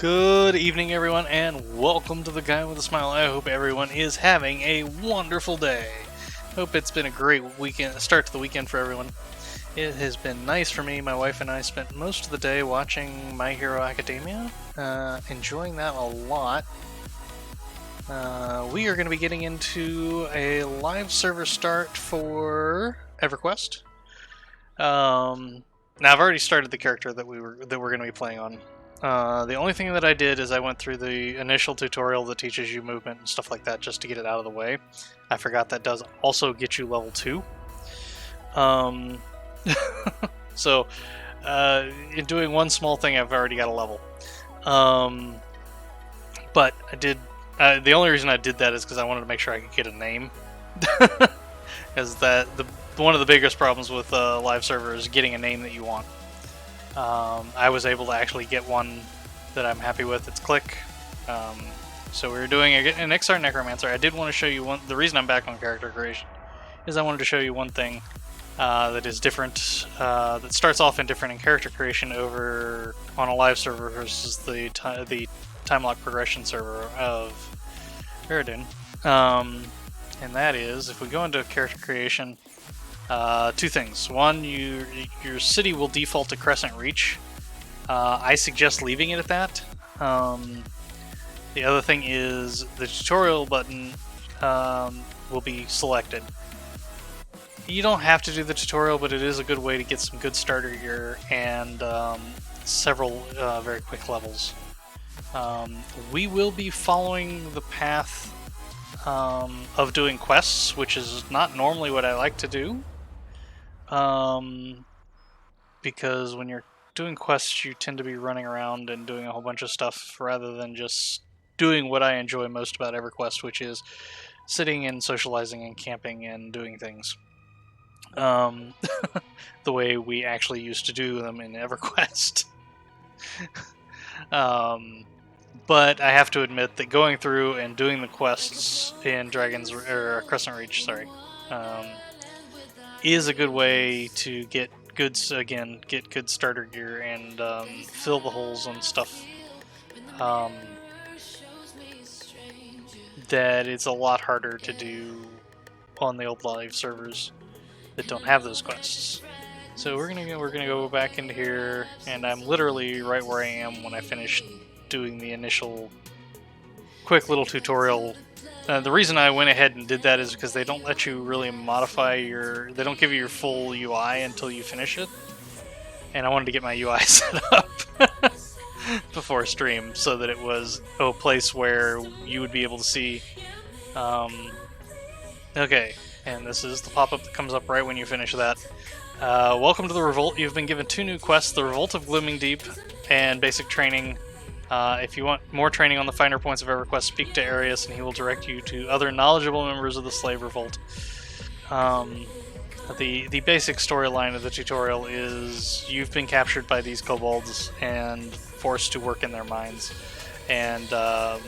Good evening, everyone, and welcome to the Guy with a Smile. I hope everyone is having a wonderful day. Hope it's been a great weekend, start to the weekend for everyone. It has been nice for me. My wife and I spent most of the day watching My Hero Academia, enjoying that a lot. We are going to be getting into a live server start for EverQuest. Now I've already started the character that we're going to be playing on. The only thing that I did is I went through the initial tutorial that teaches you movement and stuff like that just to get it out of the way. I forgot that does also get you level 2. So, in doing one small thing, I've already got a level. But I did. The only reason I did that is because I wanted to make sure I could get a name. Because one of the biggest problems with live server is getting a name that you want. I was able to actually get one that I'm happy with. It's Click. So we were doing an XR Necromancer. I did want to show you one. The reason I'm back on character creation is I wanted to show you one thing that is different. That starts off different in character creation over on a live server versus the time lock progression server of Veridun. And that is, if we go into character creation. Two things. One, your city will default to Crescent Reach. I suggest leaving it at that. The other thing is the tutorial button will be selected. You don't have to do the tutorial, but it is a good way to get some good starter gear and several very quick levels. We will be following the path of doing quests, which is not normally what I like to do. Because when you're doing quests, you tend to be running around and doing a whole bunch of stuff rather than just doing what I enjoy most about EverQuest, which is sitting and socializing and camping and doing things. The way we actually used to do them in EverQuest. But I have to admit that going through and doing the quests in Crescent Reach, is a good way to get good starter gear and fill the holes and stuff. That it's a lot harder to do on the old live servers that don't have those quests. So we're gonna go back into here, and I'm literally right where I am when I finished doing the initial quick little tutorial. The reason I went ahead and did that is because they don't let you really modify they don't give you your full UI until you finish it. And I wanted to get my UI set up before stream so that it was a place where you would be able to see. Okay, and this is the pop-up that comes up right when you finish that. Welcome to the Revolt. You've been given 2 new quests, the Revolt of Glooming Deep and Basic Training. If you want more training on the finer points of EverQuest, speak to Arius and he will direct you to other knowledgeable members of the Slave Revolt. The basic storyline of the tutorial is you've been captured by these kobolds and forced to work in their mines, and that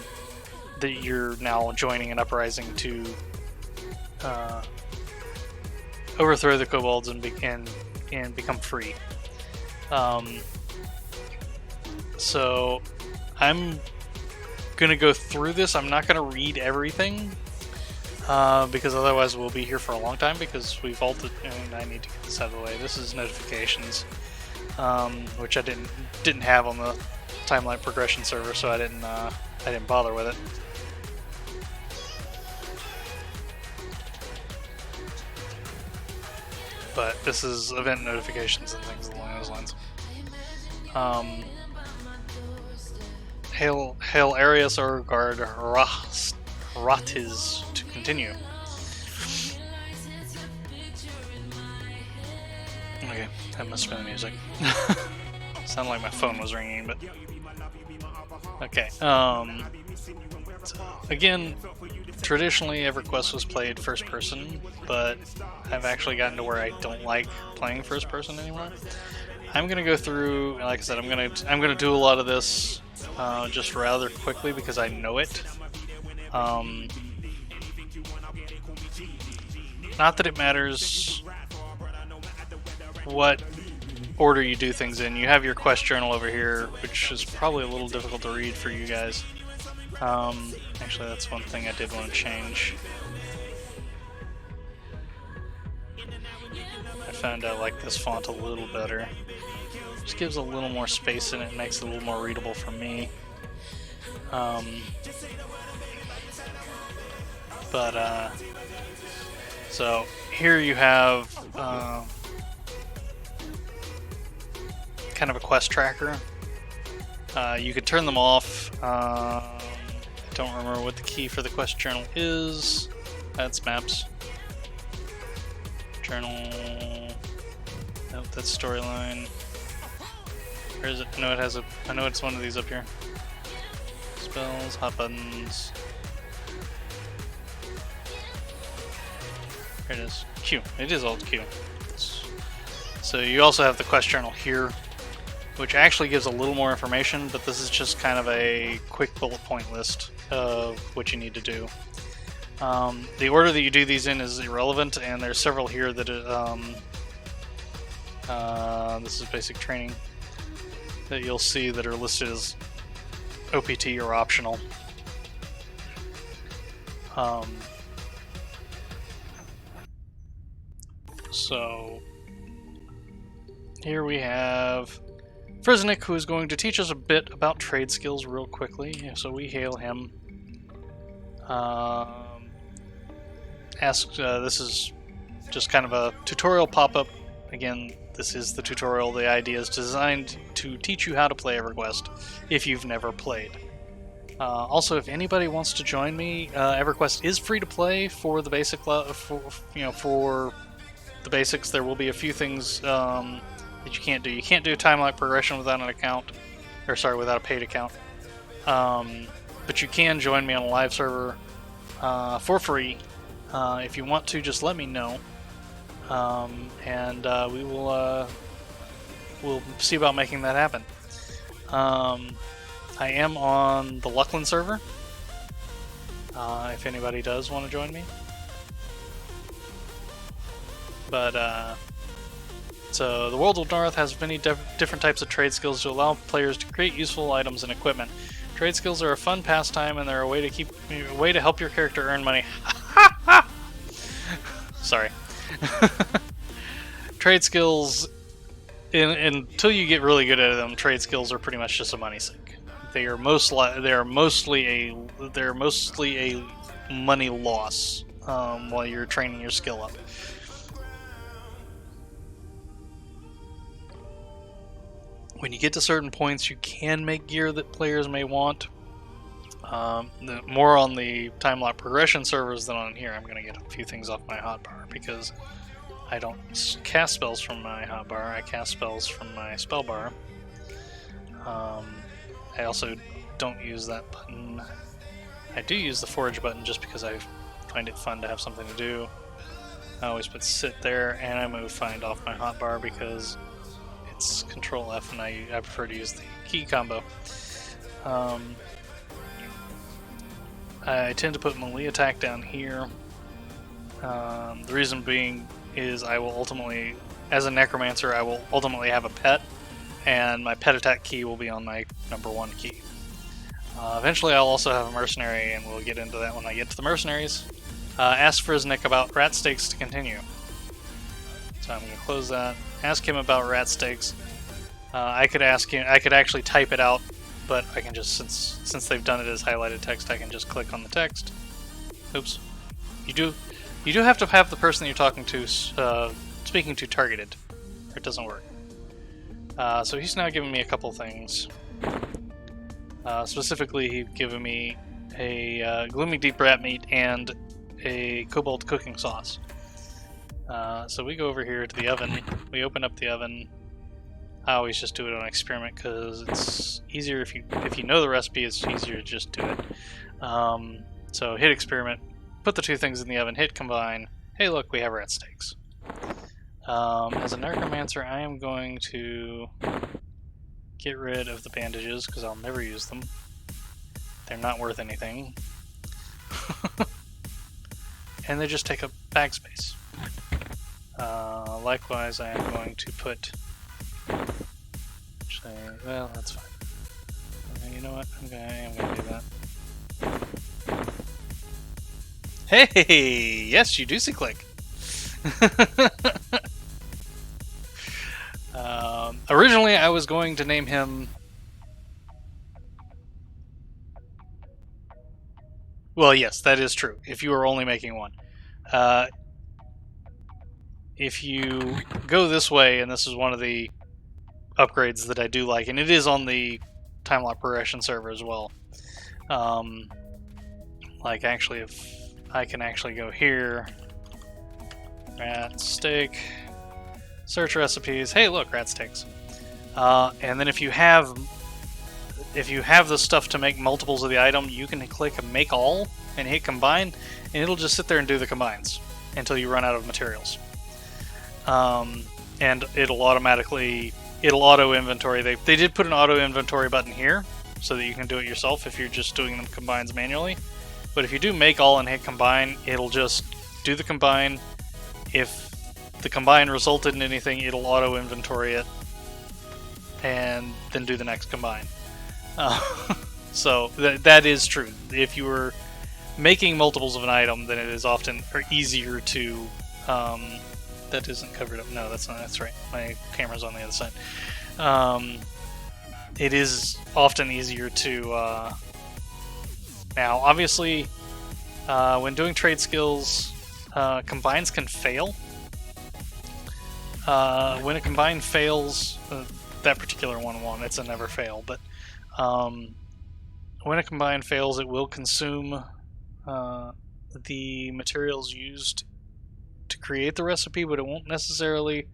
you're now joining an uprising to overthrow the kobolds and become free. So I'm going to go through this. I'm not going to read everything, because otherwise we'll be here for a long time, because we vaulted, and I need to get this out of the way. This is notifications, which I didn't have on the timeline progression server, so I didn't bother with it. But this is event notifications and things along those lines. Hail Arius or guard Ratiz to continue. Okay, that must have been the music. Sounded like my phone was ringing, but okay. So again, traditionally EverQuest was played first person, but I've actually gotten to where I don't like playing first person anymore. I'm gonna go through, like I said, I'm gonna do a lot of this just rather quickly because I know it. Not that it matters what order you do things in. You have your quest journal over here, which is probably a little difficult to read for you guys. Actually, that's one thing I did want to change. I found I like this font a little better. Just gives a little more space in it, makes it a little more readable for me. So here you have kind of a quest tracker. You could turn them off. I don't remember what the key for the quest journal is. That's maps. Journal. Nope, that's storyline. Where is it? I know it has a. I know it's one of these up here. Spells, hot buttons. There it is. Q. It is Alt Q. So you also have the quest journal here, which actually gives a little more information, but this is just kind of a quick bullet point list of what you need to do. The order that you do these in is irrelevant, and there's several here that this is basic training that you'll see that are listed as OPT or optional. So here we have Friznik, who is going to teach us a bit about trade skills real quickly, so we hail him. This is just kind of a tutorial pop-up. Again, this is the tutorial. The idea is designed to teach you how to play EverQuest if you've never played. Also, if anybody wants to join me, EverQuest is free to play for the basic for the basics. There will be a few things that you can't do. You can't do time-like progression without an account, or sorry, without a paid account. But you can join me on a live server for free. If you want to, just let me know, and we will we'll see about making that happen. I am on the Luckland server. If anybody does want to join me, but so the World of North has many different types of trade skills to allow players to create useful items and equipment. Trade skills are a fun pastime, and they're a way to help your character earn money. Sorry. Trade skills, until you get really good at them, trade skills are pretty much just a money sink. They are mostly a money loss while you're training your skill up. When you get to certain points, you can make gear that players may want. More on the time-lock progression servers than on here. I'm going to get a few things off my hotbar because I don't cast spells from my hotbar. I cast spells from my spell bar. I also don't use that button. I do use the forage button just because I find it fun to have something to do. I always put sit there, and I move find off my hotbar because it's Control F, and I prefer to use the key combo. I tend to put melee attack down here. The reason being is I will ultimately, as a necromancer, I will ultimately have a pet, and my pet attack key will be on my #1 key. Eventually I'll also have a mercenary, and we'll get into that when I get to the mercenaries. Ask Friznik about rat steaks to continue. So I'm going to close that. Ask him about rat steaks. I could ask him. I could actually type it out, but I can just since they've done it as highlighted text, I can just click on the text. Oops. You do have to have the person that you're talking to speaking to targeted, or it doesn't work. So he's now giving me a couple things. Specifically, he's given me a gloomy deep rat meat and a cobalt cooking sauce. So we go over here to the oven. We open up the oven. I always just do it on experiment because it's easier if you know the recipe. It's easier to just do it. So hit experiment. Put the two things in the oven. Hit combine. Hey, look, we have rat steaks. As a necromancer, I am going to get rid of the bandages because I'll never use them. They're not worth anything. And they just take up bag space. Likewise, I am going to put Actually, well, that's fine. You know what? I am gonna do that. Hey! Yes, you do see click. Originally, I was going to name him. Well, yes, that is true. If you are only making one, if you go this way, and this is one of the upgrades that I do like, and it is on the time lock progression server as well. Like, actually, if I can actually go here, rat steak, search recipes. Hey, look, rat steaks. And then if you have the stuff to make multiples of the item, you can click Make All and hit Combine, and it'll just sit there and do the combines until you run out of materials. And it'll auto inventory. They did put an auto inventory button here so that you can do it yourself if you're just doing them combines manually. But if you do Make All and hit Combine, it'll just do the combine. If the combine resulted in anything, it'll auto inventory it and then do the next combine. So that is true. If you were making multiples of an item, then it is often easier to. That isn't covered up. No, that's not. That's right. My camera's on the other side. It is often easier to. Now, obviously, when doing trade skills, combines can fail. When a combine fails, that particular one won't. It's a never fail. But when a combine fails, it will consume the materials used to create the recipe, but it won't necessarily.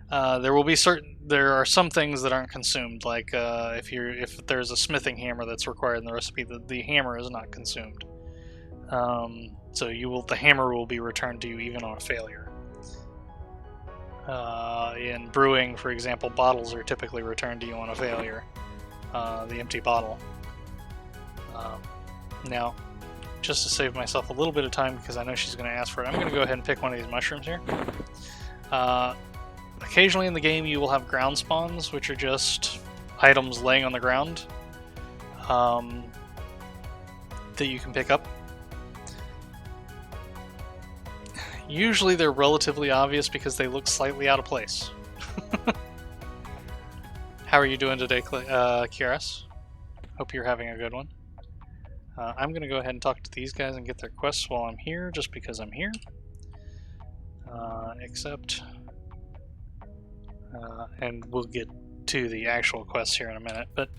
There are some things that aren't consumed, like if there's a smithing hammer that's required in the recipe, the hammer is not consumed. So the hammer will be returned to you even on a failure. In brewing, for example, bottles are typically returned to you on a failure. The empty bottle. Now, just to save myself a little bit of time, because I know she's going to ask for it, I'm going to go ahead and pick one of these mushrooms here. Occasionally in the game you will have ground spawns, which are just items laying on the ground that you can pick up. Usually they're relatively obvious because they look slightly out of place. How are you doing today, Kieras? Hope you're having a good one. I'm going to go ahead and talk to these guys and get their quests while I'm here, just because I'm here. Accept. And we'll get to the actual quests here in a minute, but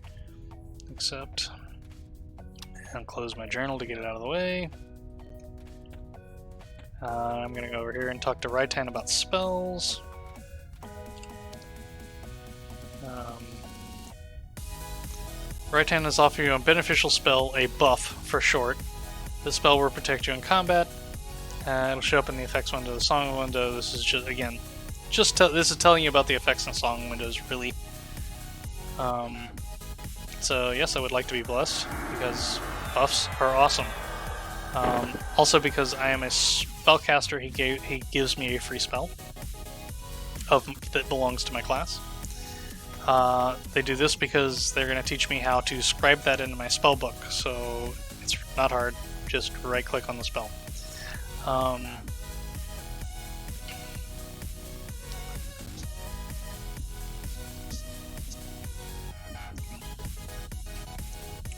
accept. And close my journal to get it out of the way. I'm going to go over here and talk to Raitan about spells. Raitan is offering you a beneficial spell, a buff for short. This spell will protect you in combat. It'll show up in the effects window, the song window. This is just, again, this is telling you about the effects and song windows, really. So yes, I would like to be blessed, because buffs are awesome. Also, because I am a spellcaster, he gives me a free spell that belongs to my class. They do this because they're going to teach me how to scribe that into my spell book, so it's not hard. Just right-click on the spell.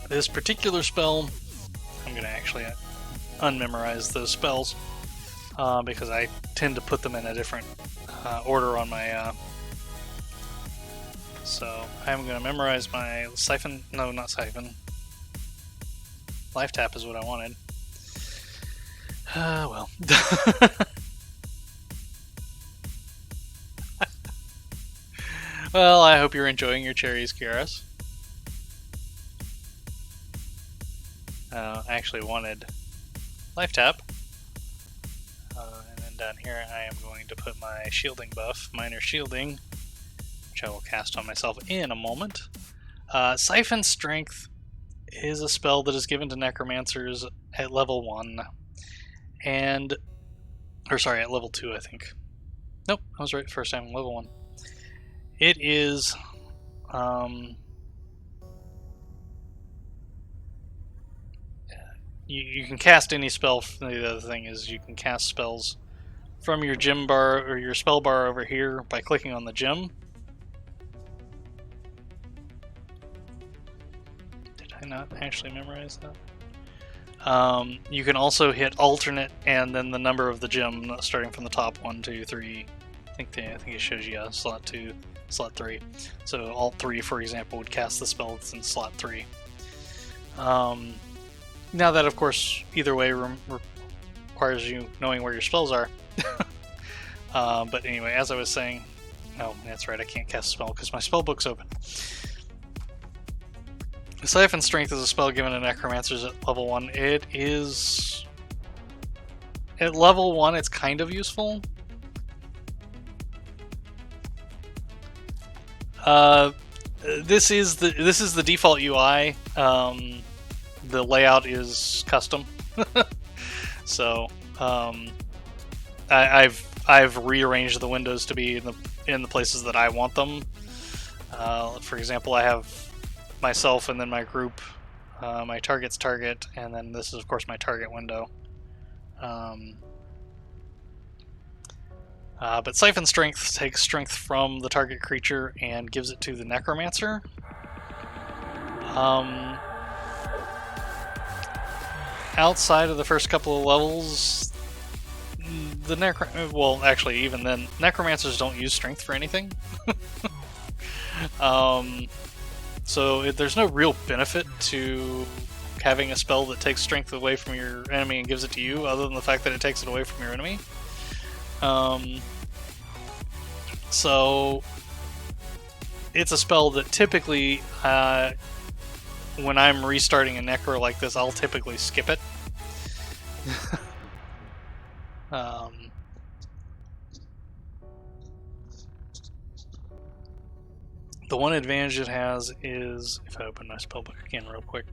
This particular spell, I'm going to actually unmemorize those spells because I tend to put them in a different order on my... So I'm going to memorize my siphon. No, not siphon. Life tap is what I wanted. Well. Well, I hope you're enjoying your cherries, Kieras. I actually wanted life tap. And then down here I am going to put my shielding buff, minor shielding, which I will cast on myself in a moment. Siphon Strength is a spell that is given to necromancers at level 1. At level 2, I think. Nope, I was right the first time, level 1. It is. You can cast any spell. The other thing is you can cast spells from your gem bar or your spell bar over here by clicking on the gem. Did I not actually memorize that? You can also hit alternate and then the number of the gem starting from the top 1, 2, 3. I think it shows you slot 2, slot 3. So alt 3, for example, would cast the spell that's in slot 3. Now that, of course, either way requires you knowing where your spells are. But anyway, as I was saying, oh, that's right, I can't cast a spell because my spell book's open. Siphon Strength is a spell given to Necromancers at level 1. It is... At level 1, it's kind of useful. This is the default UI. The layout is custom, so I've rearranged the windows to be in the places that I want them. For example, I have myself and then my group, my target's target, and then this is of course my target window. But Siphon Strength takes strength from the target creature and gives it to the Necromancer. Outside of the first couple of levels, well, actually, even then, Necromancers don't use strength for anything. So there's no real benefit to having a spell that takes strength away from your enemy and gives it to you, other than the fact that it takes it away from your enemy. So it's a spell that typically, when I'm restarting a Necro like this, I'll typically skip it. The one advantage it has is, if I open my spellbook again real quick,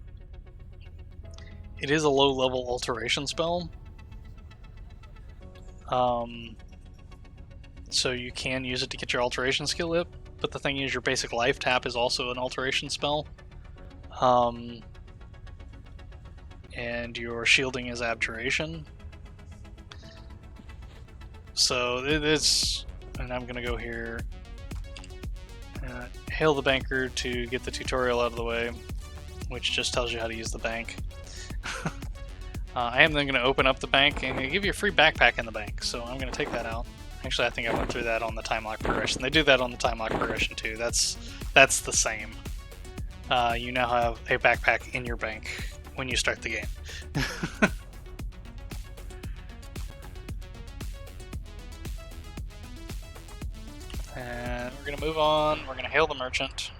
it is a low-level alteration spell. So you can use it to get your alteration skill up, but the thing is your basic life tap is also an alteration spell. And your shielding is abjuration. So it's, and I'm gonna go here, hail the banker to get the tutorial out of the way, which just tells you how to use the bank. I am then going to open up the bank and give you a free backpack in the bank, so I'm going to take that out. Actually, I think I went through that on the time lock progression. They do that on the time lock progression too. That's the same. You now have a backpack in your bank when you start the game. And we're going to move on. We're going to hail the merchant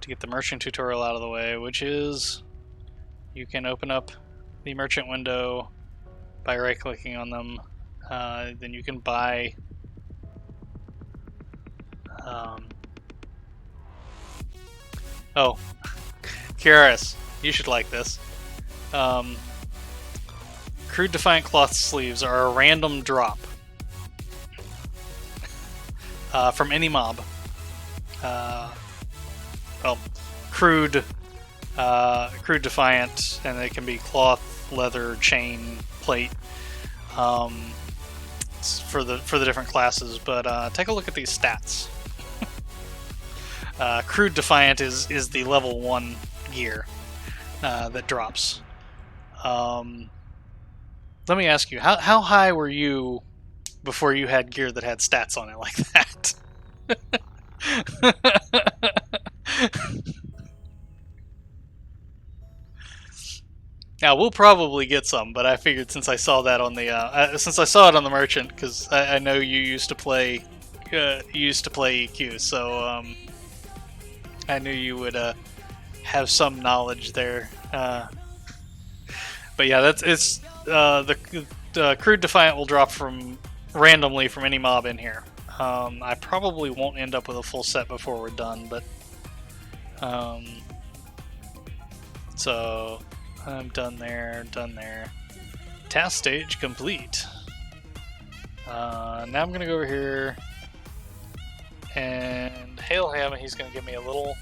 to get the merchant tutorial out of the way, which is you can open up the merchant window by right-clicking on them. Then you can buy oh, Kiaris, you should like this. Crude Defiant Cloth Sleeves are a random drop from any mob. Well, Crude Defiant, and they can be cloth, leather, chain, plate, for the different classes. But take a look at these stats. Crude Defiant is the level 1 gear that drops. Let me ask you, how high were you before you had gear that had stats on it like that? Now we'll probably get some, but I figured since I saw that on the since I saw it on the merchant, because I know you used to play EQ, so I knew you would have some knowledge there. But yeah, it's the Crude Defiant will drop randomly from any mob in here. I probably won't end up with a full set before we're done, but so I'm done there. Task stage complete. Now I'm gonna go over here and hail him. He's going to give me a little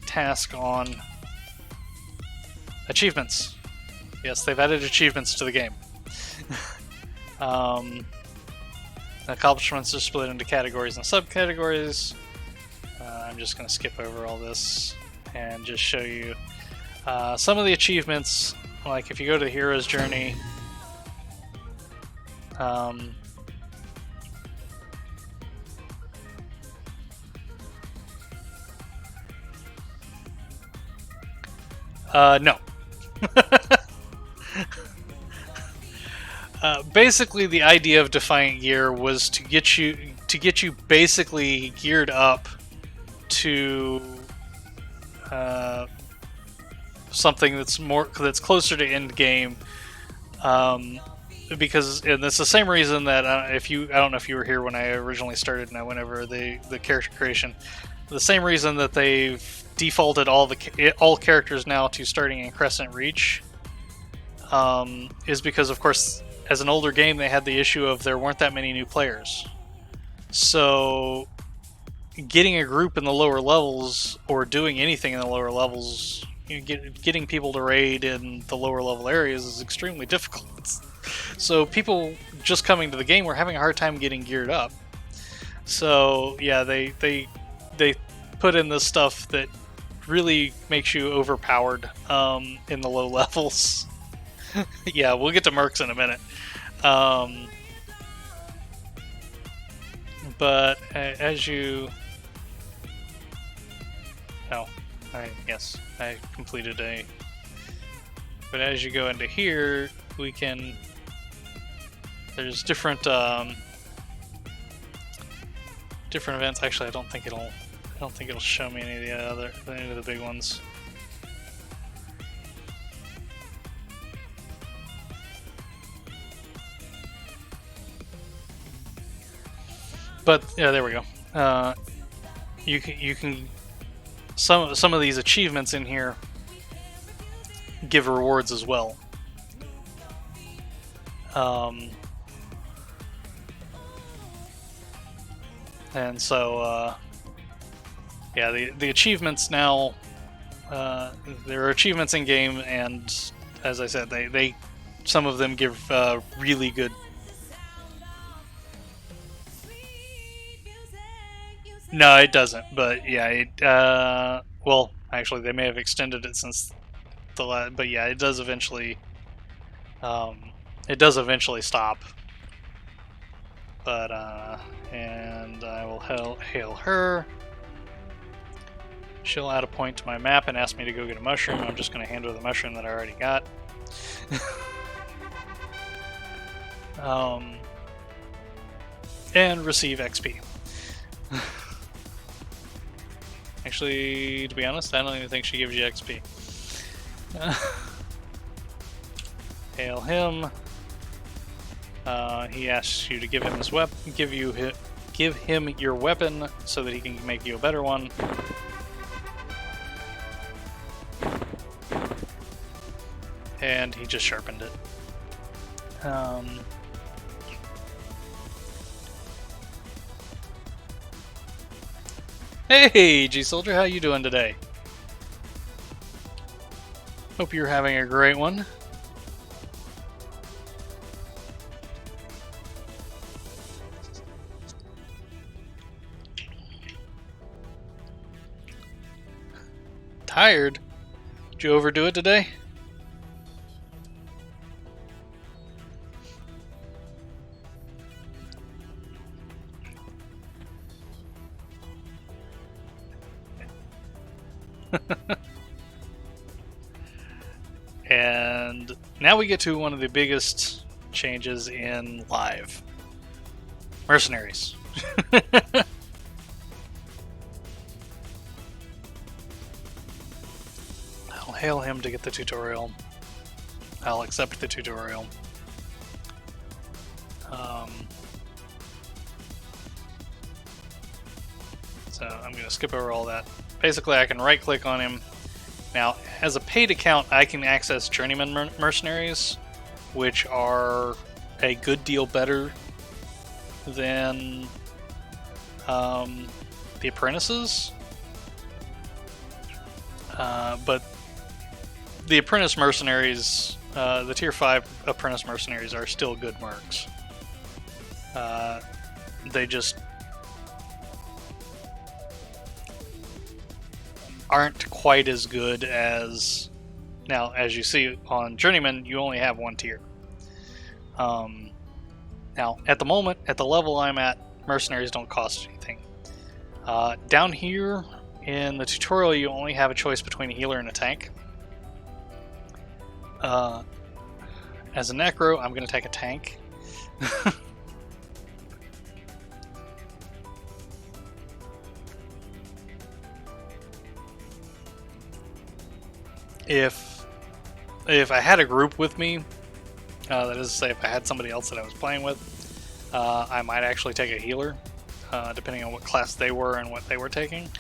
task on achievements. Yes, they've added achievements to the game. Accomplishments are split into categories and subcategories. I'm just going to skip over all this and just show you some of the achievements. Like if you go to the hero's journey, no. Basically, the idea of Defiant Gear was to get you basically geared up to something that's closer to end game. Because, and it's the same reason that I don't know if you were here when I originally started and I went over the character creation. The same reason that they've defaulted all characters now to starting in Crescent Reach is because, of course, as an older game, they had the issue of there weren't that many new players. So getting a group in the lower levels or doing anything in the lower levels, getting people to raid in the lower level areas is extremely difficult. So people just coming to the game were having a hard time getting geared up. So yeah, they put in this stuff that really makes you overpowered in the low levels. Yeah, we'll get to mercs in a minute. But as you... Oh, I completed a... But as you go into here, we can... There's different events. Actually, I don't think it'll show me any of the big ones. But yeah, there we go. You can some of these achievements in here give rewards as well. And so yeah, the achievements now, there are achievements in game, and as I said, they some of them give really good. No, it doesn't. But yeah, well, actually, they may have extended it since the last. But yeah, it does eventually. It does eventually stop. But and I will hail her. She'll add a point to my map and ask me to go get a mushroom. I'm just going to hand her the mushroom that I already got. And receive XP. Actually, to be honest, I don't even think she gives you XP. Hail him. He asks you to give him his weapon. Give him your weapon so that he can make you a better one. And he just sharpened it. Hey, G-Soldier, how you doing today? Hope you're having a great one. Tired? Did you overdo it today? And now we get to one of the biggest changes in live. Mercenaries. I'll hail him to get the tutorial. I'll accept the tutorial. So I'm going to skip over all that. Basically, I can right-click on him. Now, as a paid account, I can access Journeyman Mercenaries, which are a good deal better than the apprentices, but the apprentice mercenaries, the tier 5 apprentice mercenaries are still good mercs. They just aren't quite as good as... Now, as you see on Journeyman, you only have one tier. Now, at the moment, at the level I'm at, mercenaries don't cost anything. Down here in the tutorial, you only have a choice between a healer and a tank. As a necro, I'm going to take a tank. If I had a group with me, that is to say, if I had somebody else that I was playing with, I might actually take a healer, depending on what class they were and what they were taking.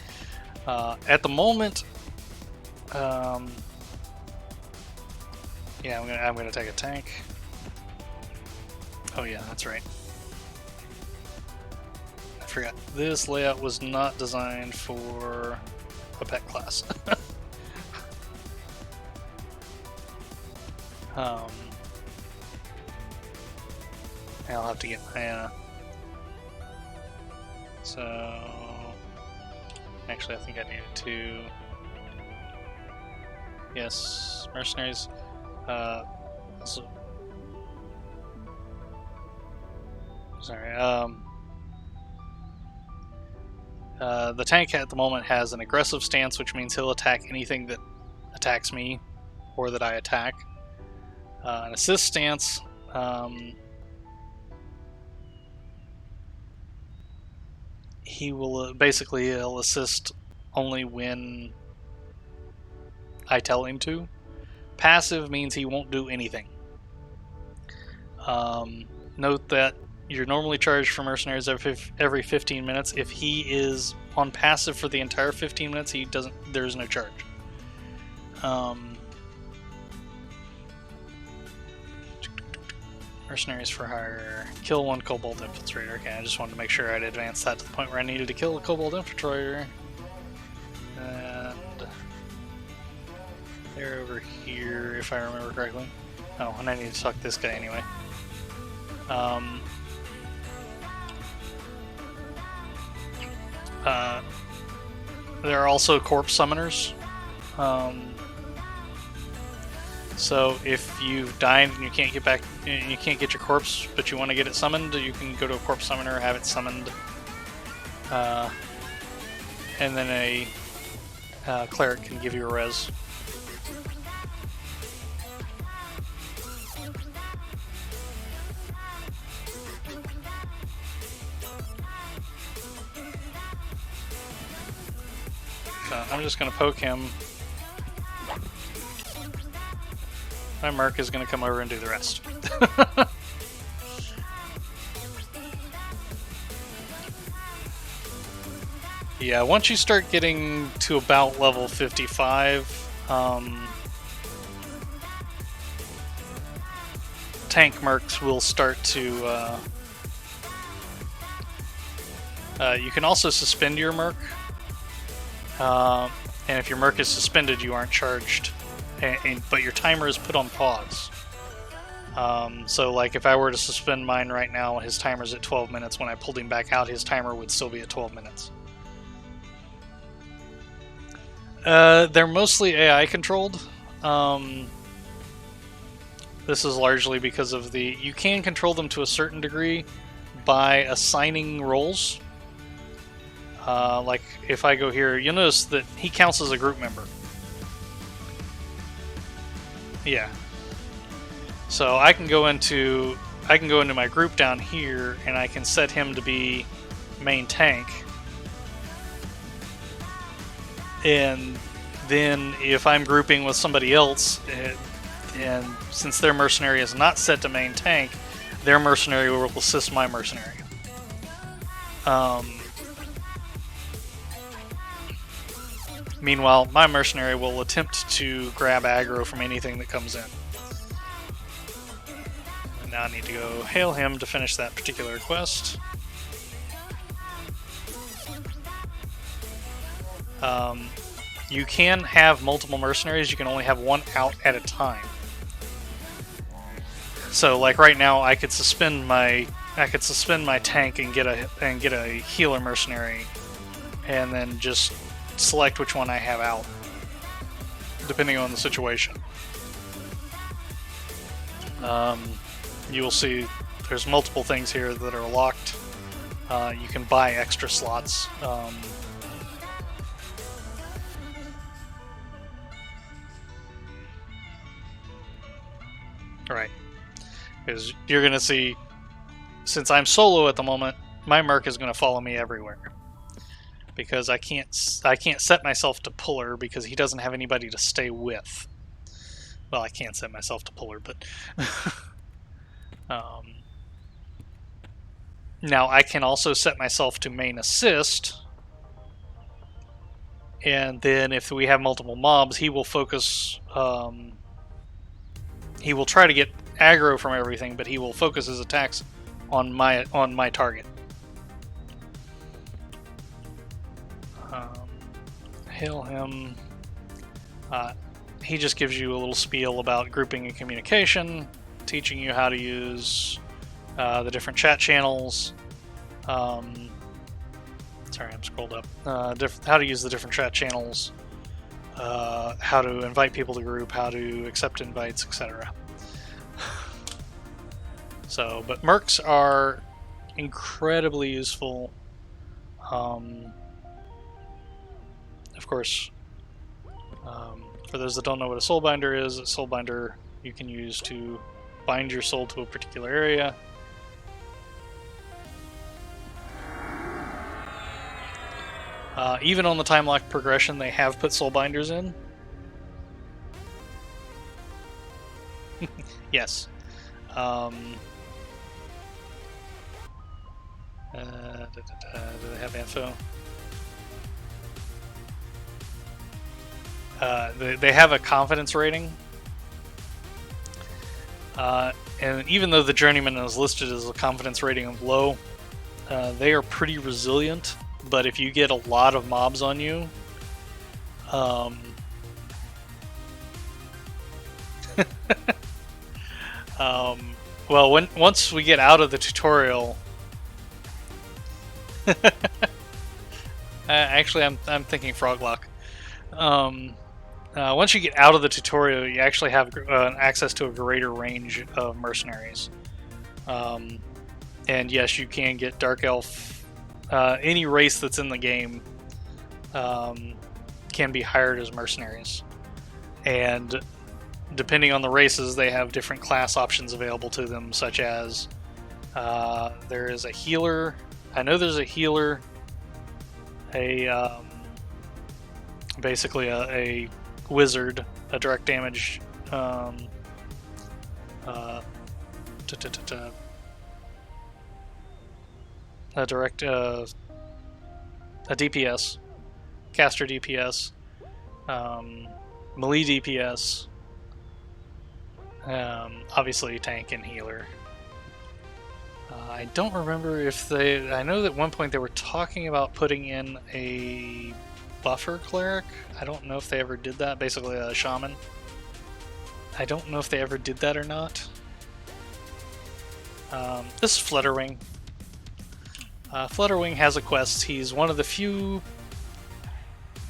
At the moment, yeah, I'm gonna take a tank. Oh yeah, that's right. I forgot. This layout was not designed for a pet class. I'll have to get my, so, actually I think I needed to, yes, mercenaries, so, sorry, the tank at the moment has an aggressive stance, which means he'll attack anything that attacks me, or that I attack. An assist stance, he will basically he'll assist only when I tell him to. Passive means he won't do anything. Note that you're normally charged for mercenaries every 15 minutes. If he is on passive for the entire 15 minutes, there's no charge. Mercenaries for hire. Kill one Kobold Infiltrator. Okay, I just wanted to make sure I'd advanced that to the point where I needed to kill a Kobold Infiltrator. And they're over here, if I remember correctly. Oh, and I need to talk to this guy anyway. There are also corpse summoners. So if you've died and you can't get back, you can't get your corpse, but you want to get it summoned, you can go to a corpse summoner, have it summoned, and then a cleric can give you a res. So I'm just going to poke him. My merc is going to come over and do the rest. Yeah, once you start getting to about level 55, tank mercs will start to... you can also suspend your merc, and if your merc is suspended, you aren't charged. But your timer is put on pause. So like if I were to suspend mine right now, his timer's at 12 minutes. When I pulled him back out, his timer would still be at 12 minutes. They're mostly AI controlled. This is largely because of you can control them to a certain degree by assigning roles. Like if I go here, you'll notice that he counts as a group member. Yeah. So I can go into my group down here, and I can set him to be main tank. And then if I'm grouping with somebody else, and since their mercenary is not set to main tank, their mercenary will assist my mercenary. Meanwhile, my mercenary will attempt to grab aggro from anything that comes in. And now I need to go hail him to finish that particular quest. You can have multiple mercenaries. You can only have one out at a time. So, like right now, I could suspend my tank and get a healer mercenary, and then just select which one I have out, depending on the situation. You will see there's multiple things here that are locked. You can buy extra slots. Right. Because you're going to see, since I'm solo at the moment, my merc is going to follow me everywhere. Because I can't set myself to pull her because he doesn't have anybody to stay with. Well, I can't set myself to pull her, but... now, I can also set myself to main assist, and then if we have multiple mobs, he will focus... he will try to get aggro from everything, but he will focus his attacks on my target. Hail him. He just gives you a little spiel about grouping and communication, teaching you how to use the different chat channels. Sorry, I'm scrolled up. How to use the different chat channels, how to invite people to group, how to accept invites, etc. So, but mercs are incredibly useful. Of course, for those that don't know what a soulbinder is, a soulbinder you can use to bind your soul to a particular area. Even on the time lock progression, they have put soulbinders in. Yes. Do they have info? They have a confidence rating. And even though the journeyman is listed as a confidence rating of low, they are pretty resilient. But if you get a lot of mobs on you, well, once we get out of the tutorial, actually, I'm thinking Froglock. Once you get out of the tutorial, you actually have access to a greater range of mercenaries. And yes, you can get Dark Elf. Any race that's in the game can be hired as mercenaries. And depending on the races, they have different class options available to them, such as there is a healer. I know there's a healer, basically a wizard, a direct damage, a DPS, caster DPS, melee DPS, obviously tank and healer. I don't remember if they... I know that at one point they were talking about putting in a buffer cleric. I don't know if they ever did that. Basically a shaman. I don't know if they ever did that or not. This is Flutterwing. Flutterwing has a quest. He's one of the few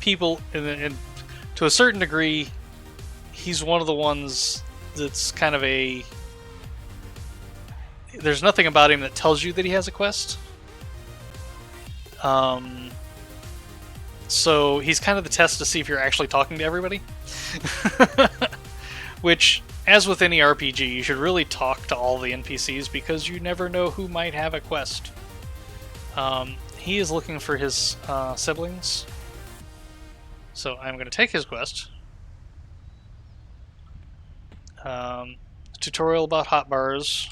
people, and to a certain degree, he's one of the ones that's kind of a... There's nothing about him that tells you that he has a quest. So he's kind of the test to see if you're actually talking to everybody. Which, as with any RPG, you should really talk to all the NPCs because you never know who might have a quest. He is looking for his siblings. So I'm going to take his quest. Tutorial about hotbars.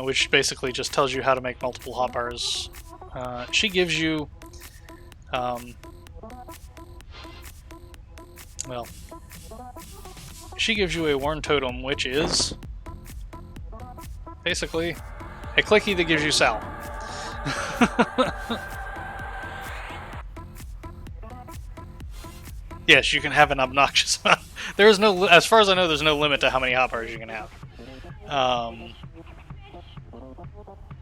Which basically just tells you how to make multiple hotbars. She gives you, well, she gives you a worn totem, which is basically A clicky that gives you Sal. Yes, you can have an obnoxious amount. There is no, as far as I know, there's no limit to how many hotbars you can have.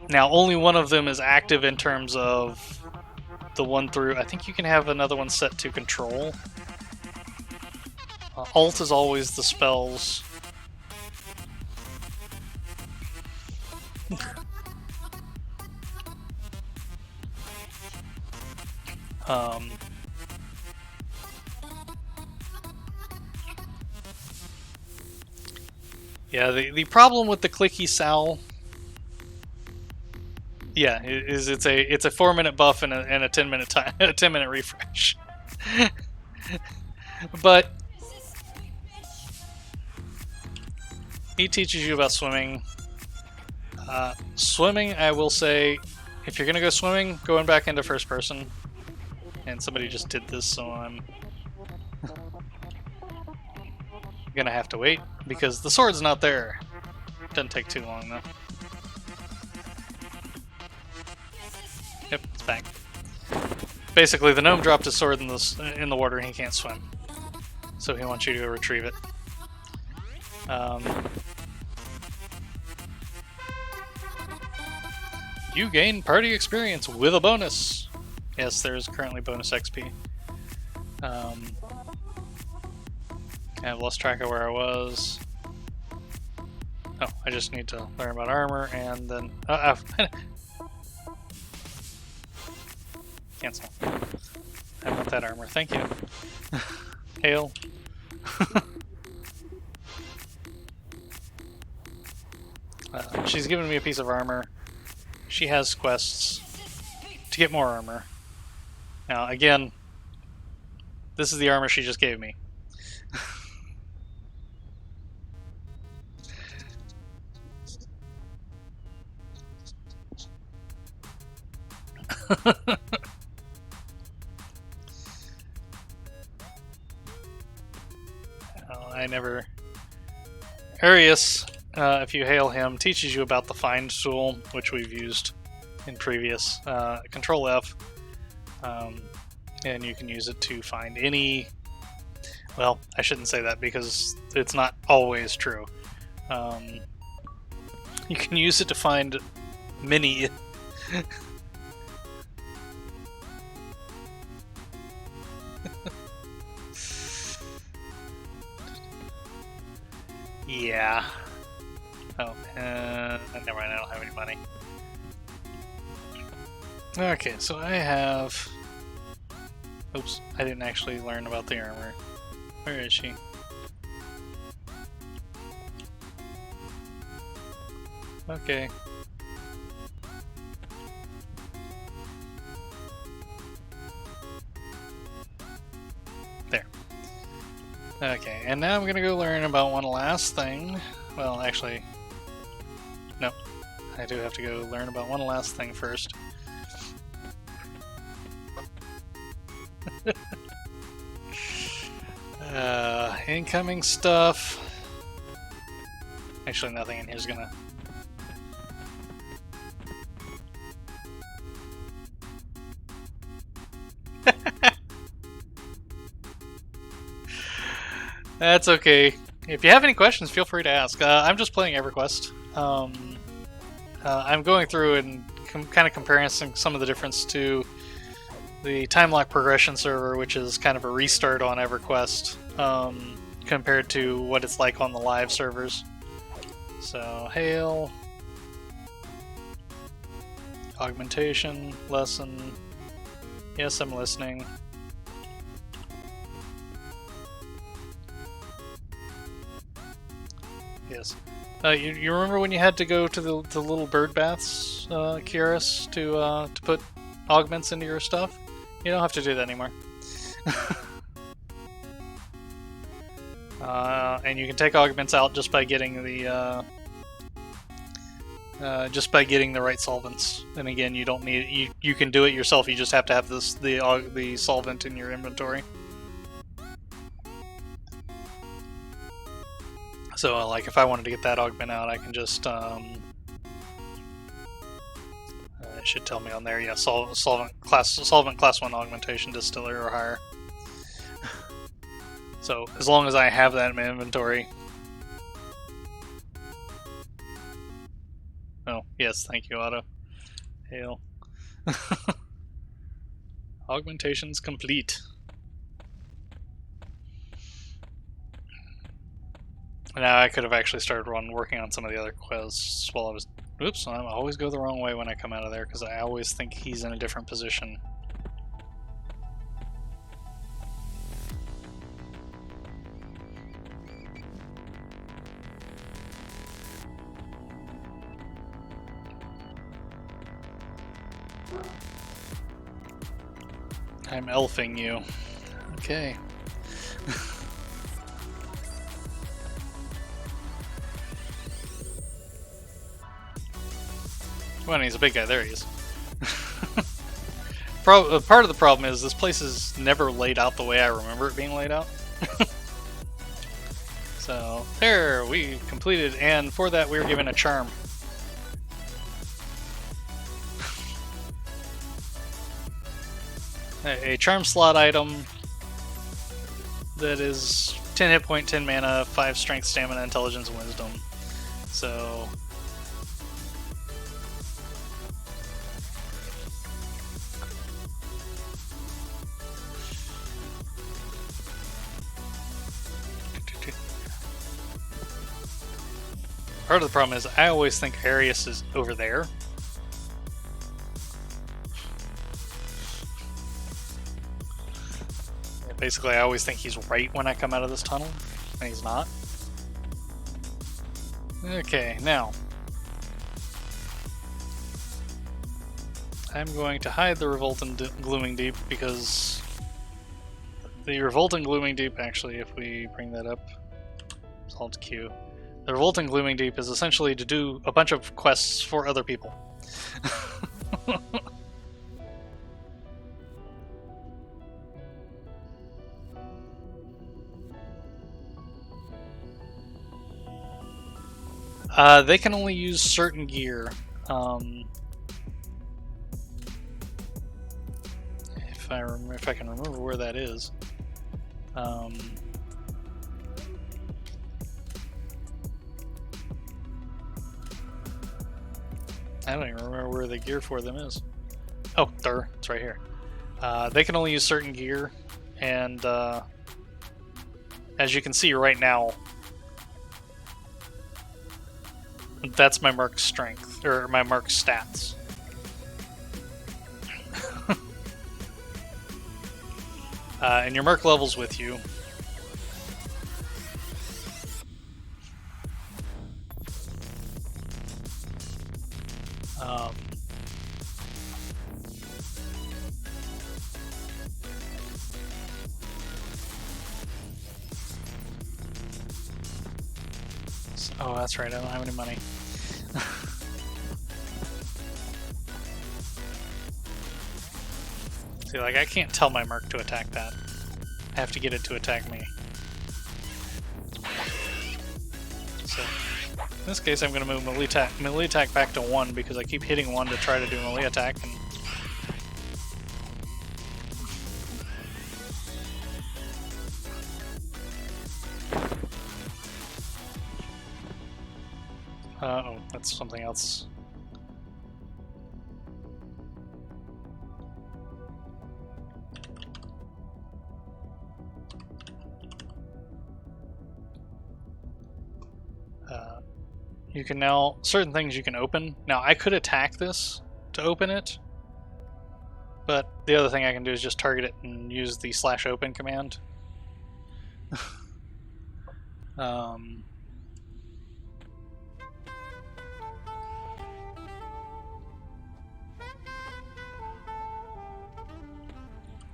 Now, only one of them is active in terms of the one through. I think you can have another one set to control. Alt is always the spells. Yeah, the problem with the clicky Sal, yeah, is it's a 4-minute buff and a 10-minute time, a 10-minute refresh. But he teaches you about swimming. Swimming, I will say, if you're gonna go swimming, going back into first person. And somebody just did this, so I'm gonna have to wait because the sword's not there. Doesn't take too long though. Yep, it's back. Basically, the gnome dropped his sword in the water and he can't swim, so he wants you to go retrieve it. You gain party experience with a bonus. Yes, there is currently bonus XP. I've lost track of where I was. Oh, I just need to learn about armor and then... cancel. I want that armor, thank you. Hail. She's given me a piece of armor. She has quests to get more armor. Now, again, this is the armor she just gave me. I never... Arius, if you hail him, teaches you about the Find tool, which we've used in previous. Control F, and you can use it to find any... Well, I shouldn't say that because it's not always true. You can use it to find many... Yeah. Oh, never mind, I don't have any money. Okay, so I have... Oops, I didn't actually learn about the armor. Where is she? Okay. There. Okay, and now I'm gonna go learn about one last thing. Well, actually, no. I do have to go learn about one last thing first. Incoming stuff. Actually, nothing in here is gonna... That's okay. If you have any questions, feel free to ask. I'm just playing EverQuest. I'm going through and kind of comparing some of the difference to the time lock progression server, which is kind of a restart on EverQuest, compared to what it's like on the live servers. So, hail, augmentation, lesson. Yes, I'm listening. Yes. You remember when you had to go to the little bird baths, Kyrus, to put augments into your stuff? You don't have to do that anymore. And you can take augments out just by getting the right solvents. And again, you don't need you can do it yourself. You just have to have the solvent in your inventory. So, like, if I wanted to get that augment out, I can just It should tell me on there. Yeah, solvent class 1 augmentation distiller or higher. So as long as I have that in my inventory. Oh yes, thank you, Otto. Hail. Augmentation's complete. Now I could have actually started working on some of the other quests while I was... Oops, I always go the wrong way when I come out of there because I always think he's in a different position. I'm elfing you. Okay. Well, he's a big guy. There he is. Part of the problem is this place is never laid out the way I remember it being laid out. So, there, we completed, and for that we were given a charm. A charm slot item that is 10 hit point, 10 mana, 5 strength, stamina, intelligence, and wisdom. So... Part of the problem is I always think Arius is over there. Basically, I always think he's right when I come out of this tunnel, and he's not. Okay, now. I'm going to hide the Revolt and Glooming Deep because the Revolt and Glooming Deep, actually, if we bring that up, it's Alt Q. The Revolt and Glooming Deep is essentially to do a bunch of quests for other people. They can only use certain gear. If I can remember where that is. I don't even remember where the gear for them is. Oh, there, it's right here. They can only use certain gear, and as you can see right now, that's my Merc strength, or my Merc stats. And your Merc level's with you. Oh, that's right, I don't have any money. See, like, I can't tell my Merc to attack that. I have to get it to attack me. So, in this case, I'm going to move melee attack back to 1 because I keep hitting 1 to try to do melee attack. And oh, that's something else. You can now, certain things you can open. Now, I could attack this to open it, but the other thing I can do is just target it and use the /open command.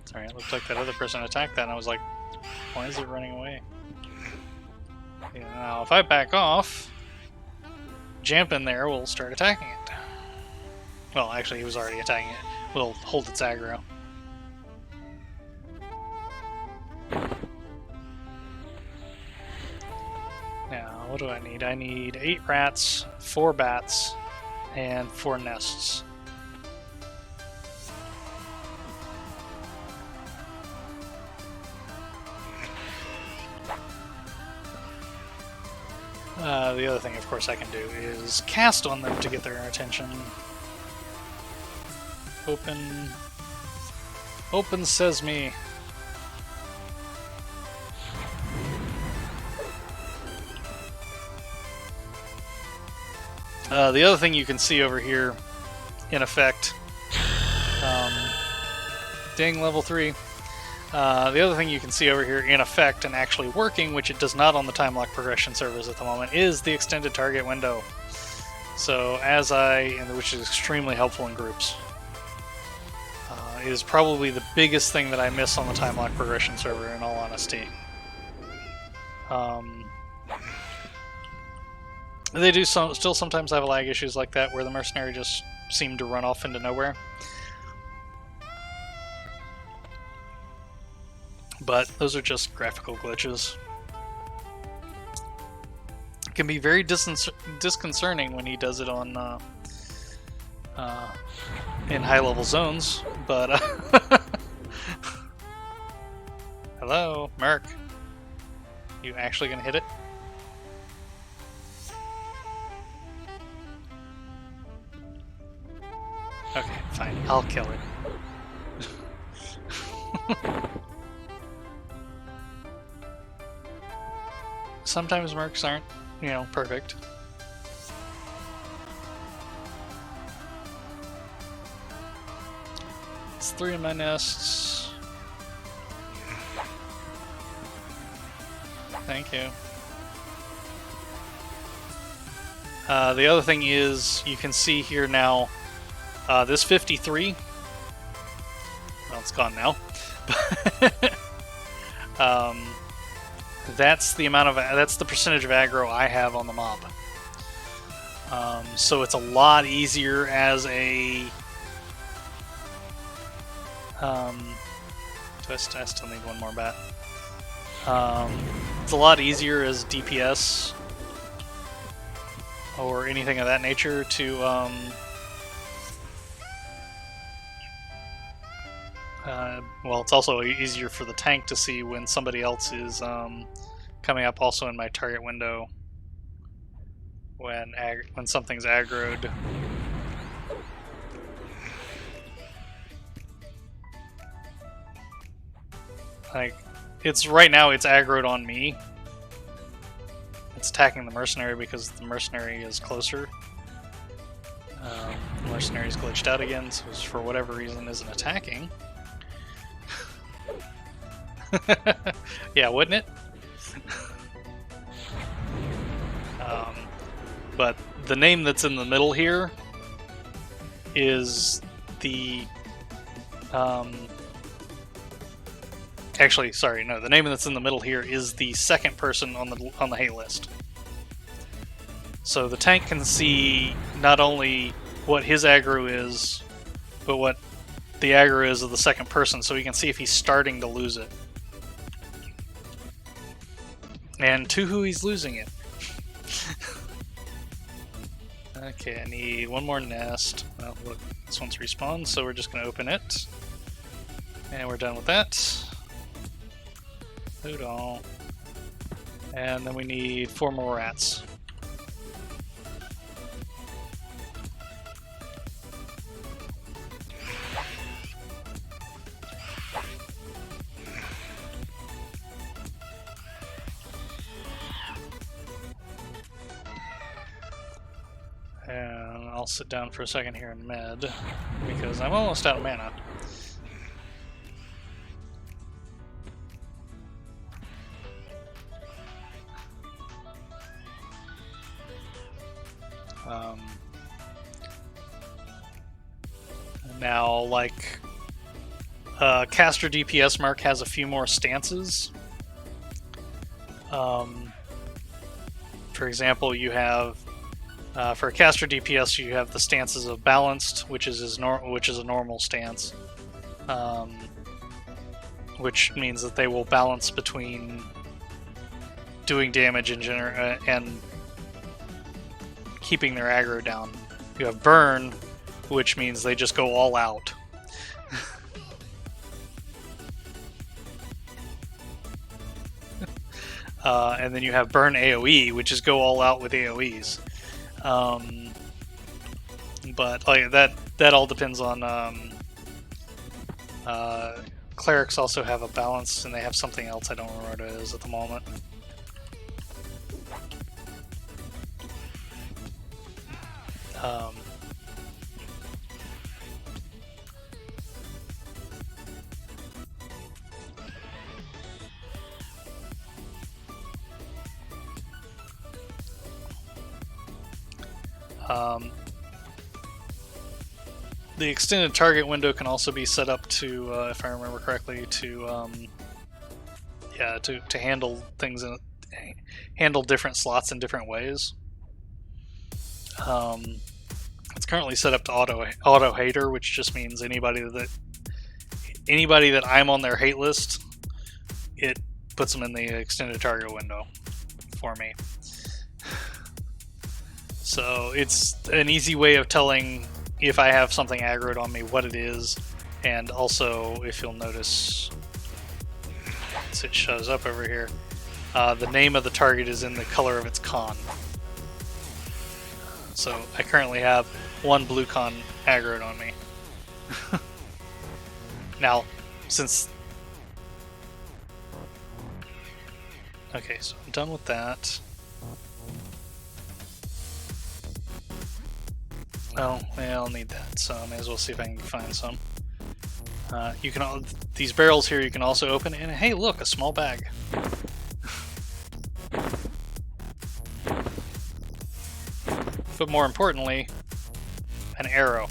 Sorry, it looked like that other person attacked that, and I was like, why is it running away? Yeah, now, if I back off, Jamp in there will start attacking it. Well, actually, he was already attacking it. We'll hold its aggro. Now, what do I need? I need 8 rats, 4 bats, and 4 nests. The other thing, of course, I can do is cast on them to get their attention. Open sesame. The other thing you can see over here, in effect, ding, level 3. The other thing you can see over here, in effect, and actually working, which it does not on the time lock progression servers at the moment, is the extended target window. So which is extremely helpful in groups. Is probably the biggest thing that I miss on the time lock progression server, in all honesty. They do still sometimes have lag issues like that, where the mercenary just seem to run off into nowhere. But those are just graphical glitches. It can be very disconcerting when he does it on in high-level zones, but hello, Merc. You actually gonna hit it? Okay, fine. I'll kill it. Sometimes mercs aren't, perfect. It's 3 in my nests. Thank you. The other thing is, you can see here now, this 53, well, it's gone now. That's the percentage of aggro I have on the mob. So it's a lot easier as a. I still need one more bat. It's a lot easier as DPS or anything of that nature to well, it's also easier for the tank to see when somebody else is coming up also in my target window when something's aggroed. Like, right now it's aggroed on me. It's attacking the mercenary because the mercenary is closer. The mercenary's glitched out again, so for whatever reason isn't attacking. Yeah, wouldn't it? But the name that's in the middle here is the actually, sorry, no, the name that's in the middle here is the second person on the hate list. So the tank can see not only what his aggro is, but what the aggro is of the second person, so he can see if he's starting to lose it. And to who he's losing it. Okay, I need one more nest. Well, look, this one's respawned, so we're just going to open it. And we're done with that. Hold on. And then we need 4 more rats. And I'll sit down for a second here in med, because I'm almost out of mana. Now, like, Caster DPS Mark has a few more stances. For example, you have for a Caster DPS, you have the stances of Balanced, which is a normal stance, which means that they will balance between doing damage and keeping their aggro down. You have Burn, which means they just go all out. And then you have burn AoE, which is go all out with AoEs. But like that all depends on. Clerics also have a balance, and they have something else. I don't remember what it is at the moment. The extended target window can also be set up to, if I remember correctly, to handle things in handle different slots in different ways. It's currently set up to auto hater, which just means anybody that I'm on their hate list, it puts them in the extended target window for me. So it's an easy way of telling if I have something aggroed on me what it is, and also if you'll notice, once it shows up over here, the name of the target is in the color of its con. So I currently have one blue con aggroed on me. Now, since... Okay, so I'm done with that. Oh, yeah, I'll need that, so I may as well see if I can find some. You can these barrels here you can also open, and hey, look, a small bag. But more importantly, an arrow.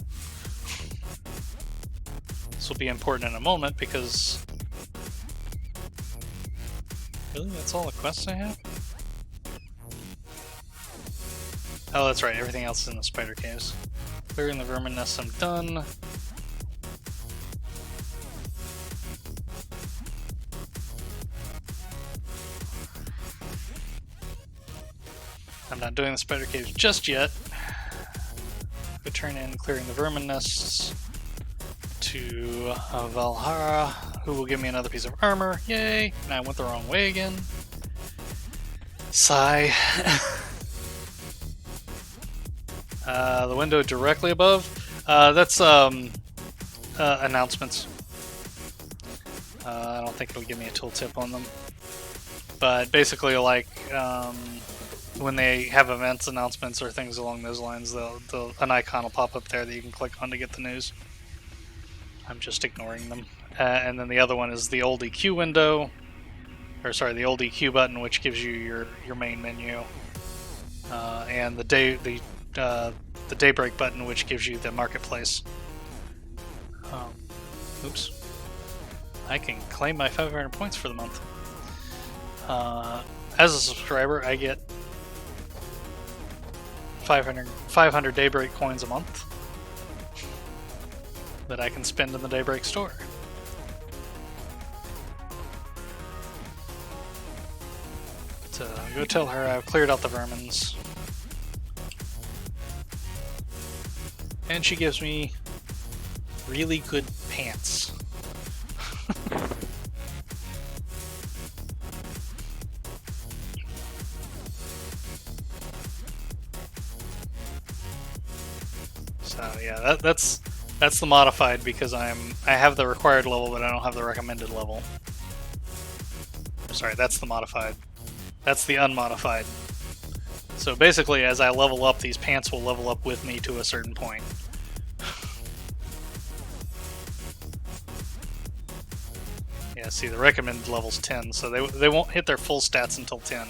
This will be important in a moment because... Really? That's all the quests I have? Oh, that's right, everything else is in the spider caves. Clearing the vermin nest, I'm done. I'm not doing the spider caves just yet. Go turn in clearing the vermin nests to Valhara, who will give me another piece of armor. Yay! And I went the wrong way again. Sigh. The window directly above, that's announcements. I don't think it'll give me a tooltip on them. But basically, like, when they have events, announcements, or things along those lines, an icon will pop up there that you can click on to get the news. I'm just ignoring them. And then the other one is the old EQ window, or sorry, the old EQ button, which gives you your main menu, and the daybreak button, which gives you the marketplace. Oops. I can claim my 500 points for the month. As a subscriber, I get 500 daybreak coins a month that I can spend in the daybreak store. So go tell her I've cleared out the vermins. And she gives me really good pants. So yeah, that's the modified because I have the required level, but I don't have the recommended level. Sorry, that's the modified. That's the unmodified. So basically, as I level up, these pants will level up with me to a certain point. Yeah, see, the recommended level's 10, so they won't hit their full stats until 10.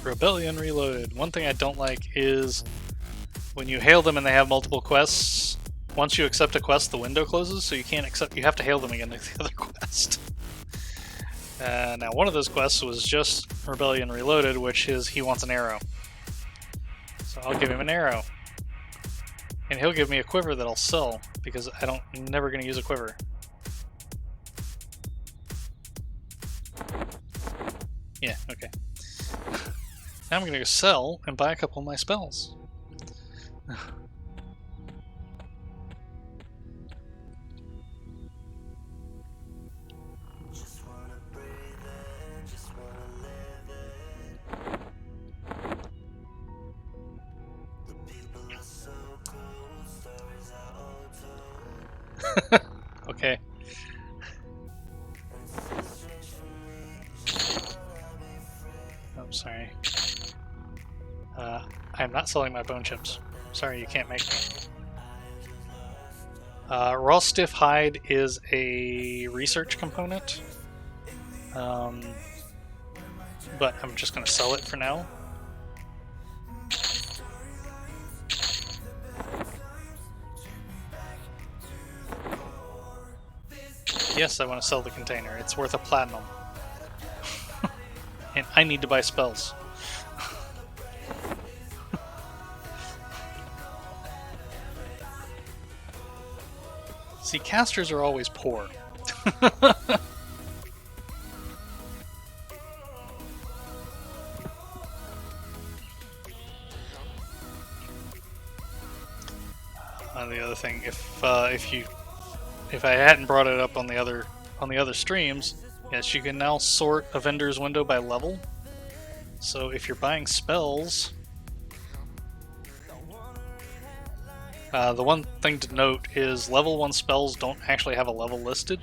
Rebellion Reloaded. One thing I don't like is when you hail them and they have multiple quests, once you accept a quest, the window closes, so you can't accept. You have to hail them again to the other quest. Now, one of those quests was just Rebellion Reloaded, which is he wants an arrow. So I'll give him an arrow, and he'll give me a quiver that I'll sell because I'm never going to use a quiver. Yeah. Okay. Now I'm gonna go sell and buy a couple of my spells. Okay. Oh, sorry. I'm not selling my bone chips. Sorry, you can't make me. Raw stiff hide is a research component, but I'm just going to sell it for now. Yes, I want to sell the container. It's worth a platinum. And I need to buy spells. See, casters are always poor. The other thing, if I hadn't brought it up on the other streams, yes, you can now sort a vendor's window by level. So if you're buying spells, the one thing to note is level 1 spells don't actually have a level listed.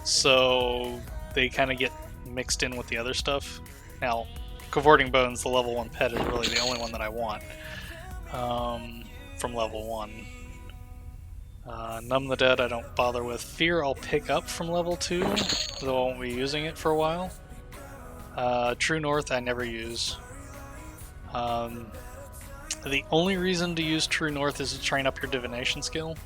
So they kind of get mixed in with the other stuff. Now, Cavorting Bones, the level 1 pet, is really the only one that I want from level 1. Numb the Dead I don't bother with. Fear I'll pick up from level 2, though I won't be using it for a while. True North I never use. The only reason to use True North is to train up your divination skill.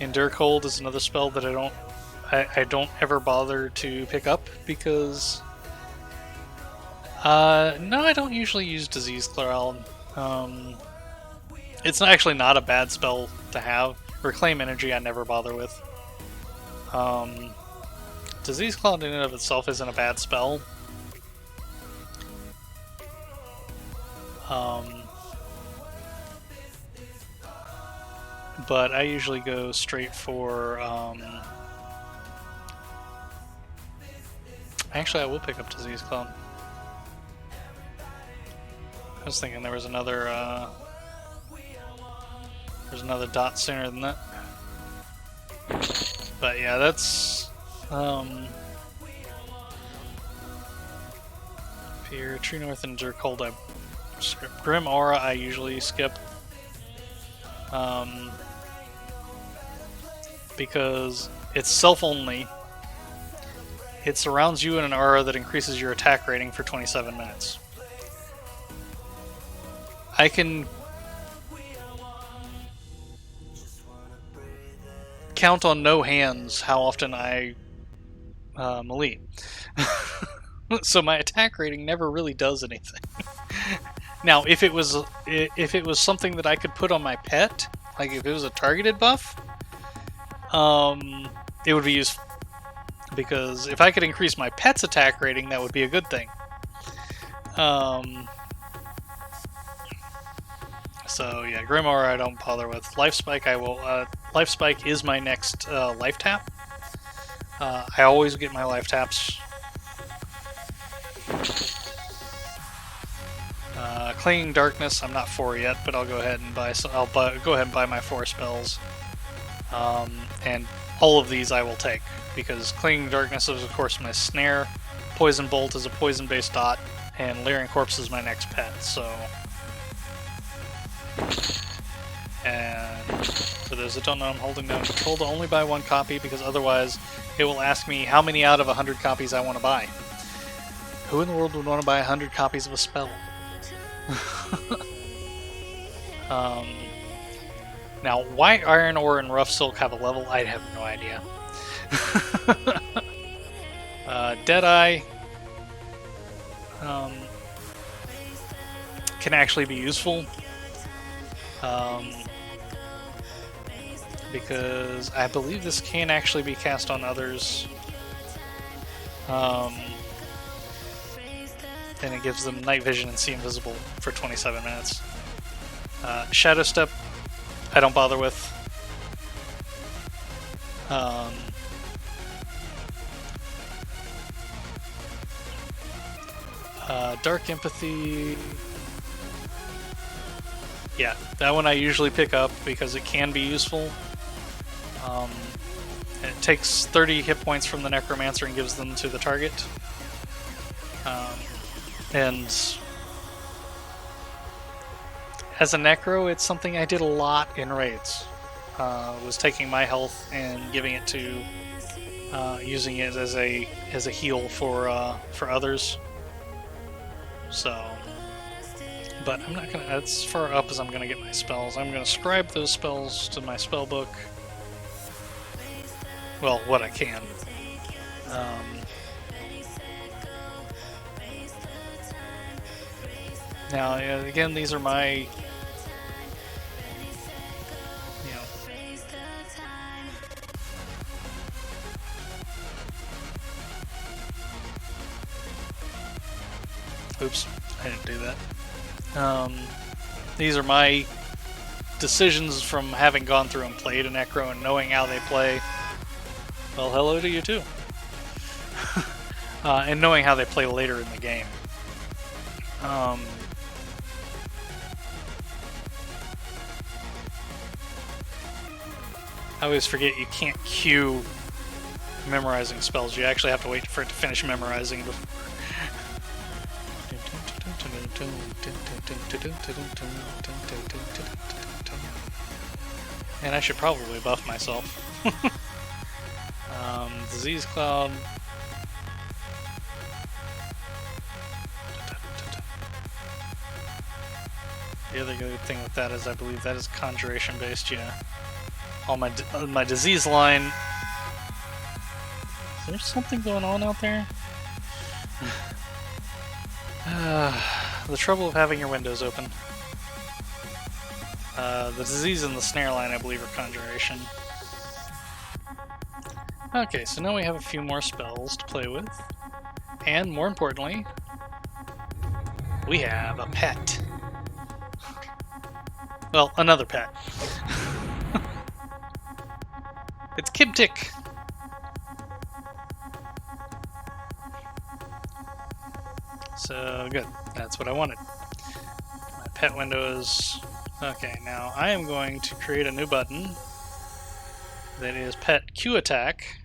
Endure Cold is another spell that I don't ever bother to pick up because no, I don't usually use Disease Cloud. It's actually not a bad spell to have. Reclaim Energy I never bother with. Disease Cloud in and of itself isn't a bad spell. But I usually go straight for actually I will pick up Disease Cloud. I was thinking there was another there's another dot sooner than that. But yeah, that's Fear, True North, and Endure Cold I Grim Aura I usually skip. Because it's self-only. It surrounds you in an aura that increases your attack rating for 27 minutes. I can count on no hands how often I melee. So my attack rating never really does anything. Now, if it was something that I could put on my pet, like if it was a targeted buff, it would be useful. Because if I could increase my pet's attack rating, that would be a good thing. So yeah, Grim Aura I don't bother with. Life Spike I will. Life Spike is my next life tap. I always get my life taps. Clinging Darkness I'm not for yet, but I'll go ahead and buy. Go ahead and buy my 4 spells. And all of these I will take because Clinging Darkness is of course my snare. Poison Bolt is a poison-based dot, and Lyrian Corpse is my next pet. So. And for those that don't know, I'm holding down control to only buy 1 copy because otherwise it will ask me how many out of 100 copies I want to buy. Who in the world would want to buy 100 copies of a spell? Now, why Iron Ore and Rough Silk have a level, I have no idea. Deadeye can actually be useful. because I believe this can actually be cast on others. And it gives them night vision and see invisible for 27 minutes. Shadow Step, I don't bother with. Dark Empathy. Yeah, that one I usually pick up because it can be useful. It takes 30 hit points from the Necromancer and gives them to the target. And as a Necro, it's something I did a lot in raids. Was taking my health and giving it to, using it as a heal for others. So, but I'm not gonna. As far up as I'm gonna get my spells. I'm gonna scribe those spells to my spell book. Well, what I can. Now, again, these are my. Oops, I didn't do that. These are my decisions from having gone through and played a Necro and knowing how they play. Well, hello to you too. And knowing how they play later in the game. I always forget you can't queue memorizing spells. You actually have to wait for it to finish memorizing before. And I should probably buff myself. Disease Cloud. The other good thing with that is I believe that is conjuration based, yeah. All my disease line. Is there something going on out there? The trouble of having your windows open. The disease and the snare line, I believe, are conjuration. Okay, so now we have a few more spells to play with. And more importantly, we have a pet. Well, another pet. It's Kibtik. So, good. That's what I wanted. My pet window is... Okay, now I am going to create a new button that is Pet Q Attack.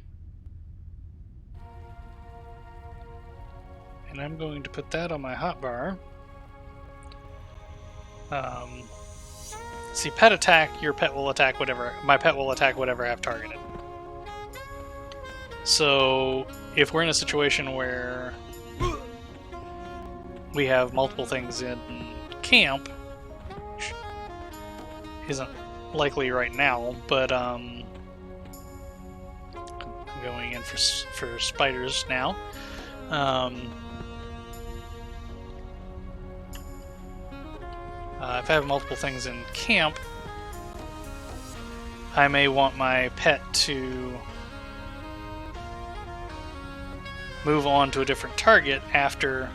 And I'm going to put that on my hotbar. See, Pet Attack, your pet will attack whatever... My pet will attack whatever I have targeted. So, if we're in a situation where we have multiple things in camp, which isn't likely right now, but I'm going in for spiders now. If I have multiple things in camp, I may want my pet to move on to a different target after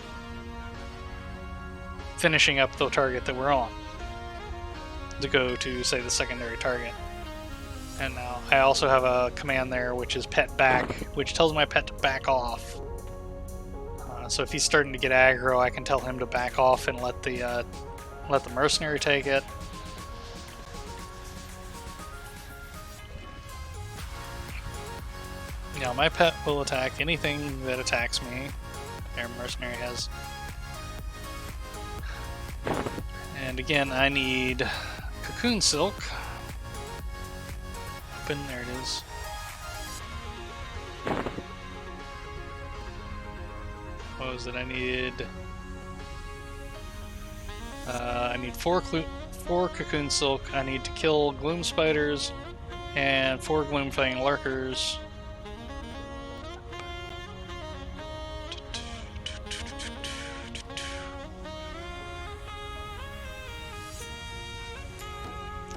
finishing up the target that we're on, to go to, say, the secondary target. And now I also have a command there which is pet back, which tells my pet to back off. So if he's starting to get aggro, I can tell him to back off and let the mercenary take it. Now my pet will attack anything that attacks me. Their mercenary has. And again, I need Cocoon Silk. Open, there it is. What was it? I need 4 Cocoon Silk. I need to kill Gloom Spiders and 4 Gloomfang Lurkers.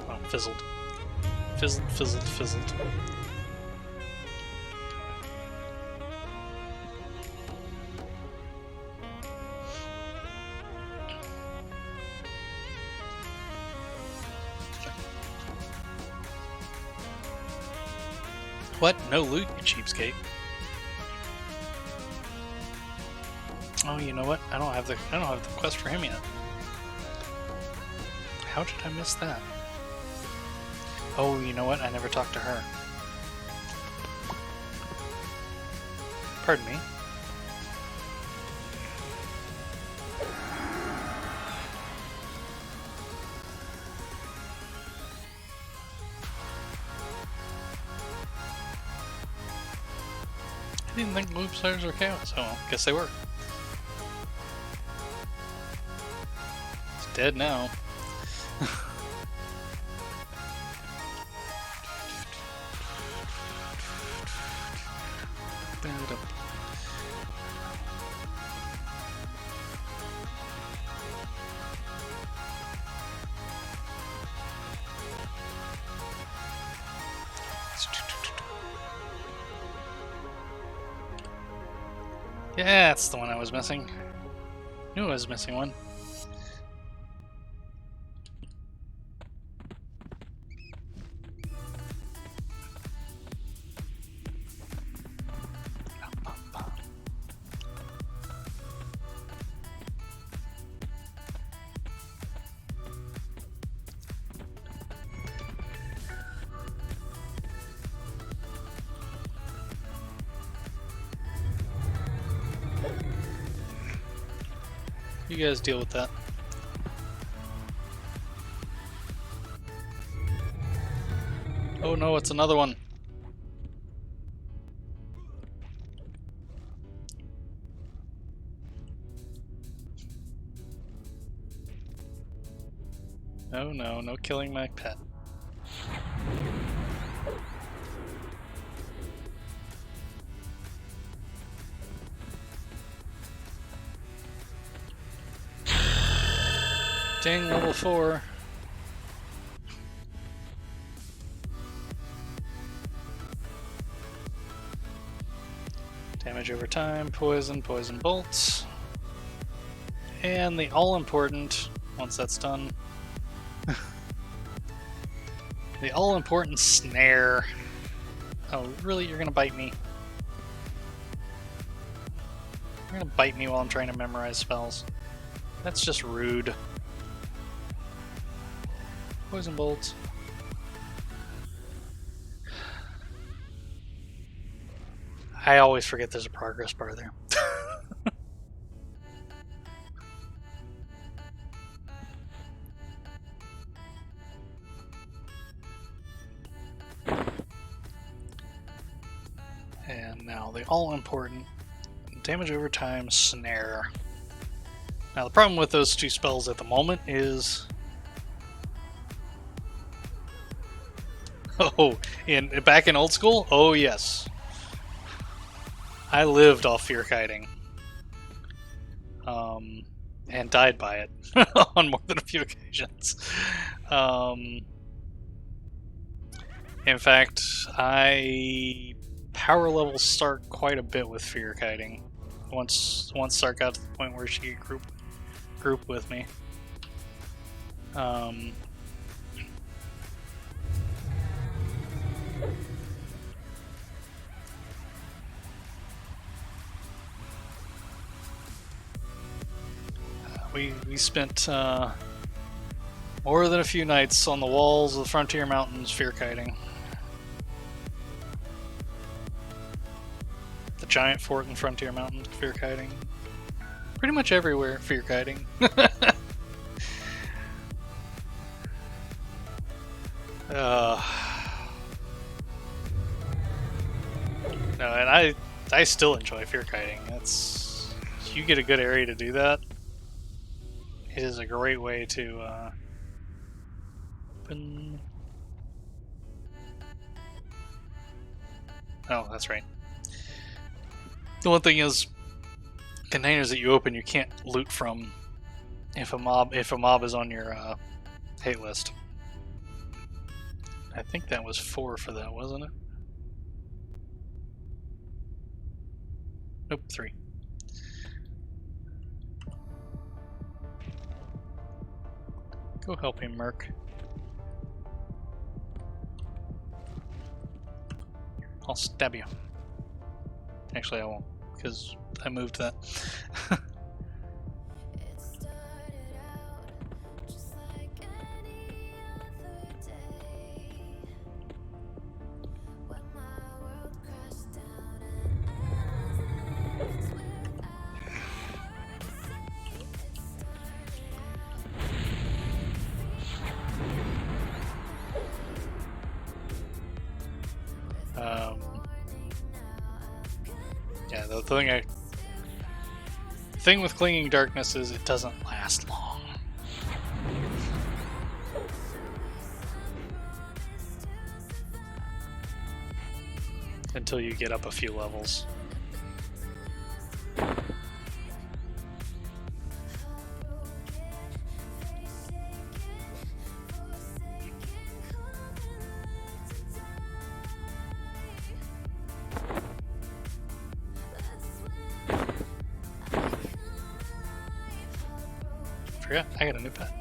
Oh, fizzled. Fizzled, fizzled, fizzled. What? No loot, you cheapskate. Oh, you know what? I don't have the quest for him yet. How did I miss that? Oh, you know what? I never talked to her. Pardon me. I didn't think loop players were chaos, so I guess they were. It's dead now. Yeah, that's the one I was missing. Knew I was missing one. You guys deal with that. Oh no, it's another one. Oh no, no killing my pet. Dang, level 4. Damage over time, poison, poison bolts. And the all-important, once that's done, the all-important snare. Oh, really? You're gonna bite me? You're gonna bite me while I'm trying to memorize spells. That's just rude. Poison bolts. I always forget there's a progress bar there. And now the all-important damage over time snare. Now the problem with those two spells at the moment is... Oh, back in old school? Oh yes. I lived off fear kiting. And died by it on more than a few occasions. In fact, I power level Stark quite a bit with fear kiting. Once Stark got to the point where she could group with me. We spent more than a few nights on the walls of the Frontier Mountains fear kiting. The giant fort in Frontier Mountains fear kiting. Pretty much everywhere fear kiting. No, and I still enjoy fear kiting. It's, if you get a good area to do that, it is a great way to open. Oh, that's right. The one thing is, containers that you open, you can't loot from if a mob is on your hate list. I think that was 4 for that, wasn't it? Nope, 3. Go help him, Merc. I'll stab you. Actually, I won't, because I moved that. Yeah, the thing with Clinging Darkness is it doesn't last long. Until you get up a few levels. Forgot, I got a new pet.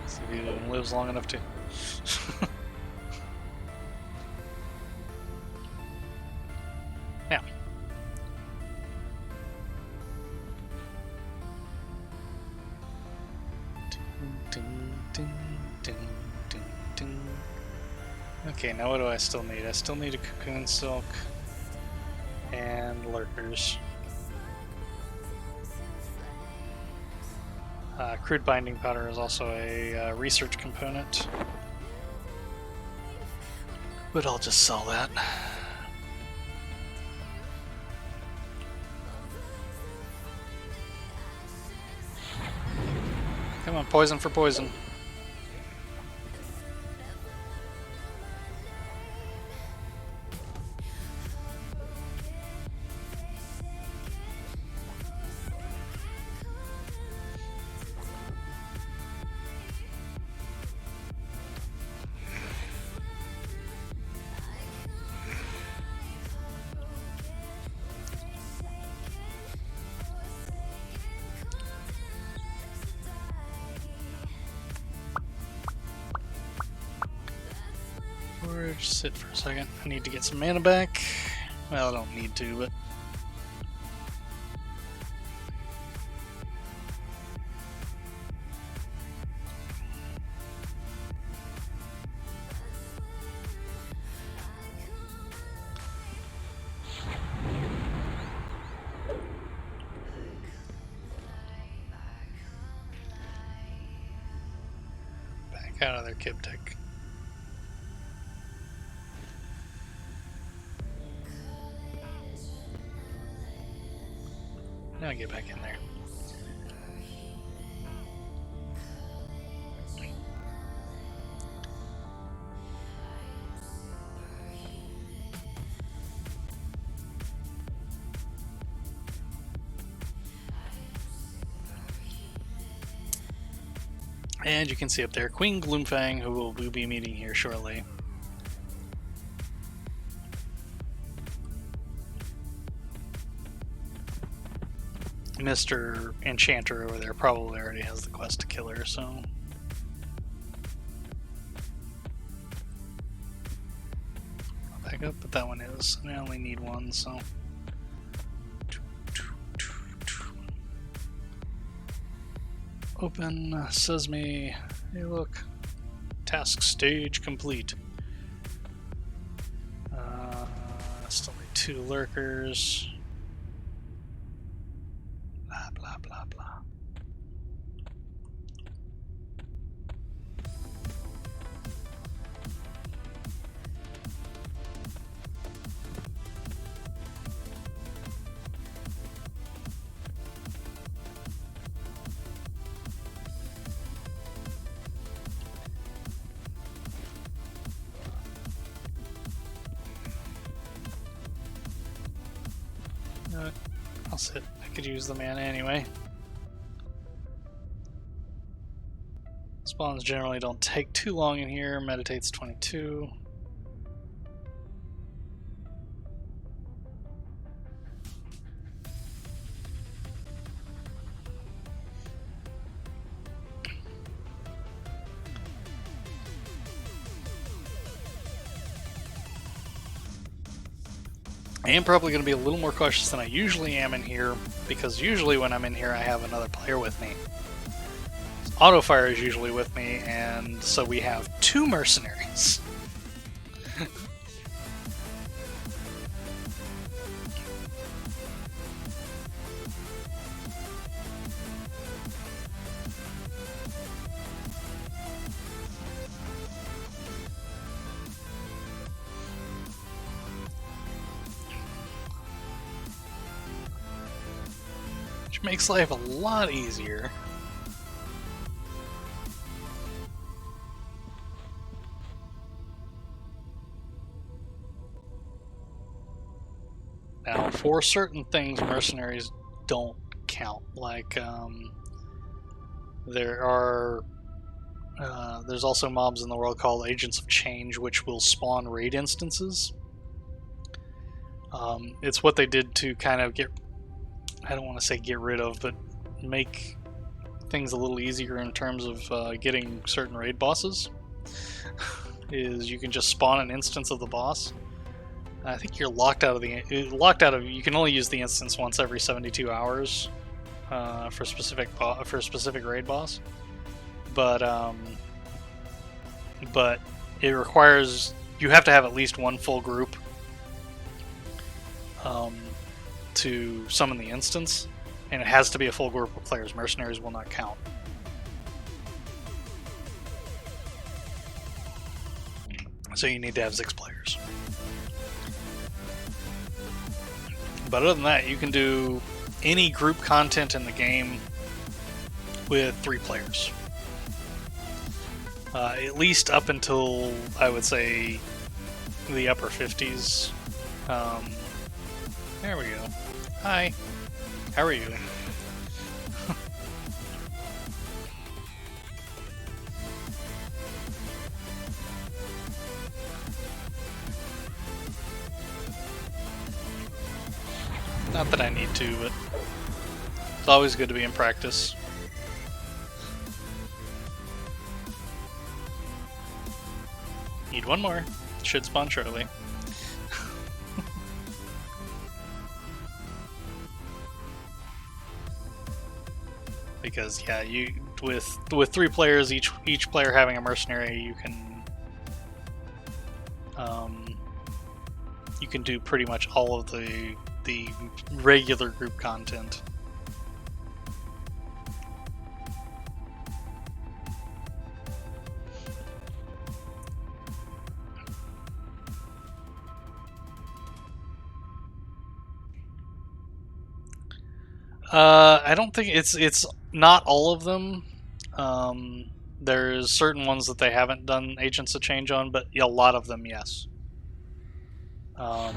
See if he lives long enough to. Now. Okay, now what do I still need? I still need a cocoon silk and lurkers. Crude binding powder is also a research component, but I'll just sell that. Come on, poison for poison. Just sit for a second. I need to get some mana back. Well, I don't need to, but... back out of there, Kibtek. Now get back in there. And you can see up there Queen Gloomfang, who will be meeting here shortly. Mr. Enchanter over there probably already has the quest to kill her, so... I'll back up, but that one is. I only need one, so... Open, says me, hey look, task stage complete. Still need 2 lurkers. Blah, blah, blah, blah. know what? I'll sit. I could use the mana anyway. Spawns generally don't take too long in here. Meditate's 22. I am probably going to be a little more cautious than I usually am in here, because usually when I'm in here I have another player with me. Autofire is usually with me, and so we have 2 mercenaries. Which makes life a lot easier. Now, for certain things, mercenaries don't count. Like, there's also mobs in the world called Agents of Change, which will spawn raid instances. It's what they did to kind of I don't want to say get rid of, but make things a little easier in terms of getting certain raid bosses. Is you can just spawn an instance of the boss. I think you're locked out of you can only use the instance once every 72 hours for specific raid boss. But it requires you have to have at least one full group to summon the instance, and it has to be a full group of players. Mercenaries will not count. So you need to have 6 players. But other than that, you can do any group content in the game with 3 players. At least up until, I would say, the upper 50s. There we go. Hi. How are you? Not that I need to, but it's always good to be in practice. Need one more. Should spawn shortly. Because yeah, with 3 players, each player having a mercenary, you can do pretty much all of the regular group content. I don't think it's not all of them. There's certain ones that they haven't done Agents of Change on, but a lot of them, yes. I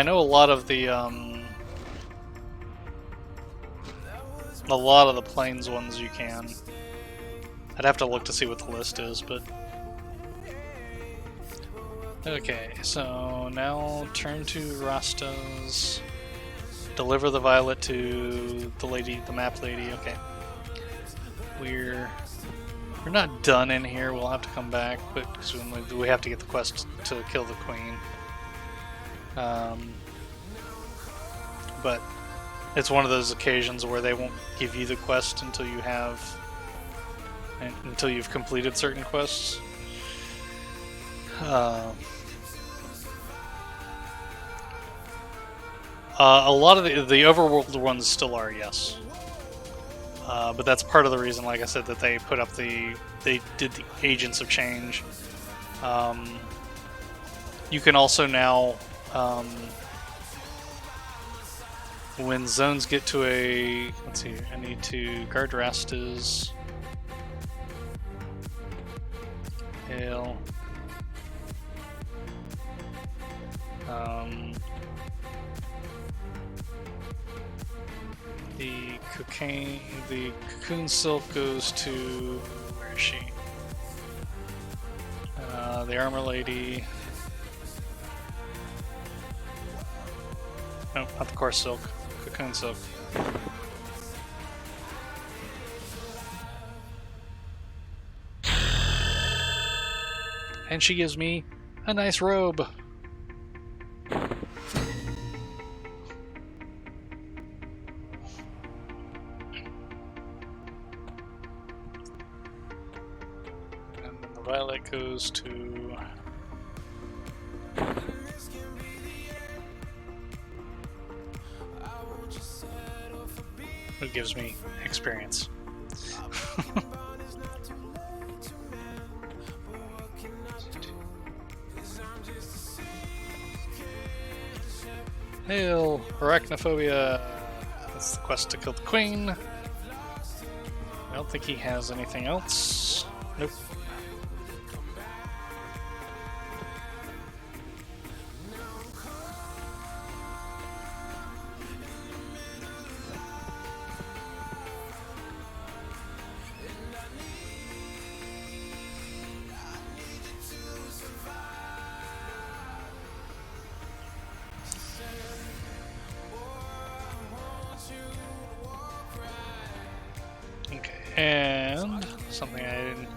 know a lot of the Plains ones you can. I'd have to look to see what the list is, but okay. So now turn to Rasta's. Deliver the violet to the map lady. Okay, we're not done in here. We'll have to come back, but because we have to get the quest to kill the queen. But it's one of those occasions where they won't give you the quest until you've completed certain quests. A lot of the overworld ones still are, yes. But that's part of the reason, like I said, that they put up they did the Agents of Change. You can also now, when zones get to let's see, I need to guard Rasta's. Hail. The cocoon silk goes to, where is she? The armor lady. No, not the coarse silk. Cocoon silk. And she gives me a nice robe. And the violet goes to... It gives me experience. Hail! Arachnophobia! That's the quest to kill the queen. I don't think he has anything else. Nope. And something I didn't...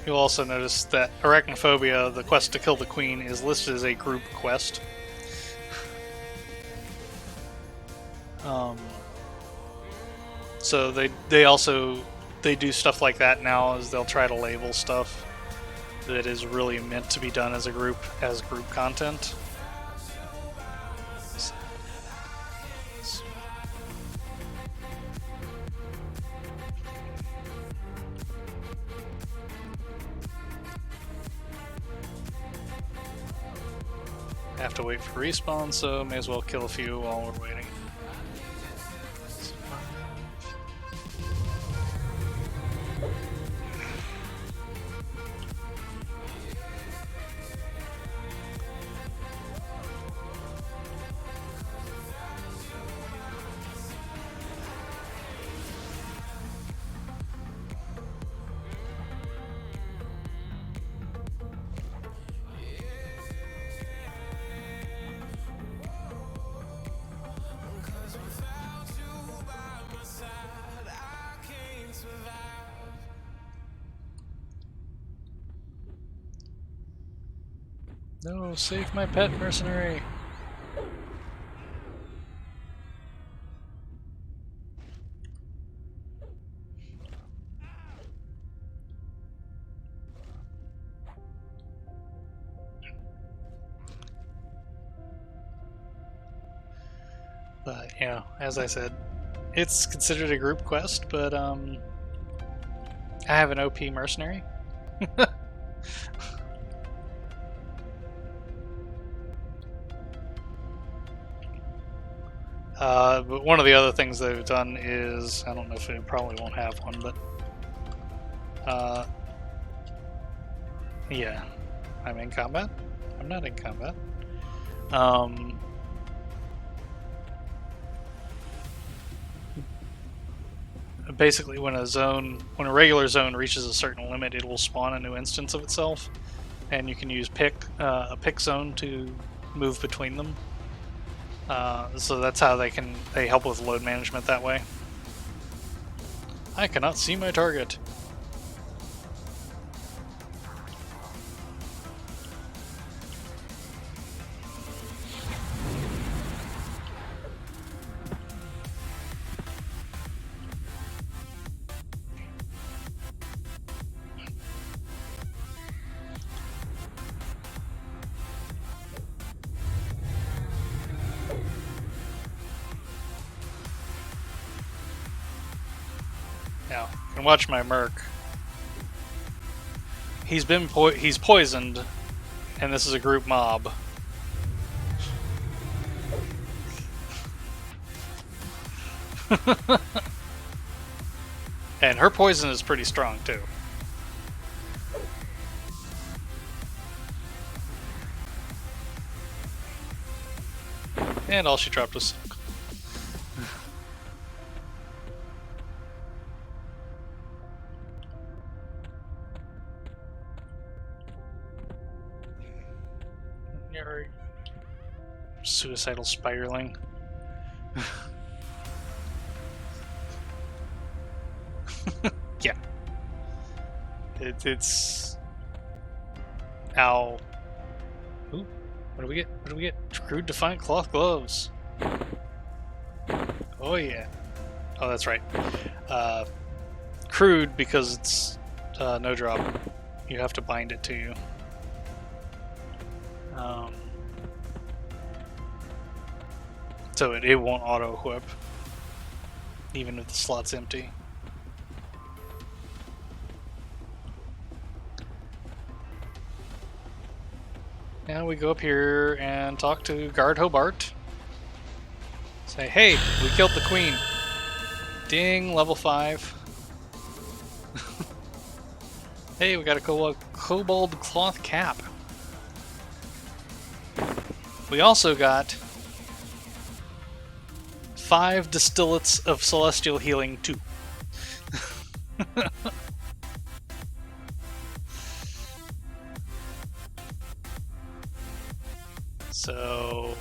you'll also notice that Arachnophobia, the quest to kill the queen, is listed as a group quest. So they do stuff like that now, as they'll try to label stuff that is really meant to be done as group content. I have to wait for respawn, so may as well kill a few while we're waiting. No, save my pet mercenary! But, you know, as I said, it's considered a group quest, but, I have an OP mercenary. But one of the other things they've done is, I don't know if it probably won't have one, but yeah, I'm in combat. I'm not in combat. Basically, when a regular zone reaches a certain limit, it will spawn a new instance of itself, and you can use a pick zone to move between them. So that's how they help with load management that way. I cannot see my target. Now, you can watch my merc. He's poisoned, and this is a group mob. And her poison is pretty strong too. And all she dropped was silk. You're suicidal spiraling. Yeah. It's... Ow. Ooh. What do we get? What do we get? Crude Defiant Cloth Gloves. Oh yeah. Oh, that's right. Crude because it's no drop. You have to bind it to you. So it won't auto-equip, even if the slot's empty. Now we go up here and talk to Guard Hobart. Say, hey, we killed the queen. Ding, level 5. Hey, we got a kobold cloth cap. We also got 5 distillates of celestial healing too. So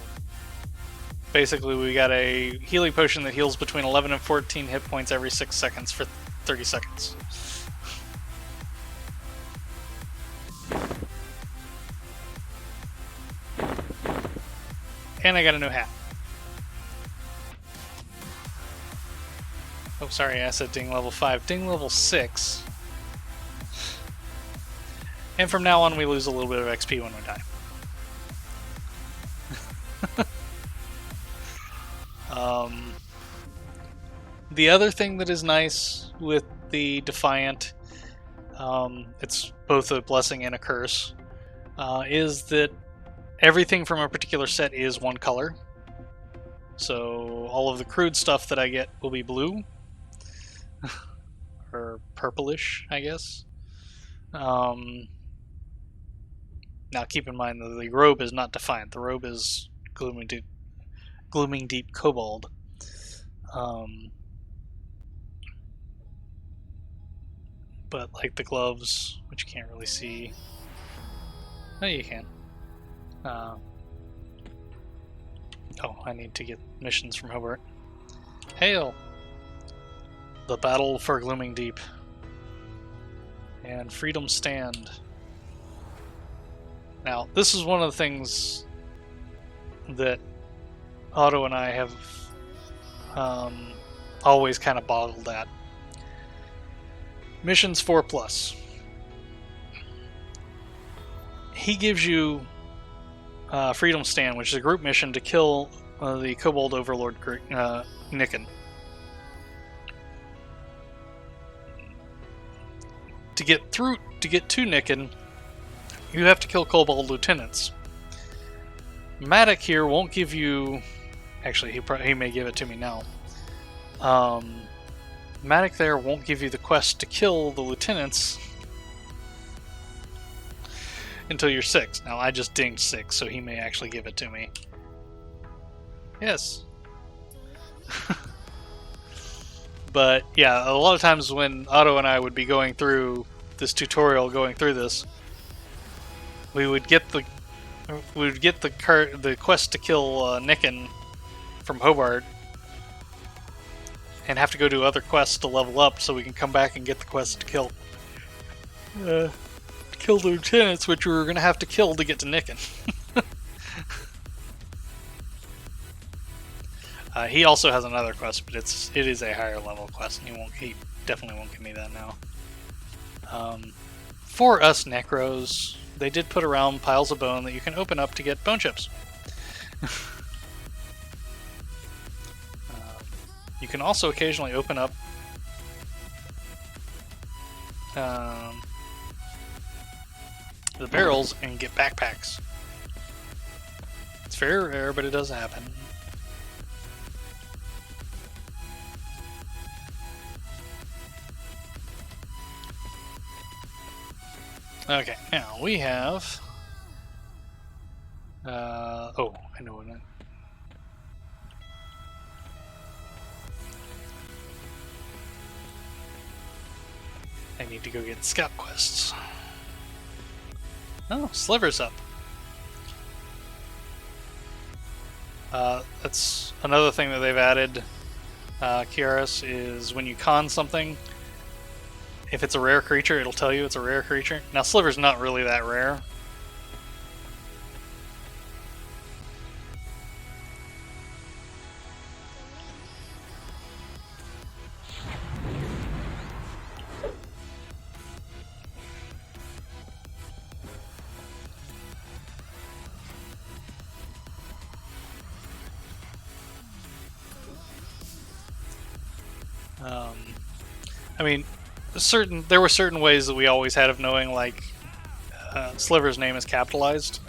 basically we got a healing potion that heals between 11 and 14 hit points every 6 seconds for 30 seconds. And I got a new hat. Oh, sorry, I said ding level 5. Ding level 6. And from now on we lose a little bit of XP when we die. The other thing that is nice with the Defiant, it's both a blessing and a curse, is that everything from a particular set is one color. So all of the crude stuff that I get will be blue. Or purplish, I guess. Now keep in mind that the robe is not Defiant. The robe is Glooming Deep Kobold. But like the gloves, which you can't really see. No, you can. Oh, I need to get missions from Hobart. Hail! The Battle for Glooming Deep. And Freedom Stand. Now, this is one of the things that Otto and I have always kind of boggled at. Missions 4+. He gives you Freedom Stand, which is a group mission to kill the Kobold Overlord Nicken. To get to Nicken, you have to kill Kobold Lieutenants. Matic here won't give you... Actually, he may give it to me now. Matic there won't give you the quest to kill the Lieutenants until you're 6. Now, I just dinged 6, so he may actually give it to me. Yes. But, yeah, a lot of times when Otto and I would be going through this tutorial, we would get the quest to kill Nicken from Hobart, and have to go do other quests to level up so we can come back and get the quest to kill the lieutenants, which we were going to have to kill to get to Nicken. He also has another quest, but it is a higher level quest, and he definitely won't give me that now. For us Necros, they did put around piles of bone that you can open up to get bone chips. You can also occasionally open up the barrels and get backpacks. It's very rare, but it does happen. Okay, now we have... oh, I know what I need to go get scout quests. Oh, Sliver's up. That's another thing that they've added, Kiaris, is when you con something, if it's a rare creature, it'll tell you it's a rare creature. Now, Sliver's not really that rare. I mean, there were certain ways that we always had of knowing, like, Sliver's name is capitalized.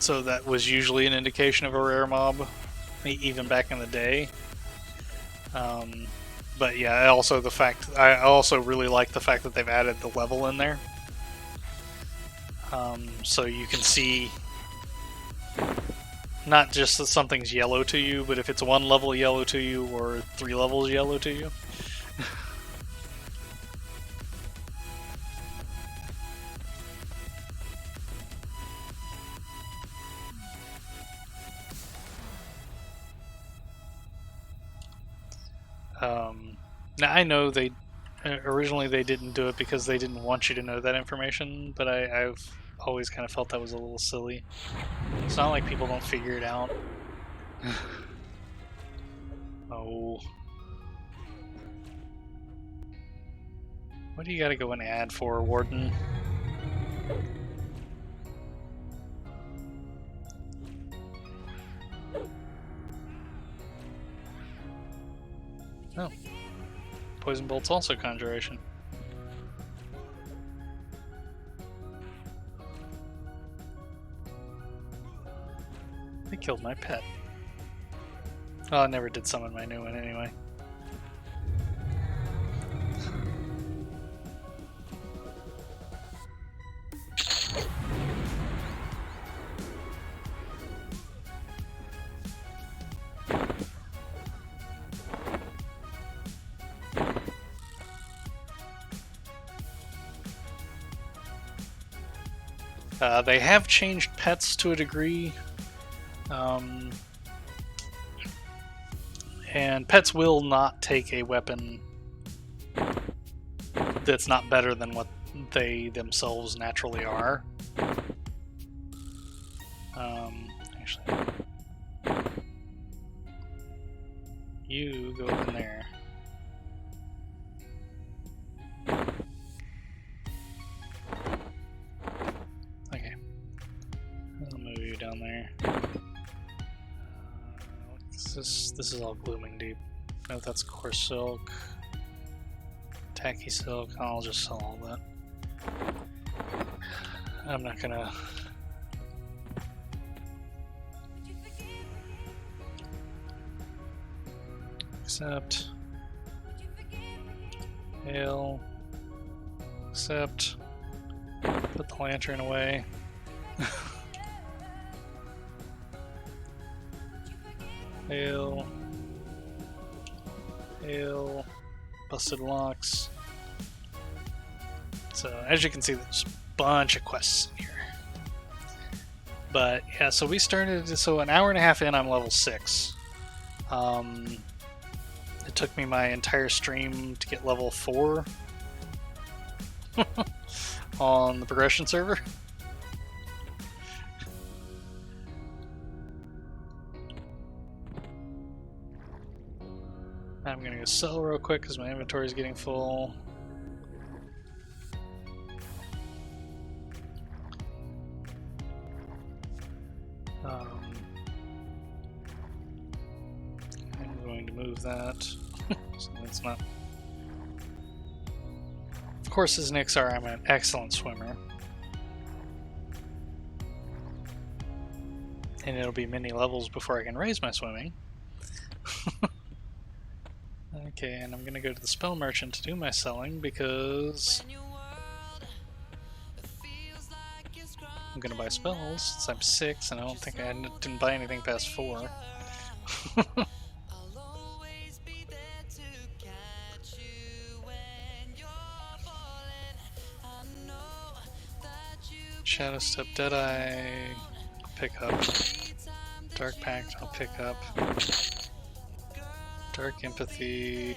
So that was usually an indication of a rare mob, even back in the day. But yeah, I also really like the fact that they've added the level in there. So you can see not just that something's yellow to you, but if it's 1 level yellow to you or 3 levels yellow to you. Now I know they originally they didn't do it because they didn't want you to know that information, but I've always kind of felt that was a little silly. It's not like people don't figure it out. Oh. What do you gotta go and add for, Warden? Oh. Poison Bolt's also Conjuration. They killed my pet. Oh, I never did summon my new one anyway. They have changed pets to a degree. And pets will not take a weapon that's not better than what they themselves naturally are. Actually, you go in there. Okay, I'll move you down there. This is all Glooming Deep. No, that's Coarse Silk. Tacky Silk. I'll just sell all that. I'm not gonna... Accept. Hail. Accept. Put the lantern away. Hail. Hail. Busted locks. So, as you can see, there's a bunch of quests in here. But, yeah, so we started, so an hour and a half in, I'm level 6. It took me my entire stream to get level 4 on the progression server. I'm gonna go sell real quick because my inventory is getting full. I'm going to move that. So that's not. Of course, as Nick's are, I'm an excellent swimmer. And it'll be many levels before I can raise my swimming. Okay, and I'm gonna go to the spell merchant to do my selling because I'm gonna buy spells since I'm 6 and I don't think I didn't buy anything past 4. Shadow Step, Deadeye, pick up. Dark Pact, I'll pick up. Dark Empathy.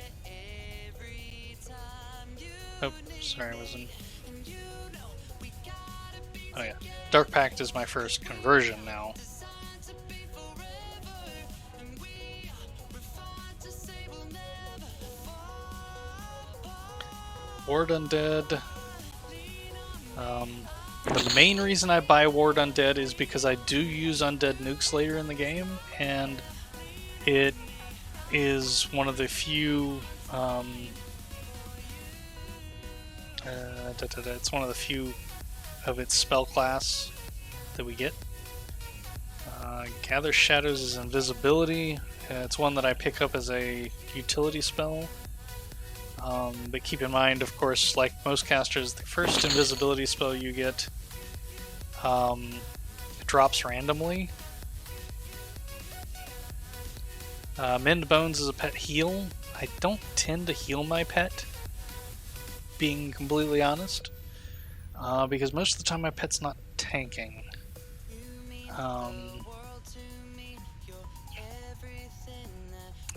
Oh, sorry, I wasn't. Oh yeah. Dark Pact is my first conversion now. Ward Undead. The main reason I buy Ward Undead is because I do use Undead Nukes later in the game, and it is one of the few. It's one of the few of its spell class that we get. Gather Shadows is invisibility. It's one that I pick up as a utility spell. But keep in mind, of course, like most casters, the first invisibility spell you get drops randomly. Mend Bones is a pet heal. I don't tend to heal my pet, being completely honest, because most of the time my pet's not tanking.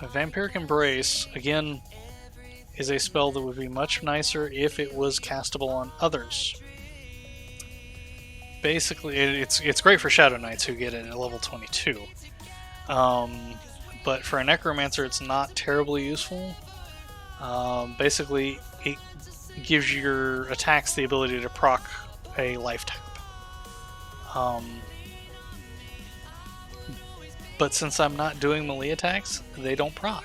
Vampiric Embrace, again, is a spell that would be much nicer if it was castable on others. Basically, it's great for Shadow Knights who get it at level 22. But for a Necromancer, it's not terribly useful. Basically, it gives your attacks the ability to proc a life tap. But since I'm not doing melee attacks, they don't proc.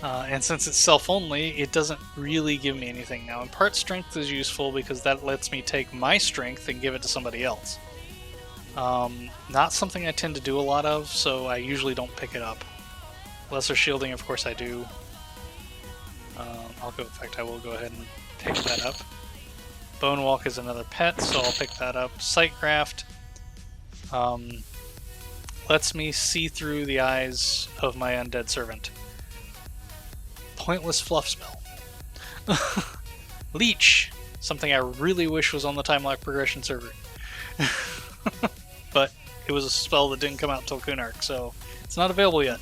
And since it's self-only, it doesn't really give me anything. Now, Impart Strength is useful because that lets me take my strength and give it to somebody else. Not something I tend to do a lot of, so I usually don't pick it up. Lesser Shielding, of course I do. In fact, I will go ahead and pick that up. Bone Walk is another pet, so I'll pick that up. Sightgraft lets me see through the eyes of my undead servant. Pointless fluff spell. Leech, something I really wish was on the Time Lock Progression server. But it was a spell that didn't come out until Kunark, so it's not available yet.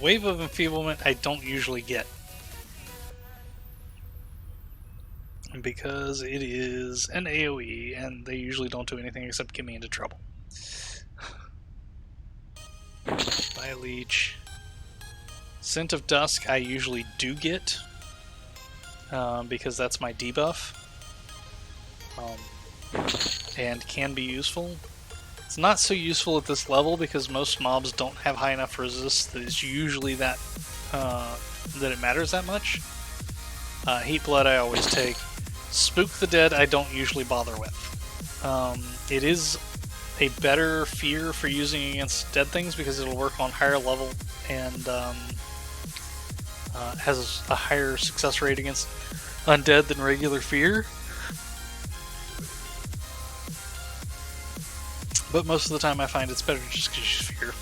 Wave of Enfeeblement I don't usually get, because it is an AoE and they usually don't do anything except get me into trouble. Bye, Leech. Scent of Dusk I usually do get, because that's my debuff, and can be useful. It's not so useful at this level because most mobs don't have high enough resist that it's usually that it matters that much. Heat Blood I always take. Spook the Dead I don't usually bother with. It is a better fear for using against dead things because it'll work on higher level and has a higher success rate against undead than regular fear. But most of the time I find it's better just because you fear.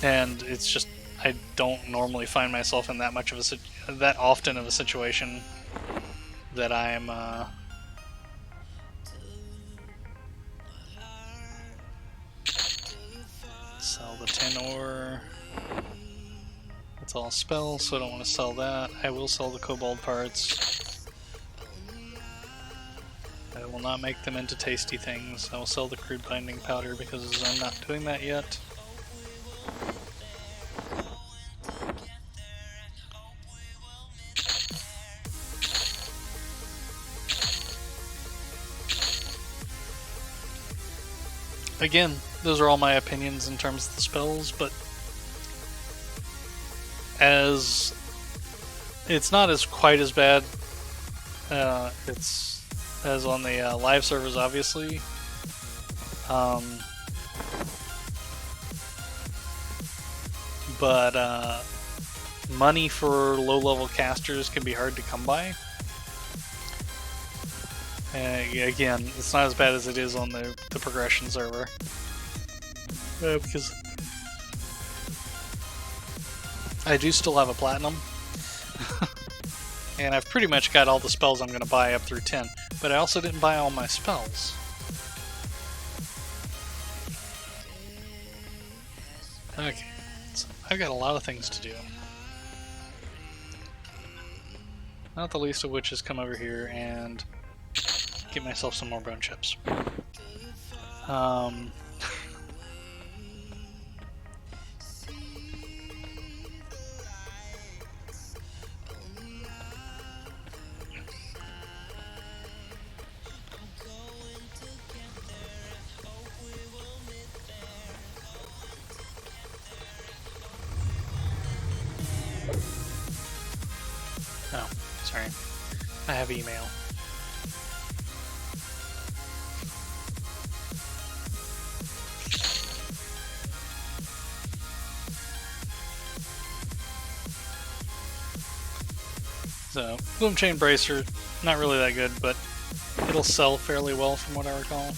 And it's just, I don't normally find myself in that much of that often of a situation that I'm sell the 10 ore. That's all spells, so I don't want to sell that. I will sell the kobold parts. I will not make them into tasty things. I will sell the crude binding powder because I'm not doing that yet. Again, those are all my opinions in terms of the spells, but as it's not as quite as bad it's as on the live servers, obviously. But money for low-level casters can be hard to come by. Again, it's not as bad as it is on the progression server. Because I do still have a platinum. And I've pretty much got all the spells I'm going to buy up through 10. But I also didn't buy all my spells. Okay, so I've got a lot of things to do. Not the least of which is come over here and get myself some more bone chips. Oh, sorry. I have email. So, Bloom Chain Bracer, not really that good, but it'll sell fairly well from what I recall.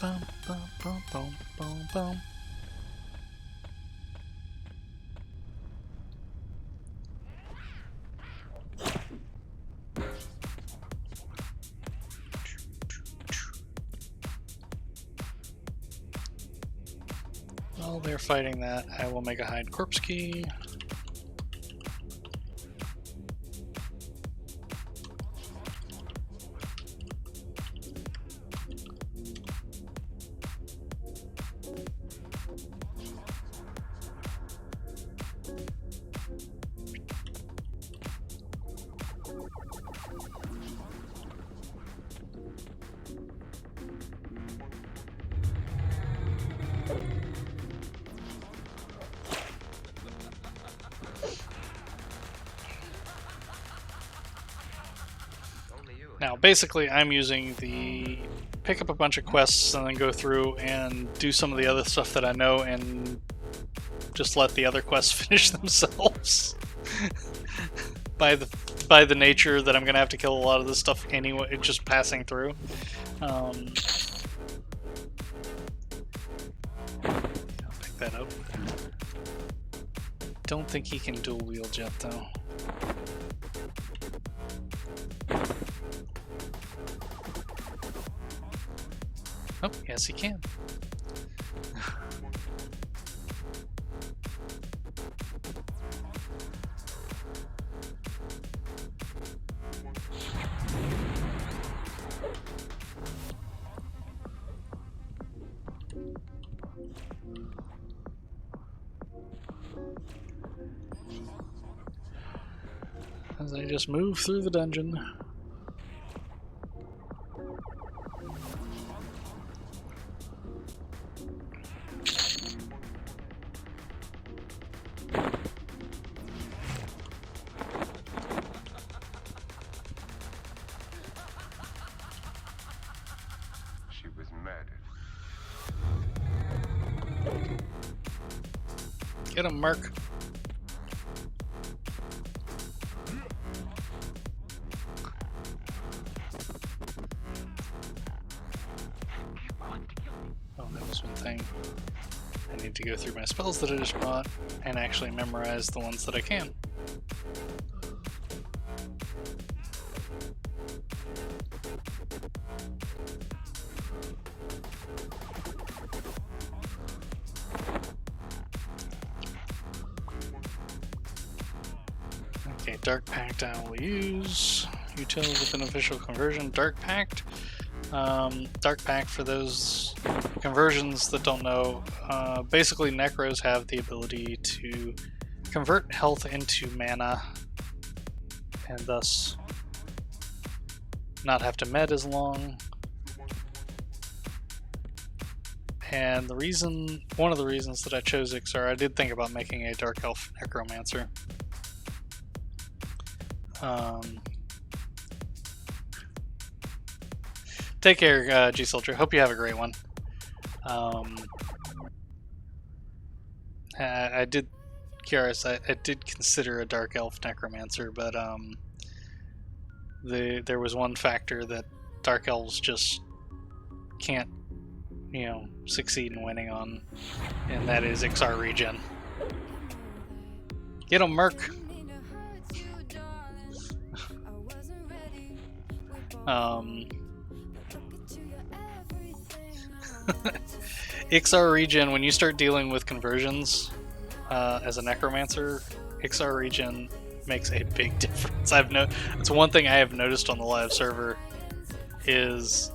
Bum, bum, bum, bum, bum, bum. While they're fighting that, I will make a hide corpse key. Now, basically, I'm using the pick up a bunch of quests and then go through and do some of the other stuff that I know and just let the other quests finish themselves. by the nature that I'm gonna have to kill a lot of this stuff anyway, just passing through. I'll pick that up. Don't think he can dual wield yet, though. Oh, yes he can. As I just move through the dungeon. Get him, Mark. Oh, that was one thing. I need to go through my spells that I just bought and actually memorize the ones that I can. Okay, Dark Pact I will use. Utility with beneficial conversion. Dark Pact. Dark Pact, for those conversions that don't know, basically Necros have the ability to convert health into mana and thus not have to med as long And one of the reasons that I chose Ixar, I did think about making a Dark Elf Necromancer. Take care, G Soldier. Hope you have a great one. I did, Kiaris, I did consider a Dark Elf Necromancer, but there was one factor that Dark Elves just can't, succeed in winning on, and that is Ixar regen. Get him, Merc! Ixar regen, when you start dealing with conversions as a Necromancer, Ixar regen makes a big difference. It's one thing I have noticed on the live server is,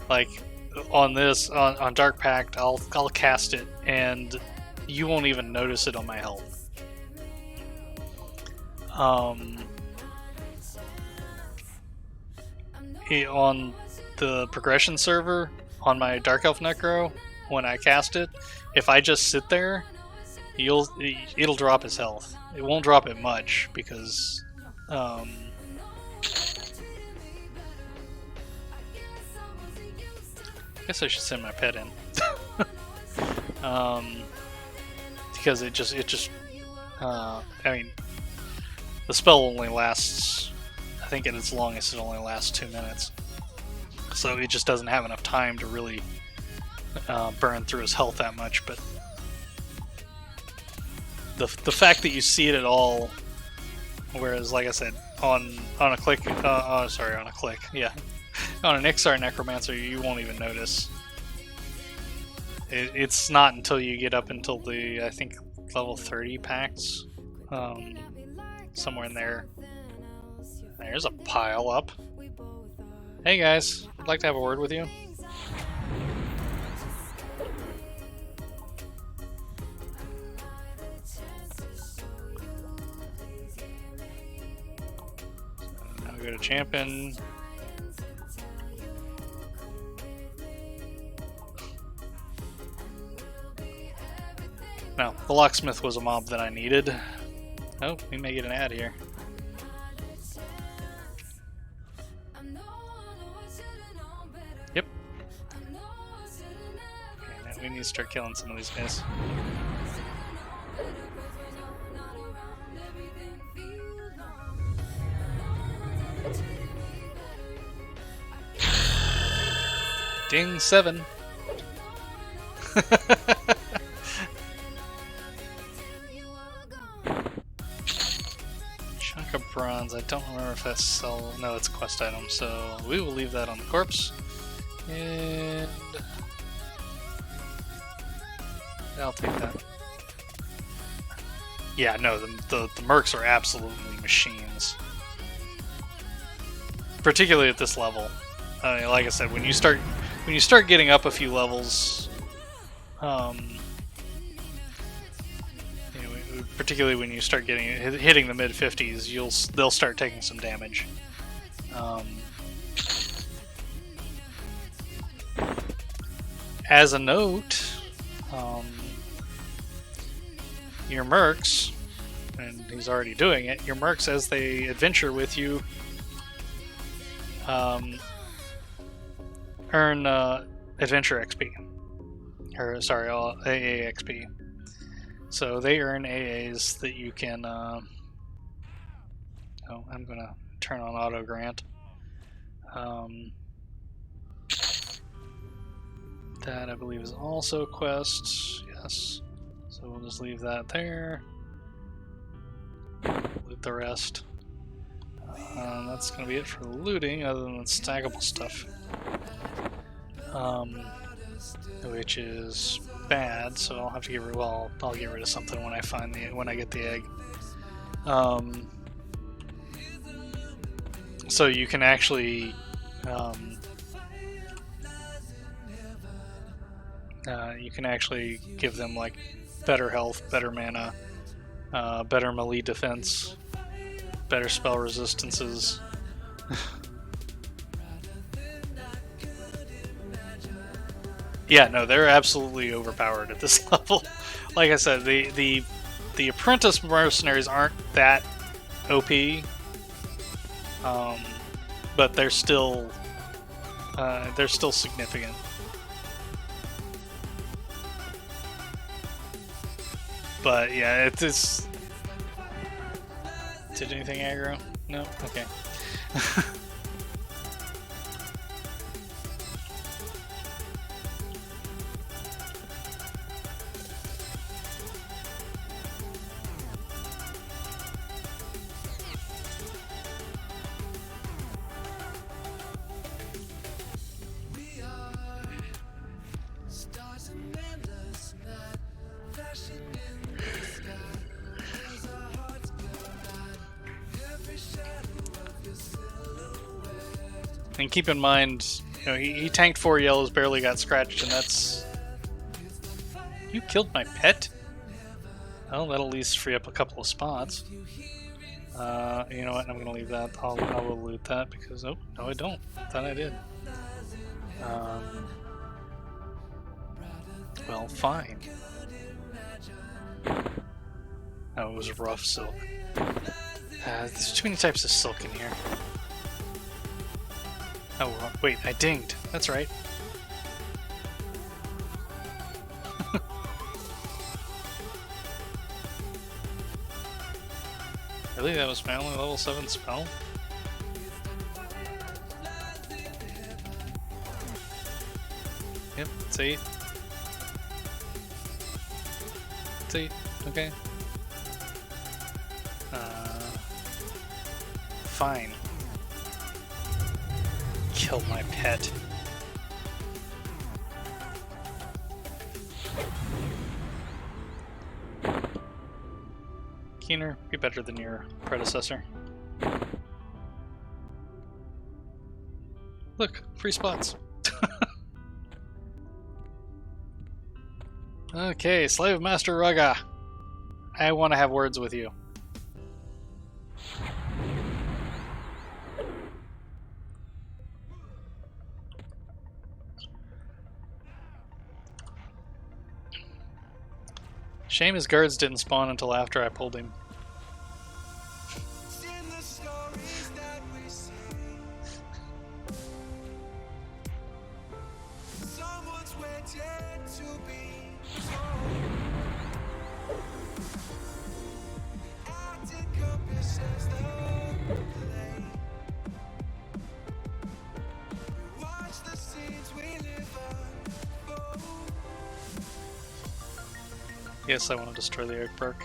like, on Dark Pact, I'll cast it and you won't even notice it on my health. On the progression server, on my Dark Elf Necro, when I cast it, if I just sit there, it'll drop his health. It won't drop it much because I guess I should send my pet in. Because it just I mean, the spell only lasts, I think at its longest it only lasts 2 minutes. So it just doesn't have enough time to really burn through his health that much. But the fact that you see it at all, whereas, like I said, on an Ixar Necromancer, you won't even notice. It's not until you get up until the, I think, level 30 pacts, somewhere in there. There's a pile up. Hey guys, I'd like to have a word with you. So now we go to champion. No, the locksmith was a mob that I needed. Oh, we may get an ad here. Yep. Okay, now we need to start killing some of these guys. Ding 7. Chunk of bronze. I don't remember if that's sell. No, it's a quest item, so we will leave that on the corpse. And I'll take that. Yeah, no, the mercs are absolutely machines. Particularly at this level. Like I said, when you start getting up a few levels, particularly when you start hitting the mid 50s, they'll start taking some damage. As a note, your mercs, and he's already doing it, your mercs, as they adventure with you, earn adventure XP. Or, sorry, AA XP. So they earn AAs that you can... oh, I'm going to turn on auto grant. That, I believe, is also a quest. Yes. So we'll just leave that there. Loot the rest. That's going to be it for looting, other than the stackable stuff. Which is bad, so I'll have to get rid. Well, I'll get rid of something when I get the egg. So you can actually give them like better health, better mana, better melee defense, better spell resistances. Yeah, no, they're absolutely overpowered at this level. Like I said, the apprentice mercenaries aren't that OP, but they're still significant. But yeah, it's did anything aggro? No? Okay. And keep in mind, you know, he tanked 4 yellows, barely got scratched, and that's... You killed my pet? Well, that'll at least free up a couple of spots. You know what, I'm gonna leave that. I will loot that because... Oh, no I don't. Thought I did. Well, fine. Oh, it was rough silk. There's too many types of silk in here. Oh, wait, I dinged. That's right. Really? That was my only level 7 spell? Yep, it's 8. It's 8, okay. Fine. Kill my pet. Keener, be better than your predecessor. Look, free spots. Okay, Slave Master Raga. I want to have words with you. Shame his guards didn't spawn until after I pulled him. Yes, I want to destroy the airpark.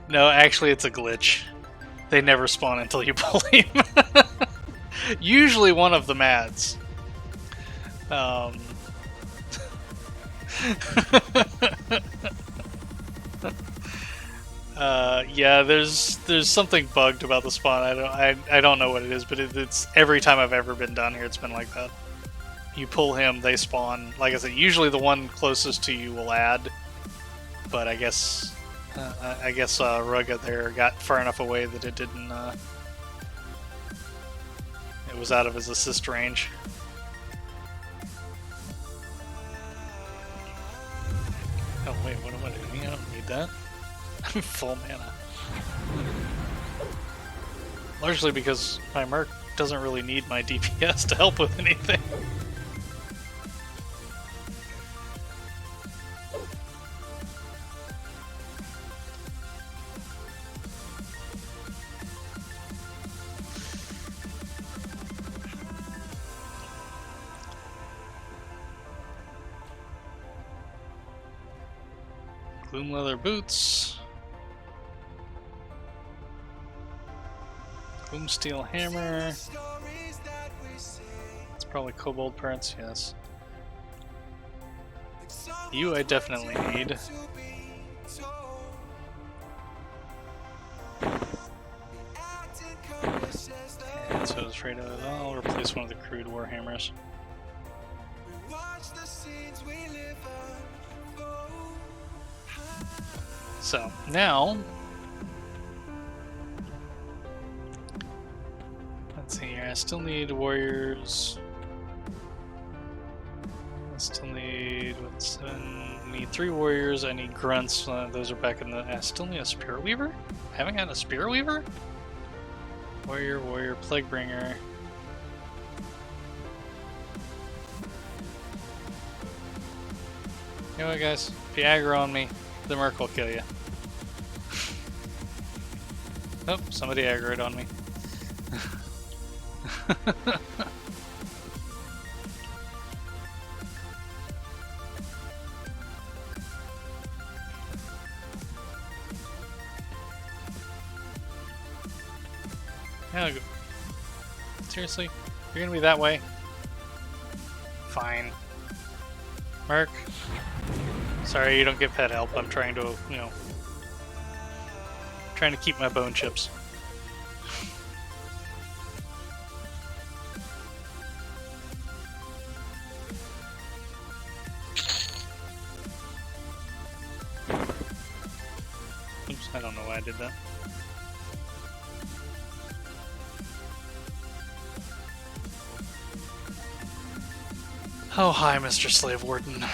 No, actually it's a glitch. They never spawn until you pull him. Usually one of the mads. Yeah, there's something bugged about the spawn. I don't know what it is, but it's every time I've ever been down here, it's been like that. You pull him, they spawn. Like I said, usually the one closest to you will add, but I guess Rugged there got far enough away that it didn't. It was out of his assist range. Oh wait, what am I doing? I don't need that. I'm full mana. Largely because my Merc doesn't really need my DPS to help with anything. Gloom leather boots. Gloom steel hammer. It's probably kobold parts, yes. You I definitely need. And so is Fredo. I'll replace one of the crude warhammers. So, now Alright, I still need warriors. I still need need 3 warriors. I need grunts. Those are back in the. I still need a spirit weaver. I haven't got a spirit weaver. Warrior, plague bringer. You know what, guys? If you aggro on me, the Merc will kill you. Oh, somebody aggroed on me. Yeah, seriously? You're gonna be that way? Fine. Merc. Sorry, you don't get pet help. I'm trying to, you know, trying to keep my bone chips. Oops, I don't know why I did that. Oh, hi, Mr. Slave Warden.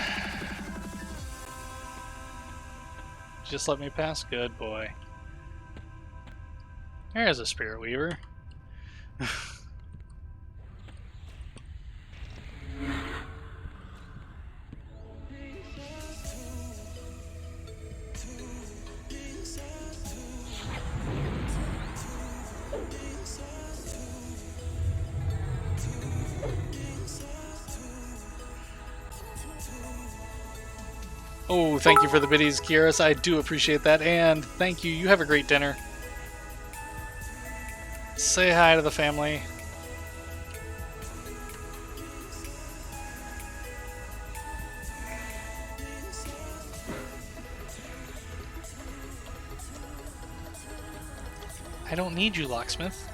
Just let me pass? Good boy. There's a Spirit Weaver. Oh, thank you for the biddies, Kieras. I do appreciate that, and thank you. You have a great dinner. Say hi to the family. I don't need you, locksmith.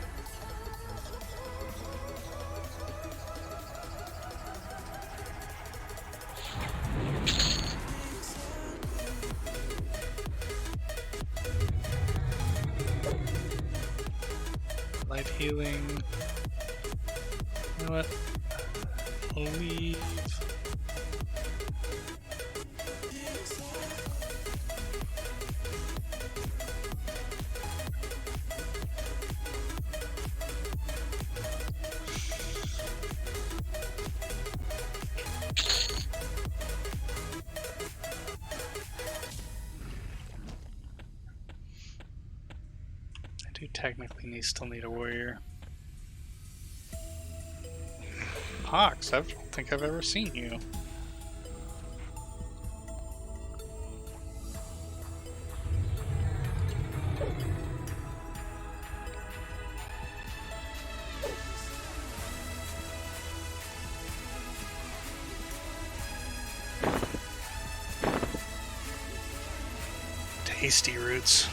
Light healing. You know what? I'll leave. I do technically still need a warrior. Pox, I don't think I've ever seen you. Tasty roots.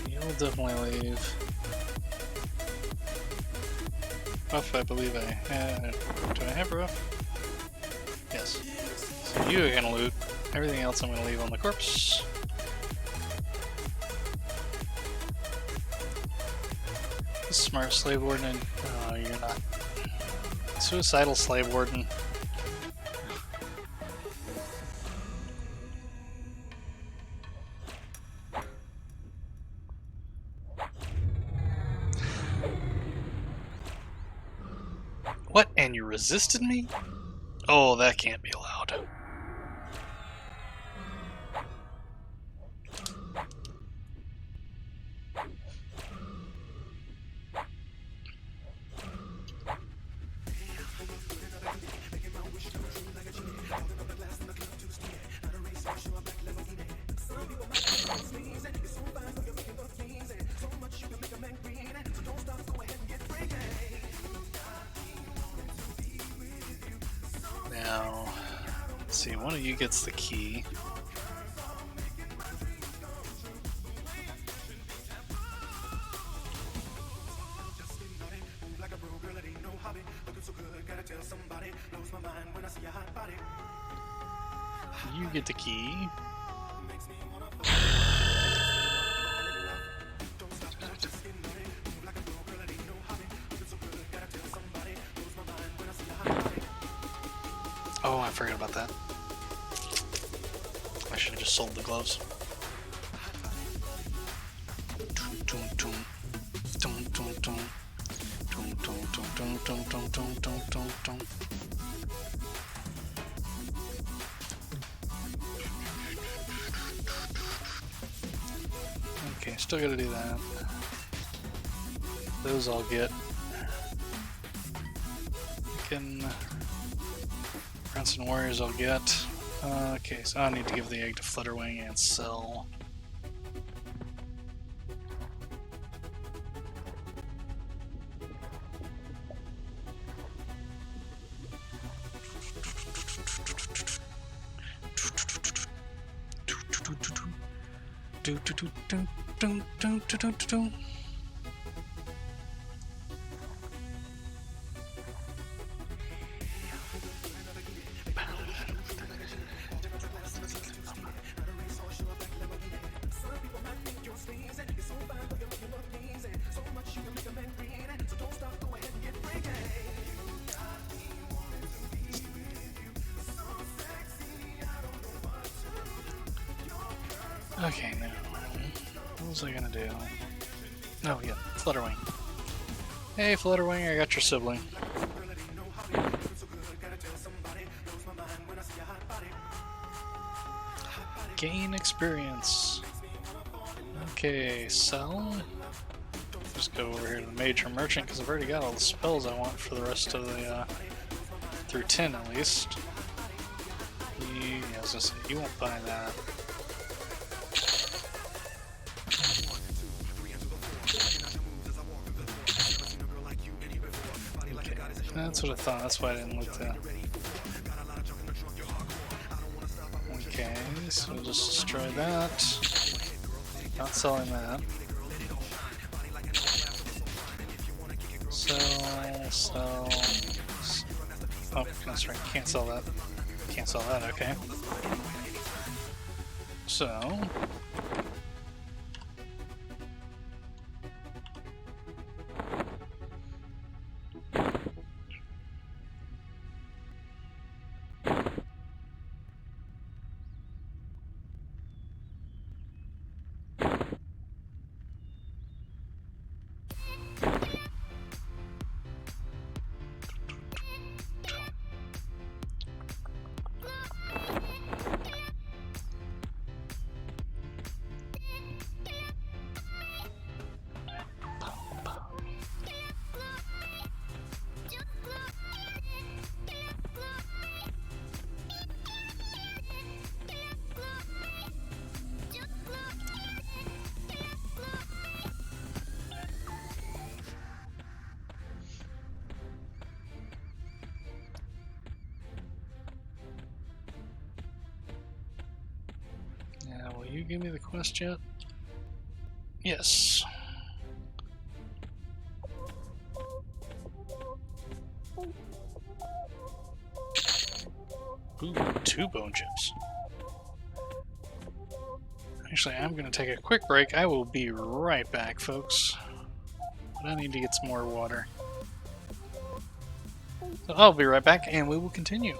You'll definitely leave. Buff, I believe I had. Do I have buff? Yes. So you are gonna loot. Everything else I'm gonna leave on the corpse. Smart slave warden. Oh, you're not. Suicidal slave warden. What? And you resisted me? Oh, that can't be allowed. Now, see, one of you gets the key. You get the key. Oh, I forgot about that. I should have just sold the gloves. Okay, still gotta do that. Those I'll get. Prince and Warriors I'll get. Okay, so I need to give the egg to Flutterwing and sell. Okay, now, what was I gonna do? Oh, yeah, Flutterwing. Hey, Flutterwing, I got your sibling. Gain experience. Okay, sell. Just go over here to the Major Merchant, because I've already got all the spells I want for the rest of the, through 10 at least. Yeah, I was gonna say, you won't buy that. That's what I thought, that's why I didn't look that. Okay, so we'll just destroy that. Not selling that. Sell. Oh, that's right, can't sell that. Can't sell that, okay. So. Will you give me the quest yet? Yes. Ooh, 2 bone chips. Actually, I'm going to take a quick break. I will be right back, folks. But I need to get some more water. So I'll be right back, and we will continue.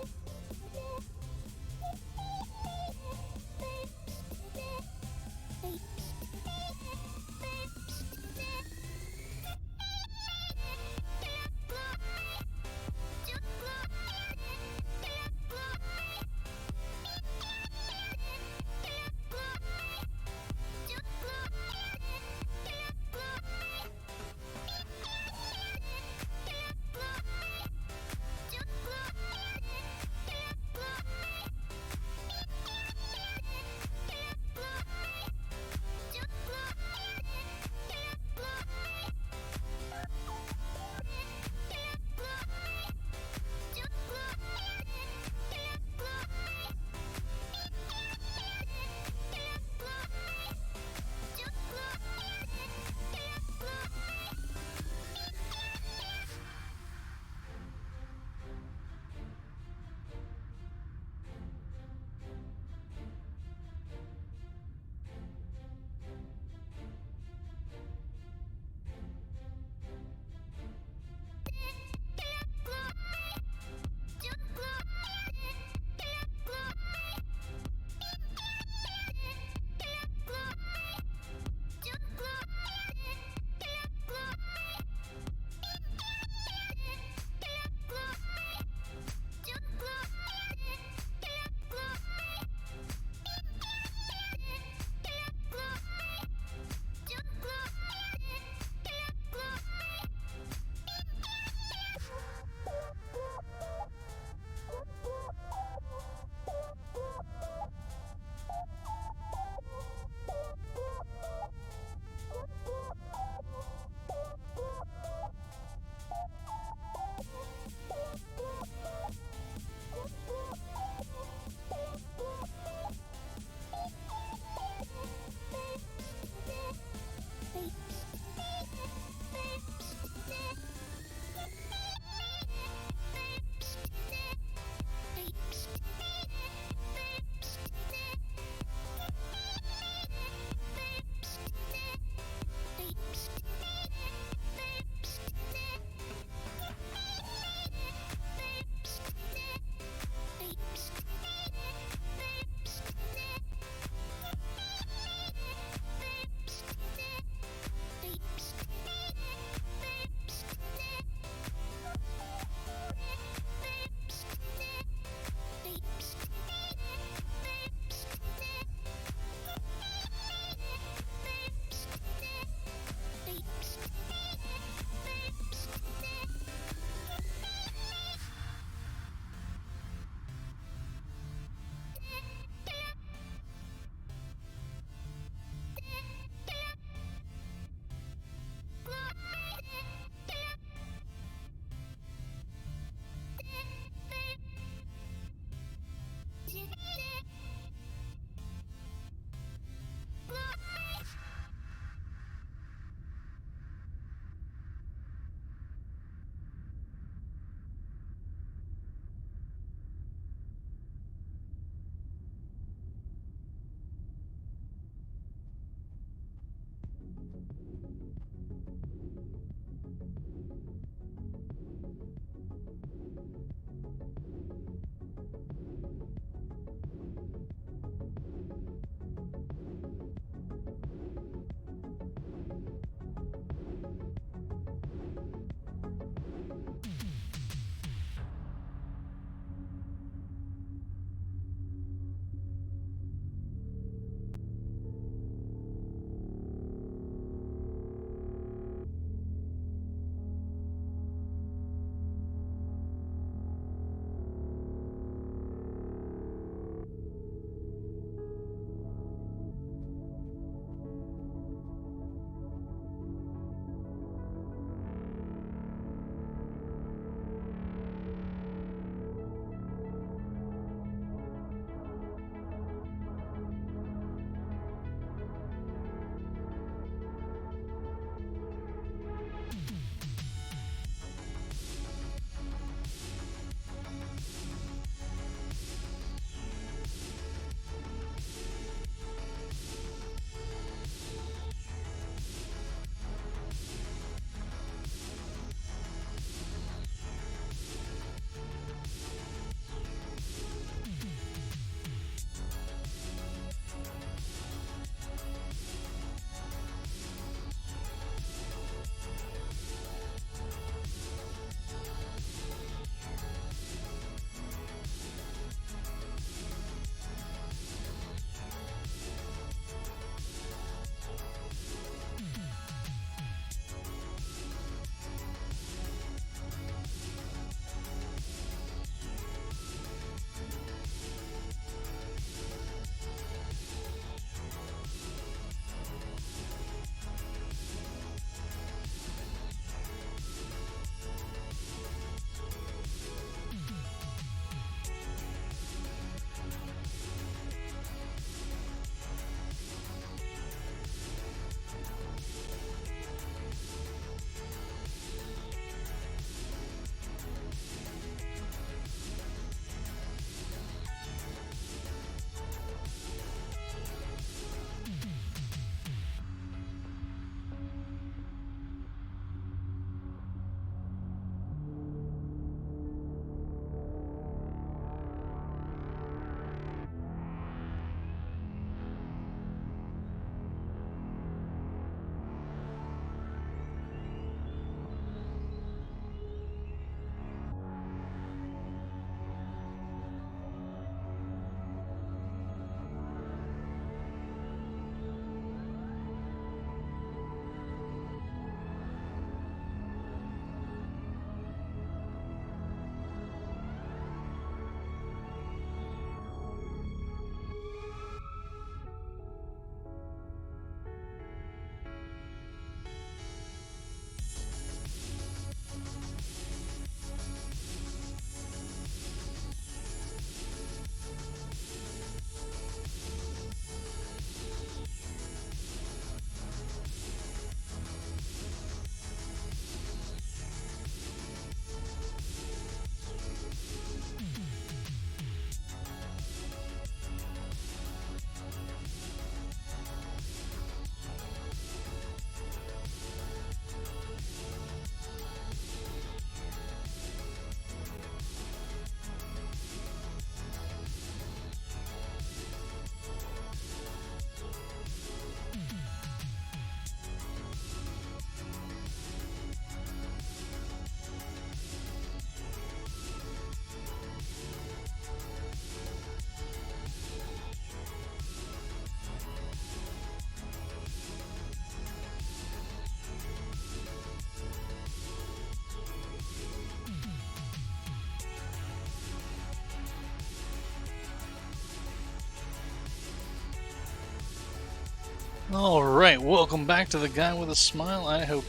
Alright, welcome back to the Guy with a Smile. I hope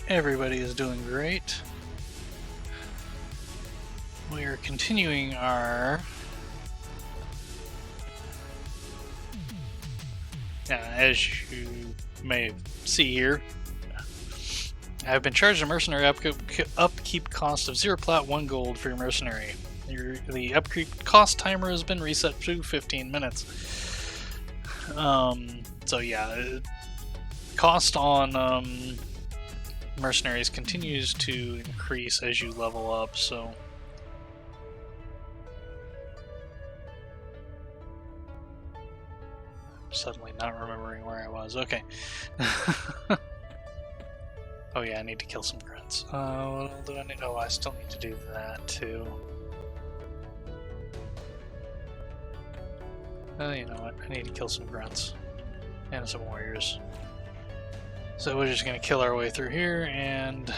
everybody is doing great. We are continuing our... as you may see here, I've been charged a mercenary upkeep cost of 0 plat, 1 gold for your mercenary. The upkeep cost timer has been reset to 15 minutes. So yeah, cost on mercenaries continues to increase as you level up, so... Suddenly not remembering where I was. Okay. Oh yeah, I need to kill some grunts. What all do I need? Oh, I still need to do that too. You know what? I need to kill some grunts. And some warriors. So we're just gonna kill our way through here and...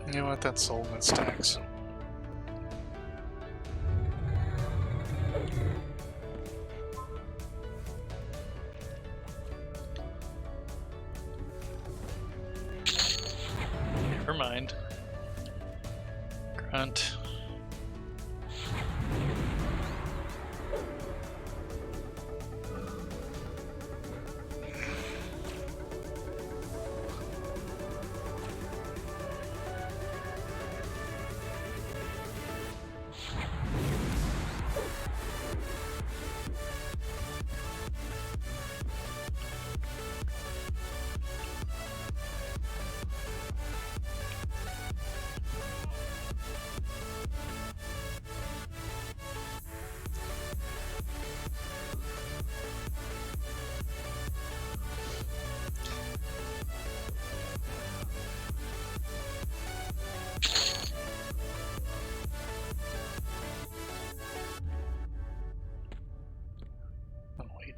You know what? That's sold in stacks. Never mind. Grunt.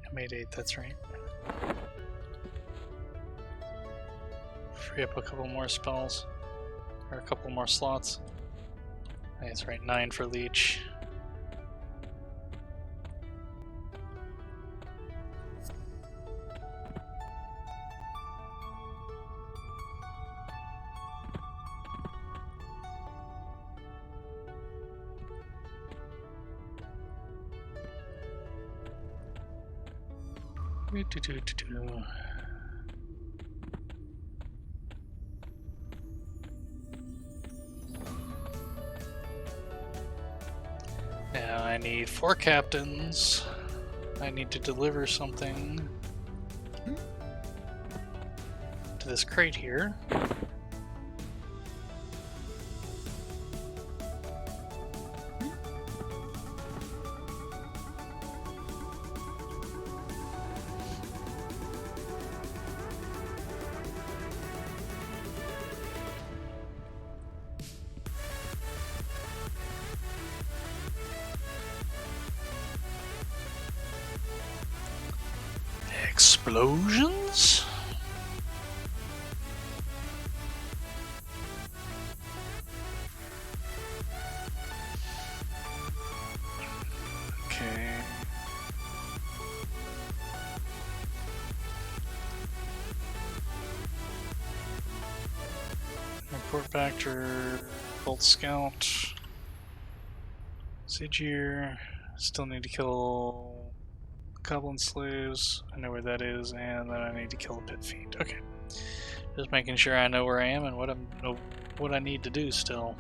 I made 8, that's right. Free up a couple more spells. Or a couple more slots. That's right, 9 for leech. Now I need 4 captains. I need to deliver something to this crate here. Explosions? Okay. Report back to Bolt Scout. Sigir. Still need to kill Goblin Slaves. I know where that is, and then I need to kill the Pit Fiend. Okay. Just making sure I know where I am and what I need to do still.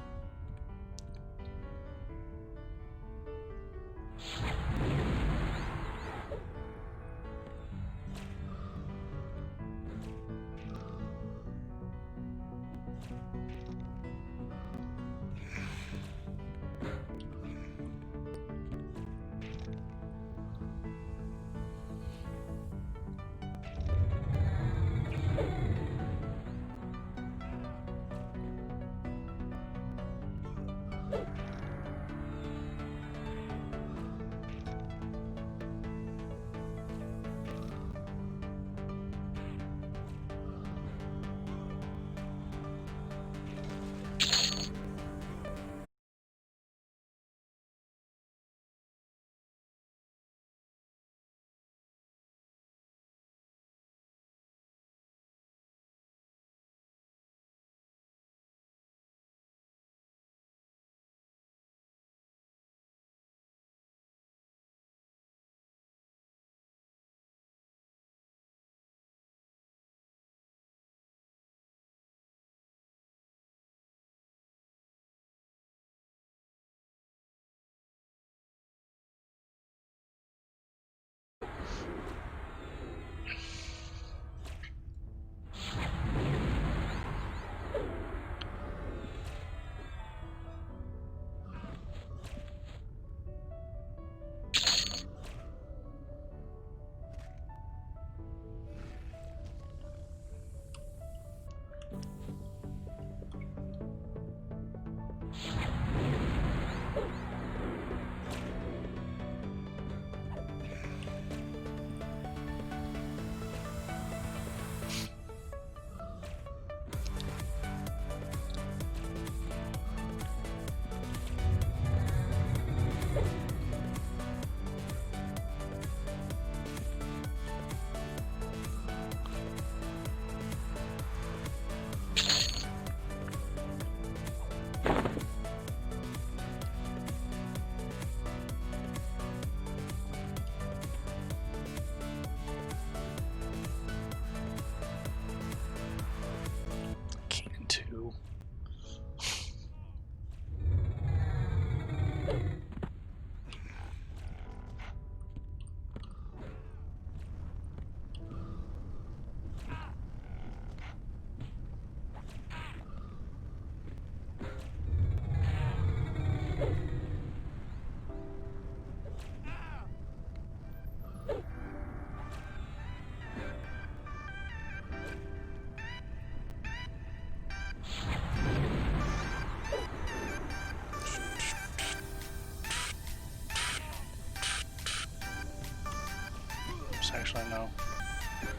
Actually, no.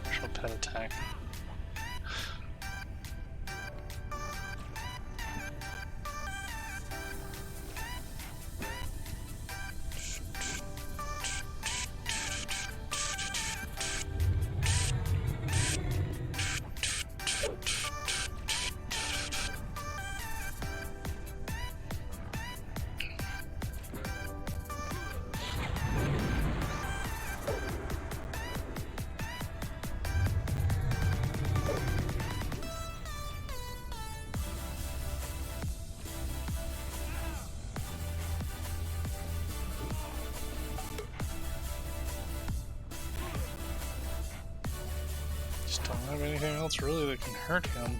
Actual pet attack. Just don't have anything else really that can hurt him.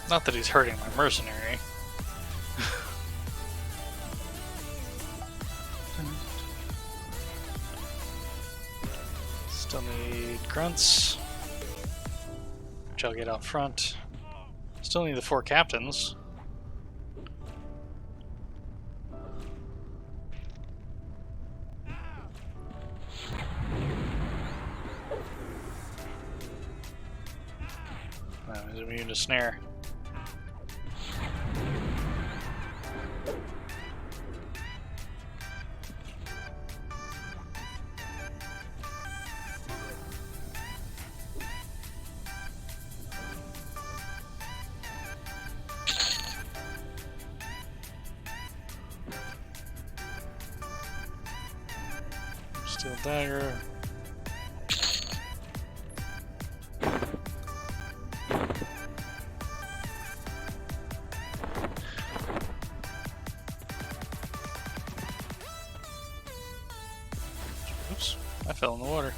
Not that he's hurting my mercenary. Still need grunts, which I'll get out front. Still need the 4 captains. He's immune to snare. Steel dagger. Oops, I fell in the water.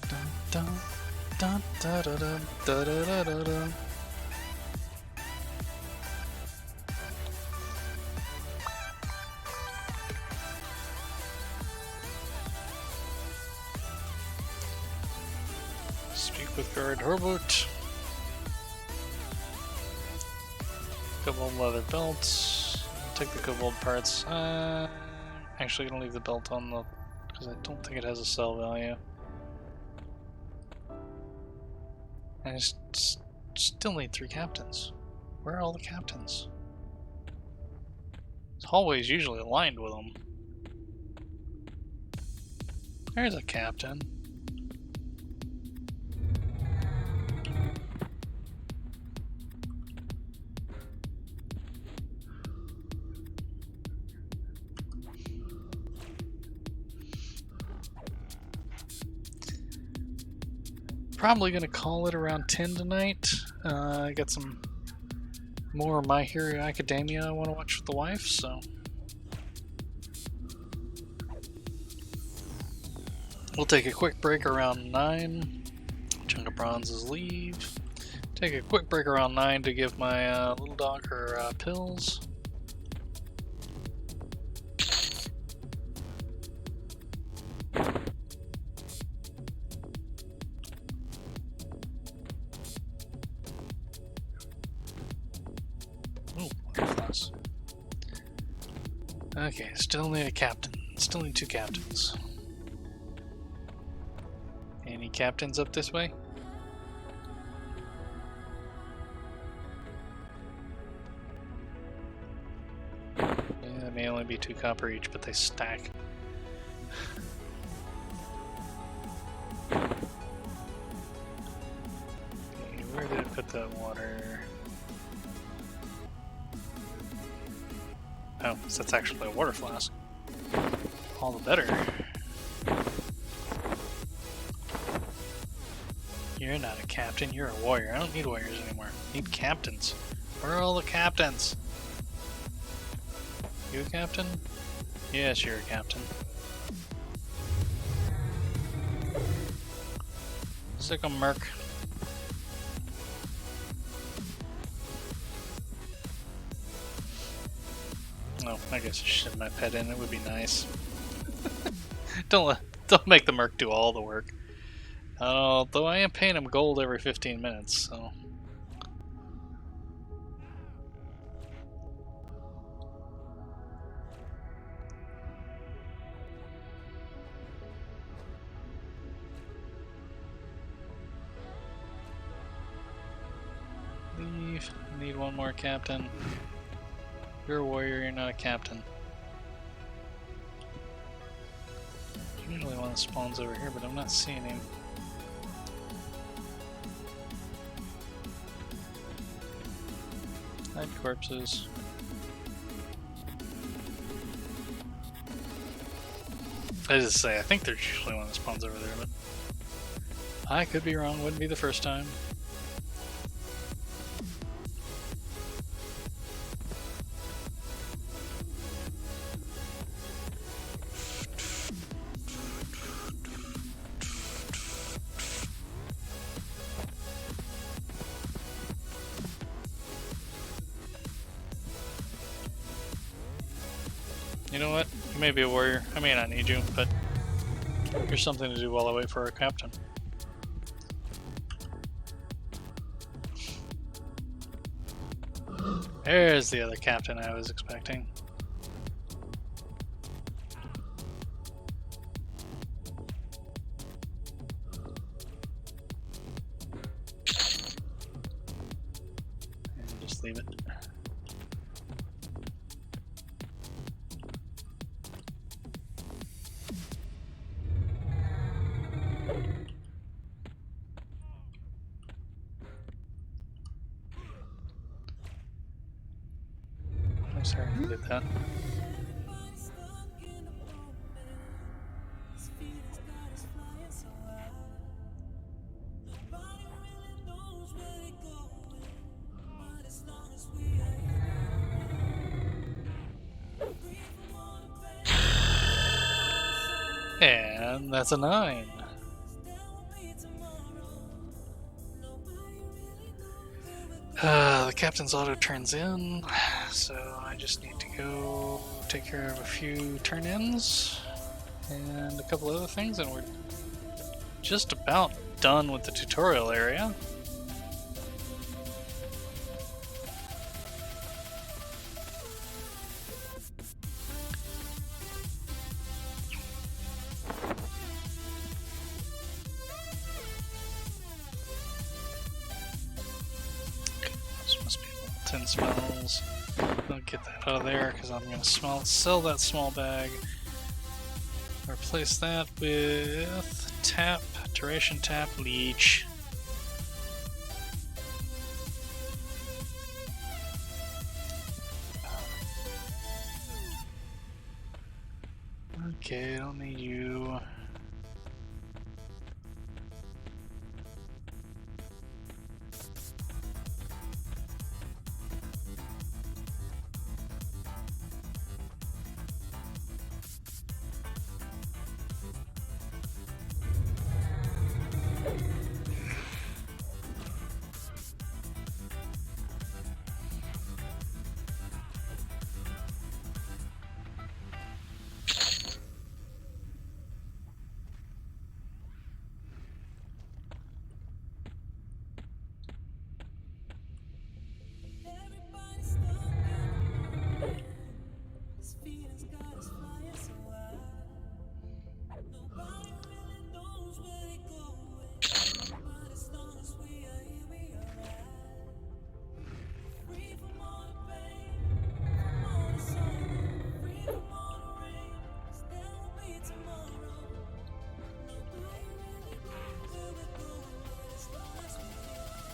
Dun, dun, dun, dun, dun, dun, dun, dun, dun. Speak with guard Horboot. Kobold leather belts. Take the kobold parts. Actually gonna leave the belt on the, because I don't think it has a sell value. I still need 3 captains. Where are all the captains? This hallway's usually aligned with them. There's a captain. Probably gonna call it around 10 tonight. I got some more My Hero Academia I want to watch with the wife, so we'll take a quick break around 9. Chunk of bronzes leave. Take a quick break around 9 to give my little dog her pills. Okay, still need a captain. Still need 2 captains. Any captains up this way? Yeah, they may only be 2 copper each, but they stack. Okay, where did I put that water? Oh, so that's actually a water flask. All the better. You're not a captain, you're a warrior. I don't need warriors anymore. I need captains. Where are all the captains? You a captain? Yes, you're a captain. Sick of Merc. Oh, I guess I should have my pet in. It would be nice. Don't make the Merc do all the work. Though I am paying him gold every 15 minutes, so. Leave. I need one more captain. You're a warrior, you're not a captain. Usually one spawns over here, but I'm not seeing him. Hide corpses. I just say, I think there's usually one that spawns over there, but I could be wrong, wouldn't be the first time. You know what? You may be a warrior. I may not need you, but here's something to do while I wait for our captain. There's the other captain I was expecting. And just leave it. I'm sorry I did that. And that's a 9. The captain's auto turns in, so I just need to go take care of a few turn-ins and a couple other things, and we're just about done with the tutorial area. Must be 10 smells. I'll get that out of there because I'm going to sell that small bag. Replace that with tap, duration tap, leech. Okay, I don't need you.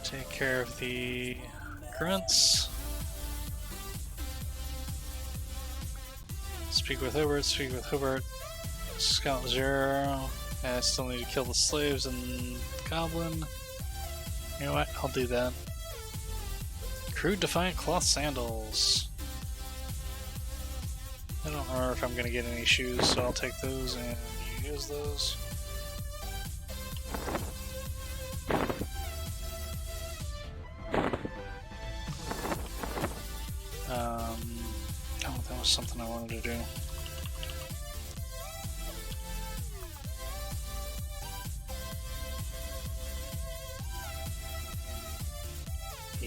Take care of the grunts. Speak with Hobart. Scout 0. I still need to kill the slaves and goblin. You know what? I'll do that. Crude Defiant Cloth Sandals. I don't remember if I'm going to get any shoes, so I'll take those and use those.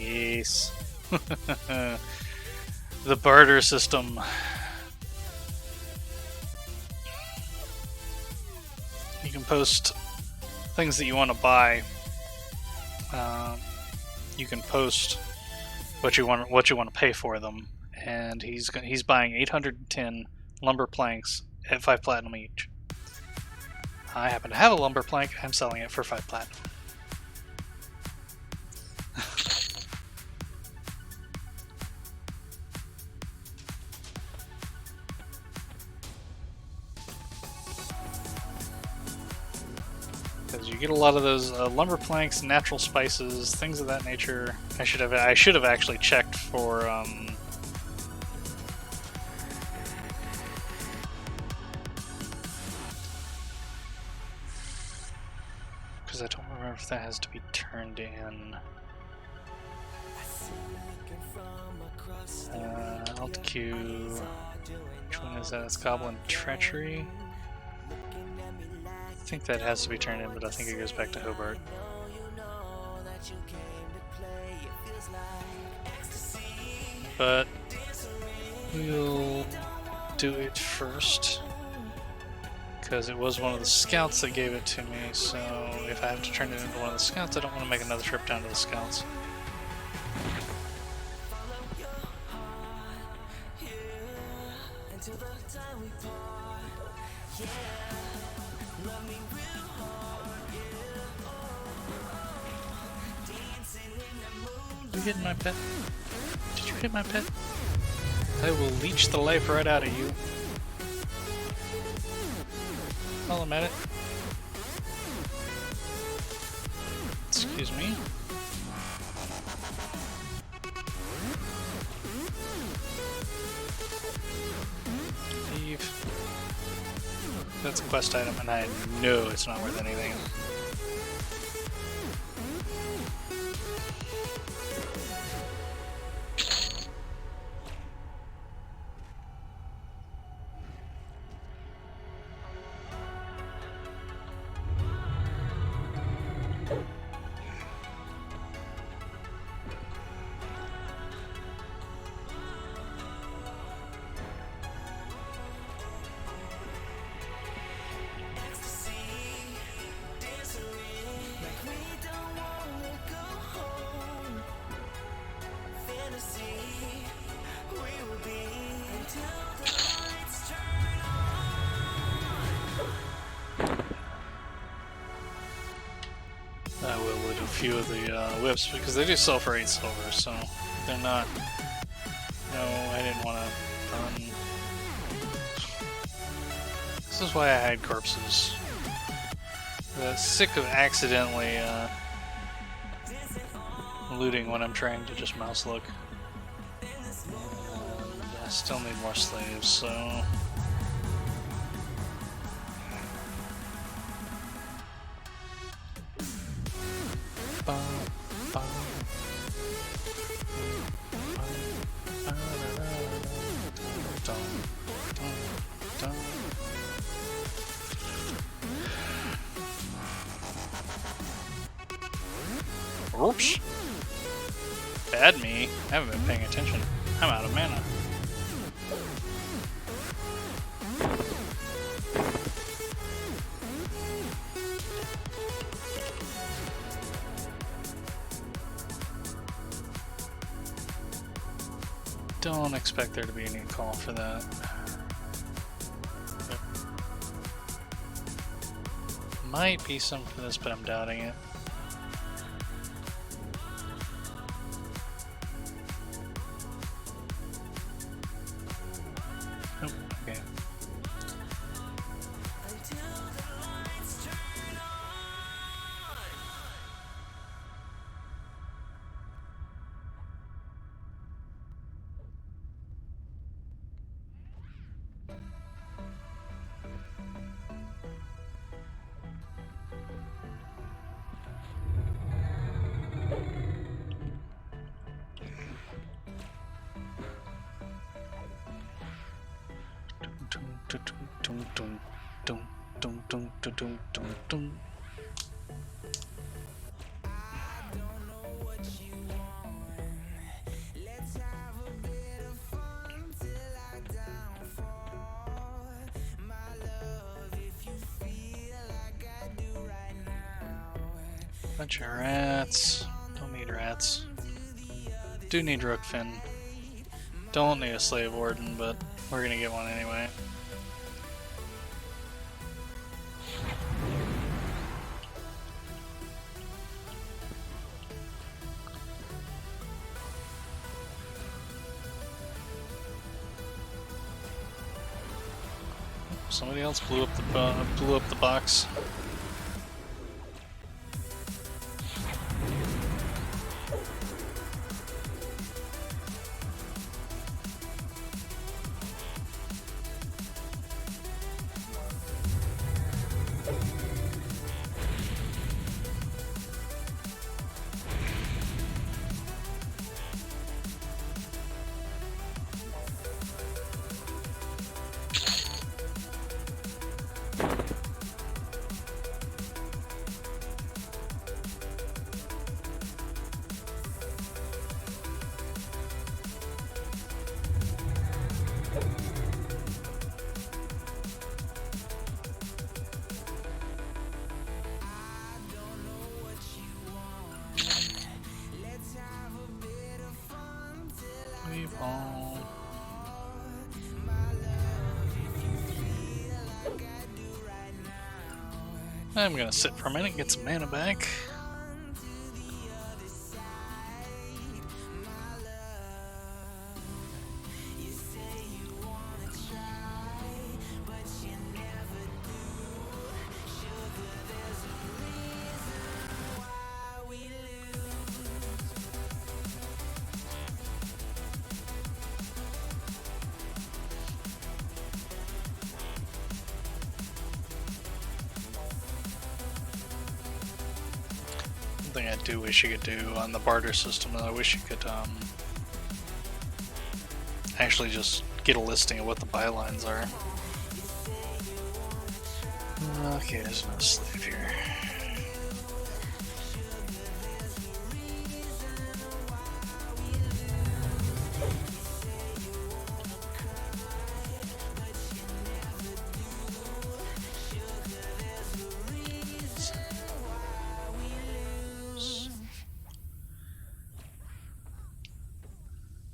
Yes. The barter system. You can post things that you want to buy. You can post what you want to pay for them, and he's buying 810 lumber planks at 5 platinum each. I happen to have a lumber plank. I'm selling it for 5 platinum. Because you get a lot of those lumber planks, natural spices, things of that nature. I should have actually checked for because I don't remember if that has to be turned in. Alt Q. Which one is that? It's Goblin Treachery. I think that has to be turned in, but I think it goes back to Hobart. But we'll do it first, because it was one of the scouts that gave it to me, so if I have to turn it into one of the scouts, I don't want to make another trip down to the scouts. You hitting my pet? Did you hit my pet? I will leech the life right out of you. While I'm at it. Excuse me. Leave. That's a quest item, and I know it's not worth anything. I will loot a few of the whips because they do sell for 8 silver, so they're not. No, I didn't want to burn. This is why I hide corpses. Sick of accidentally looting when I'm trying to just mouse look. I still need more slaves, so. Oops. Bad me. I haven't been paying attention. I'm out of mana. Don't expect there to be any call for that. Might be some for this, but I'm doubting it. Oh, okay. Bunch of rats. Don't need rats. Do need Rookfin. Don't need a slave warden, but we're gonna get one anyway. Somebody else blew up the box. I'm gonna sit for a minute and get some mana back. Thing I do wish you could do on the barter system, I wish you could actually just get a listing of what the bylines are. Okay, there's no slave here.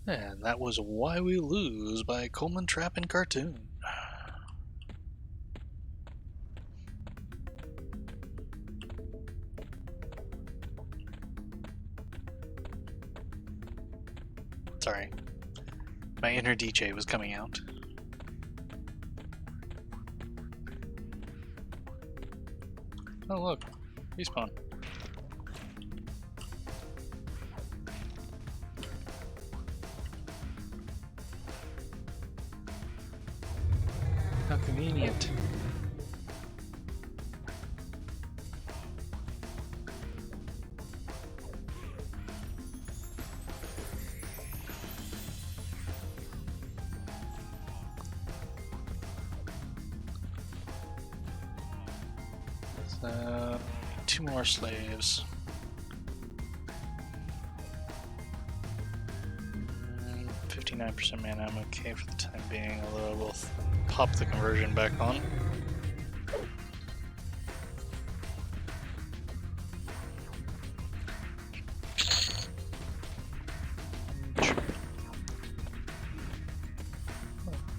And that was Why We Lose by Coleman Trapp and Cartoon. Sorry, my inner DJ was coming out. Oh look, respawn. How convenient. So, 2 more slaves. 59% mana, I'm okay for the time being, although I will pop the conversion back on.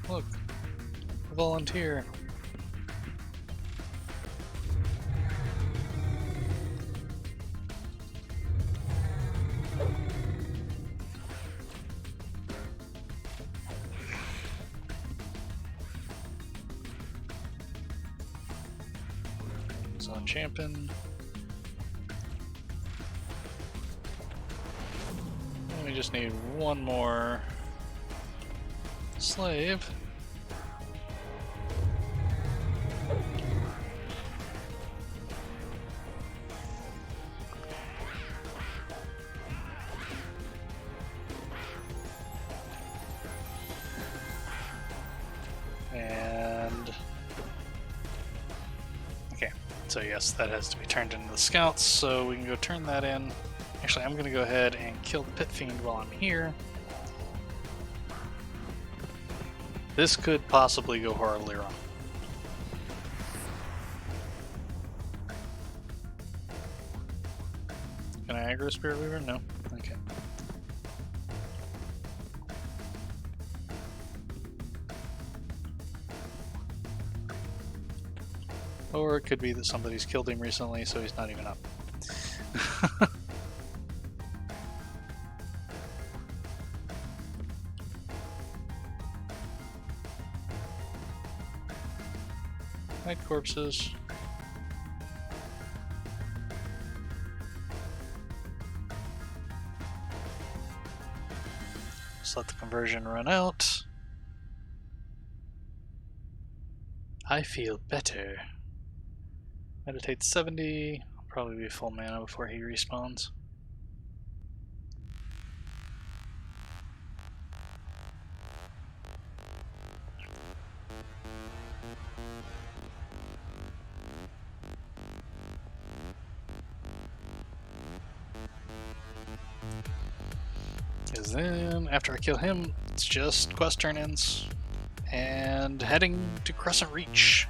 Oh, look, a volunteer. On champion. And we just need one more slave. And okay. So yes, that has to be turned into the scouts, so we can go turn that in. Actually, I'm going to go ahead and kill the Pit Fiend while I'm here. This could possibly go horribly wrong. Can I aggro Spirit Weaver? No. Okay. Or it could be that somebody's killed him recently, so he's not even up. Night corpses. Just let the conversion run out. I feel better. Meditate 70. I'll probably be full mana before he respawns. Because then, after I kill him, it's just quest turn-ins and heading to Crescent Reach.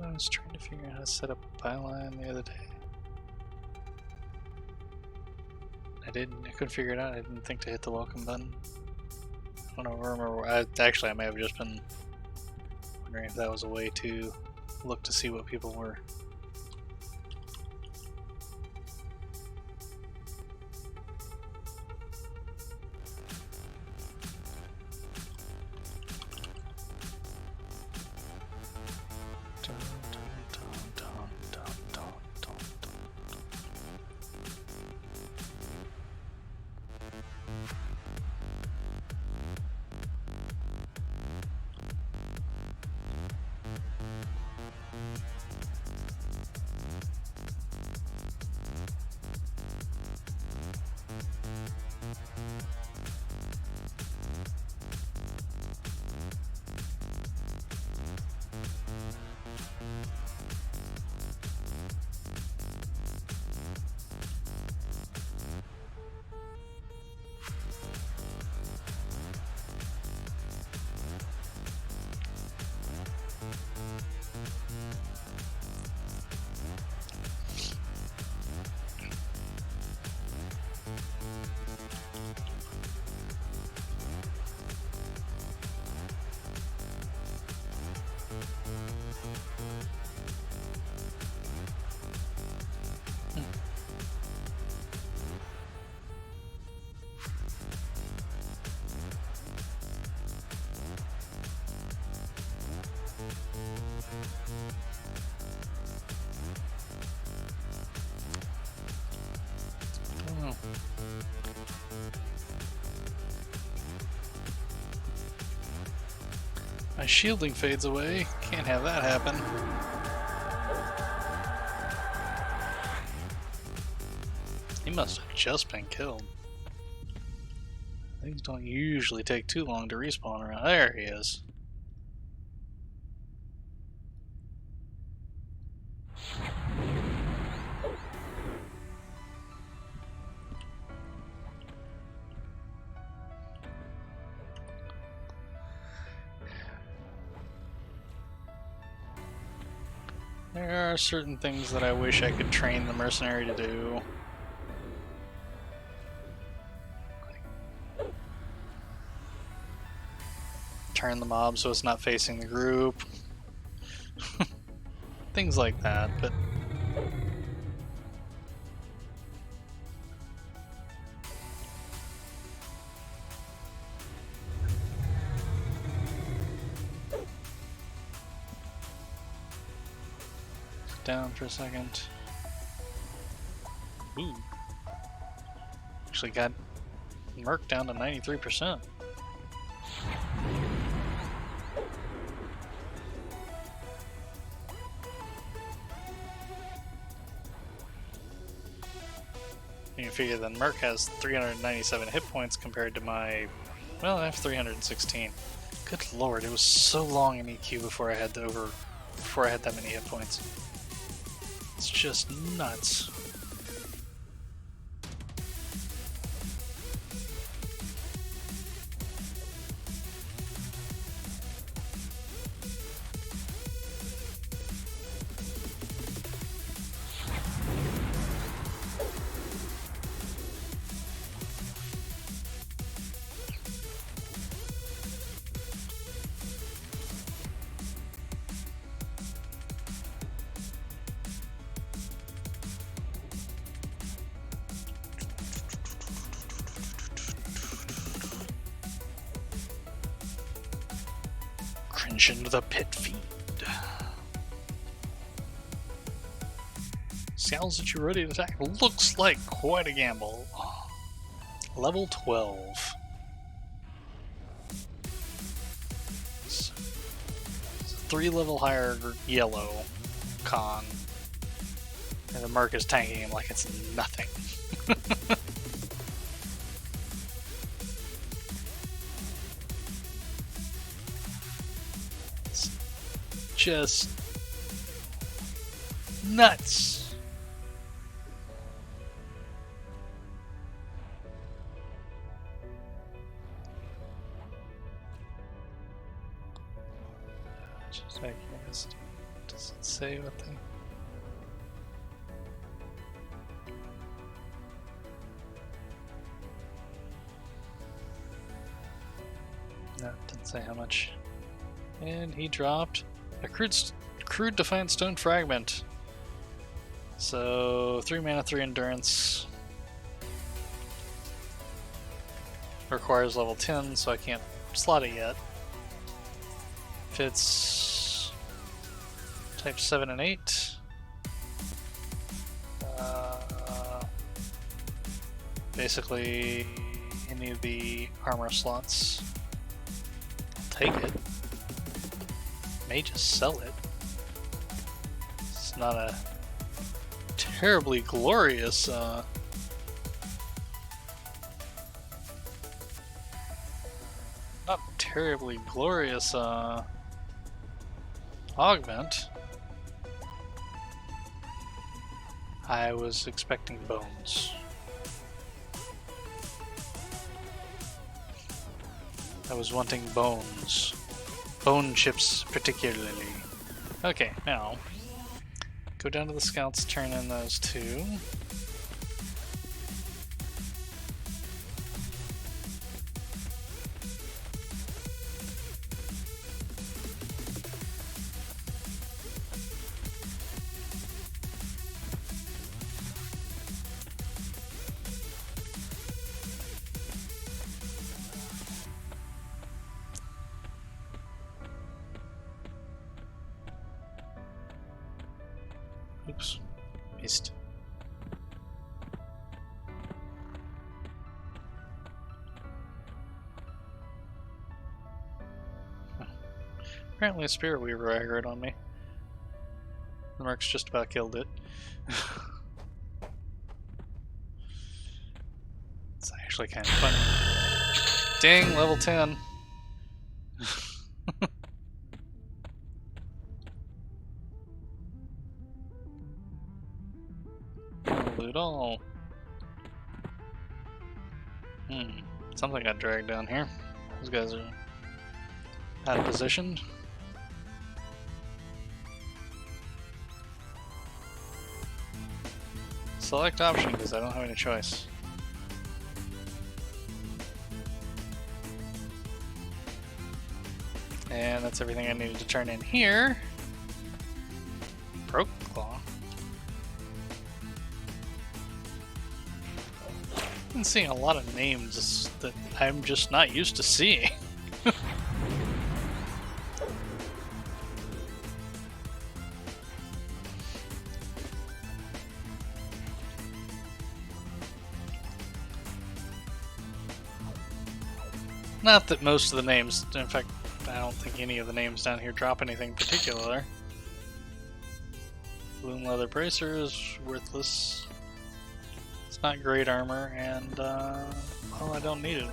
I was trying to figure out how to set up a byline the other day. I couldn't figure it out. I didn't think to hit the welcome button. I don't remember. Actually, I may have just been wondering if that was a way to look to see what people were. My shielding fades away. Can't have that happen. He must have just been killed. Things don't usually take too long to respawn around. There he is. There are certain things that I wish I could train the mercenary to do. Turn the mob so it's not facing the group. things like that, but down for a second. Ooh. Actually got Merc down to 93%. You can figure that Merc has 397 hit points compared to my... Well, I have 316. Good lord, it was so long in EQ before I had that many hit points. It's just nuts. Cringe into the pit feed. Sounds that you're ready to attack. Looks like quite a gamble. Level 12. It's 3 level higher yellow con. And the Merc is tanking him like it's nothing. It's just nuts. Just out of curiosity, does it say what they... No, it didn't say how much. And he dropped a crude Defiant Stone Fragment. So 3 mana, 3 endurance. Requires level 10, so I can't slot it yet. Fits type 7 and 8. Basically, any of the armor slots. I'll take it. May just sell it. It's not a terribly glorious augment. I was expecting bones. I was wanting bones. Bone chips, particularly. Okay, now go down to the scouts, turn in those 2. Oops, missed. Apparently a Spirit Weaver aggroed on me. The Merc's just about killed it. It's actually kind of funny. Ding, level 10. Loot all. Something got dragged down here. Those guys are out of position. Select option because I don't have any choice. And that's everything I needed to turn in here. been seeing a lot of names that I'm just not used to seeing. Not that most of the names, in fact, I don't think any of the names down here drop anything particular. Bloom leather bracer is worthless. It's not great armor, and well, I don't need it.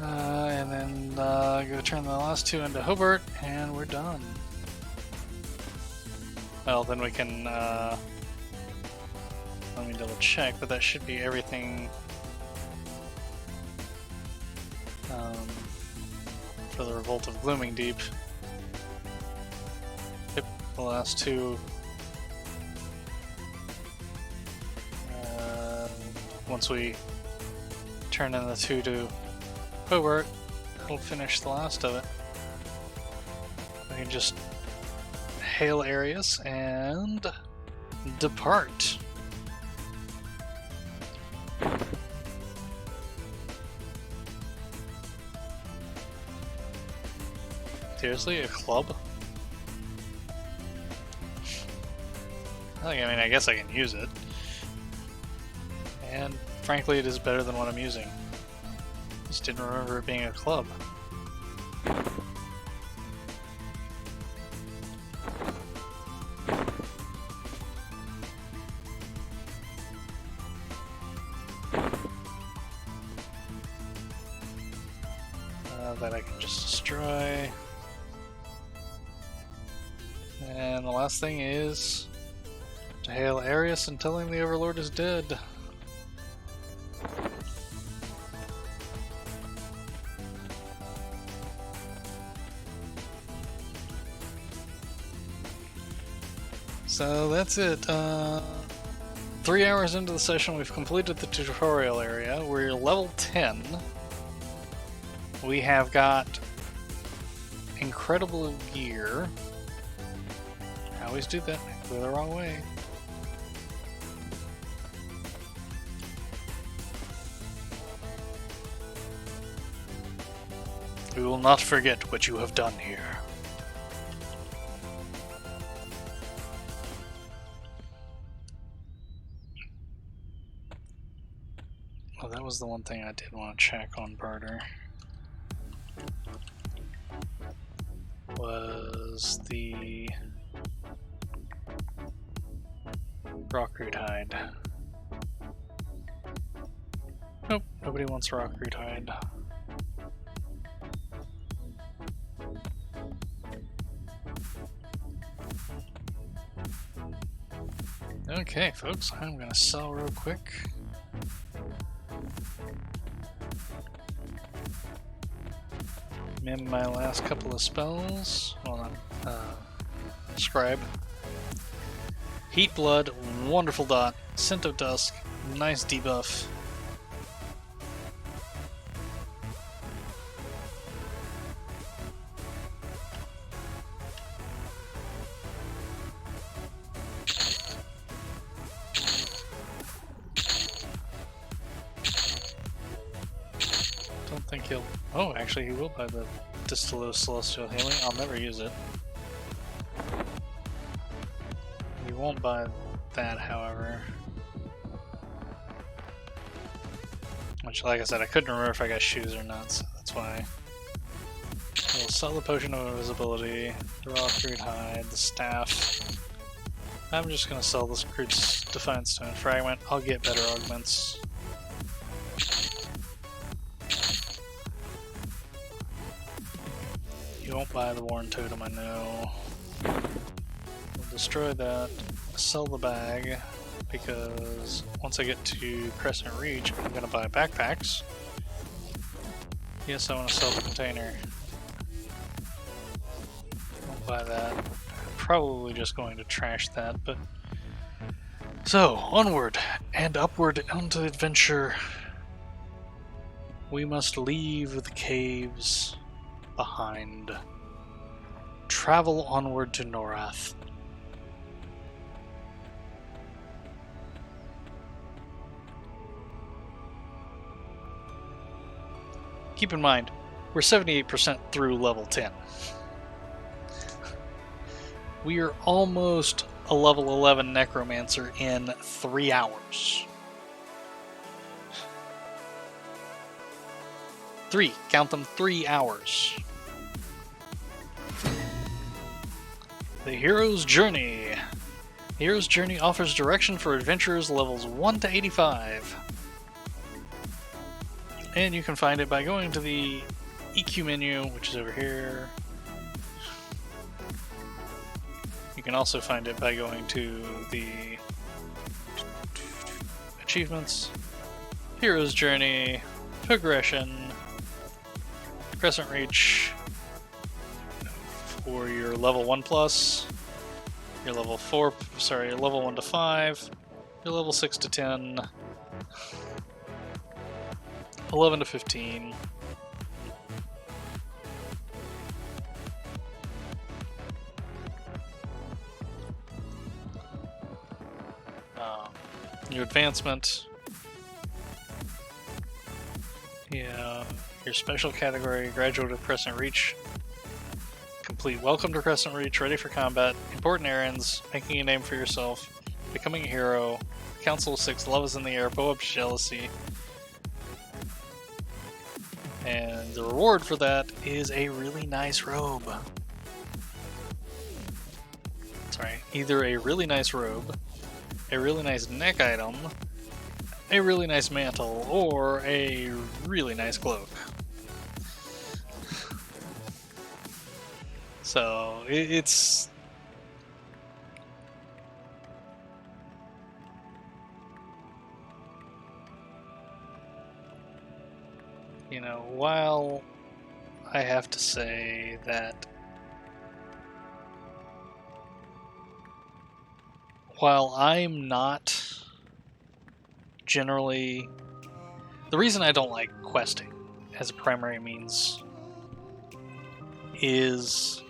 And then go turn the last two into Hobart, and we're done. Well, then we can. Let me double check, but that should be everything. For the Revolt of Glooming Deep. Yep, the last two. Once we turn in the two to Hobart, that'll finish the last of it. We can just hail Arius and depart. Seriously, a club? I mean, I guess I can use it. And frankly, it is better than what I'm using. Just didn't remember it being a club. That I can just destroy. And the last thing is to hail Arius and tell him the Overlord is dead. So that's it. 3 hours into the session, we've completed the tutorial area. We're level 10. We have got incredible gear. I always do that. Go the wrong way. We will not forget what you have done here. Well, that was the one thing I did want to check on barter. Was the rockroot hide. Nope, nobody wants rockroot hide. Okay, folks, I'm gonna sell real quick. Mim my last couple of spells. Well, not Scribe. Heat Blood, wonderful dot. Scent of Dusk, nice debuff. Don't think he'll. Oh, actually, he will buy the Distillate Celestial Healing. I'll never use it. He won't buy that, however. Which, like I said, I couldn't remember if I got shoes or not, so that's why. We'll sell the Potion of Invisibility, the Rockroot Hide, the Staff. I'm just gonna sell this Crude Defiant Stone Fragment. I'll get better augments. You won't buy the Worn Totem, I know. We'll destroy that, sell the bag, because once I get to Crescent Reach, I'm going to buy backpacks. Yes, I want to sell the container. Won't buy that. I'm probably just going to trash that, but... So, onward and upward onto adventure. We must leave the caves behind. Travel onward to Norath. keep in mind, we're 78% through level 10. We are almost a level 11 Necromancer in 3 hours. 3, count them, 3 hours. The Hero's Journey. The Hero's Journey offers direction for adventurers levels 1 to 85. And you can find it by going to the EQ menu, which is over here. You can also find it by going to the achievements, Hero's Journey, progression, Crescent Reach for your level 1 plus, your level 4, sorry, your level 1 to 5, your level 6 to 10, 11 to 15. Your advancement. Yeah, your special category, graduate of Crescent Reach. Complete Welcome to Crescent Reach, ready for combat, important errands, making a name for yourself, becoming a hero, Council of 6, love is in the air, bow up jealousy. And the reward for that is a really nice robe. Sorry, either a really nice robe, a really nice neck item, a really nice mantle, or a really nice cloak. So it's you know, while I have to say that while I'm not generally... The reason I don't like questing as a primary means is...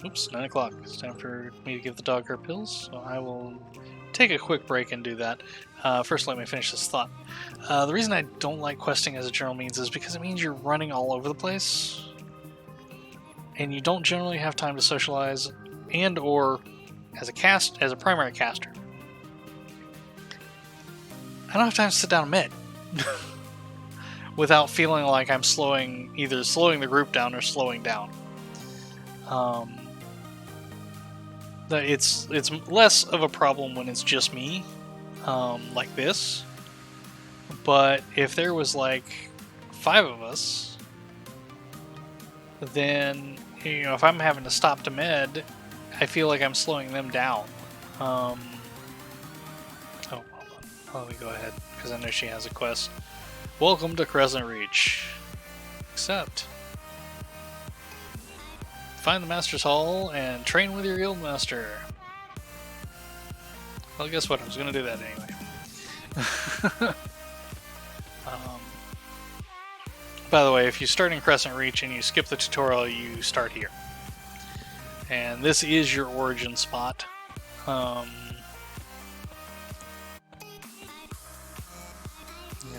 Oops, 9 o'clock. It's time for me to give the dog her pills, so I will take a quick break and do that. First, let me finish this thought. The reason I don't like questing as a general means is because it means you're running all over the place, and you don't generally have time to socialize, and or as a primary caster. I don't have time to sit down and med without feeling like I'm either slowing the group down or slowing down. It's less of a problem when it's just me, like this. But if there was like 5 of us, then if I'm having to stop to med, I feel like I'm slowing them down. Oh, hold on. Let me go ahead because I know she has a quest. Welcome to Crescent Reach. Accept. Find the Master's Hall and train with your Guildmaster. Well, guess what? I was going to do that anyway. By the way, if you start in Crescent Reach and you skip the tutorial, you start here. And this is your origin spot. You know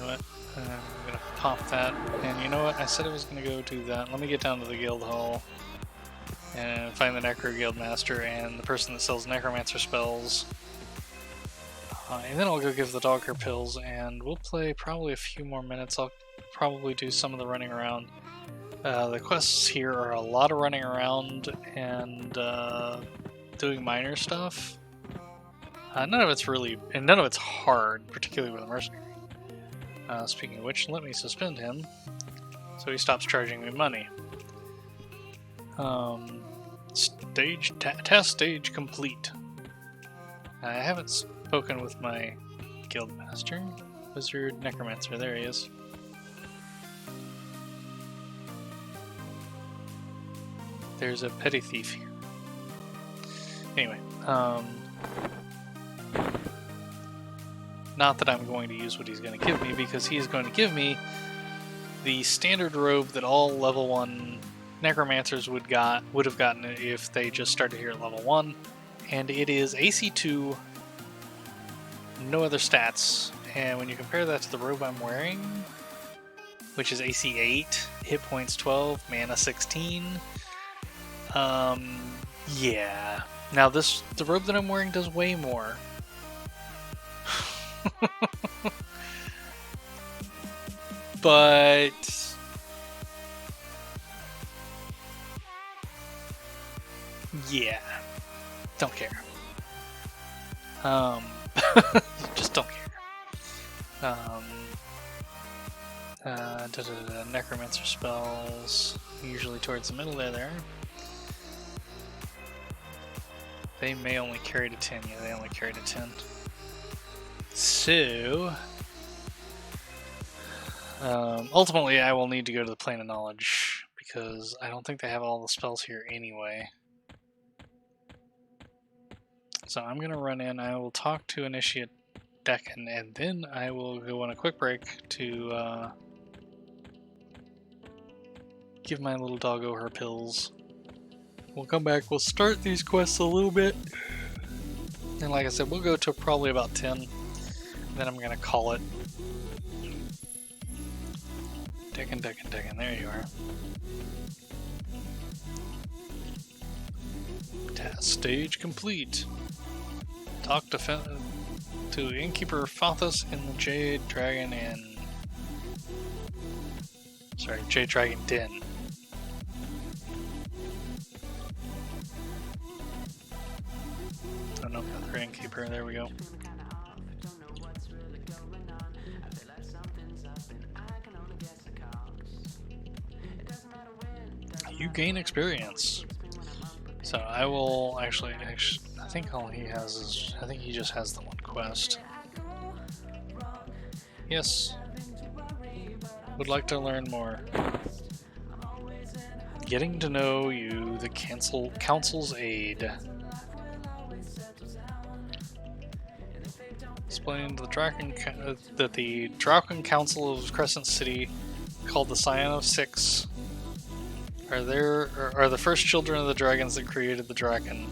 what? I'm going to pop that. And you know what? I said I was going to go do that. Let me get down to the Guild Hall and find the Necro Guildmaster and the person that sells Necromancer spells. And then I'll go give the dog her pills, and we'll play probably a few more minutes. I'll probably do some of the running around. The quests here are a lot of running around and doing minor stuff. None of it's hard, particularly with a mercenary. Speaking of which, let me suspend him so he stops charging me money. Task stage complete. I haven't spoken with my Guildmaster. Wizard Necromancer, there he is. There's a petty thief here. Anyway, not that I'm going to use what he's going to give me, because he is going to give me the standard robe that all level 1 Necromancers would have gotten if they just started here at level 1, and it is AC 2, no other stats, and when you compare that to the robe I'm wearing, which is AC 8, hit points 12, mana 16. Yeah. Now the robe that I'm wearing does way more. But yeah, don't care. Just don't care. Necromancer spells, usually towards the middle there. They may only carry to 10. Yeah, they only carry to 10. So, ultimately, I will need to go to the Plane of Knowledge because I don't think they have all the spells here anyway. So I'm going to run in. I will talk to Initiate Decan, and then I will go on a quick break to give my little doggo her pills. We'll come back. We'll start these quests a little bit. And like I said, we'll go to probably about 10. Then I'm going to call it. Decan. There you are. Task stage complete. Talk to Innkeeper Fothus in the Jade Dragon Inn. Sorry, Jade Dragon Den. Oh no, other Innkeeper, there we go. You gain experience. So I will actually I think all he has is, I think he just has the one quest. Yes. Would like to learn more. Getting to know you, the Council's aid. Explained the that the Draken Council of Crescent City, called the Scion of Six, are the first children of the dragons that created the Draken.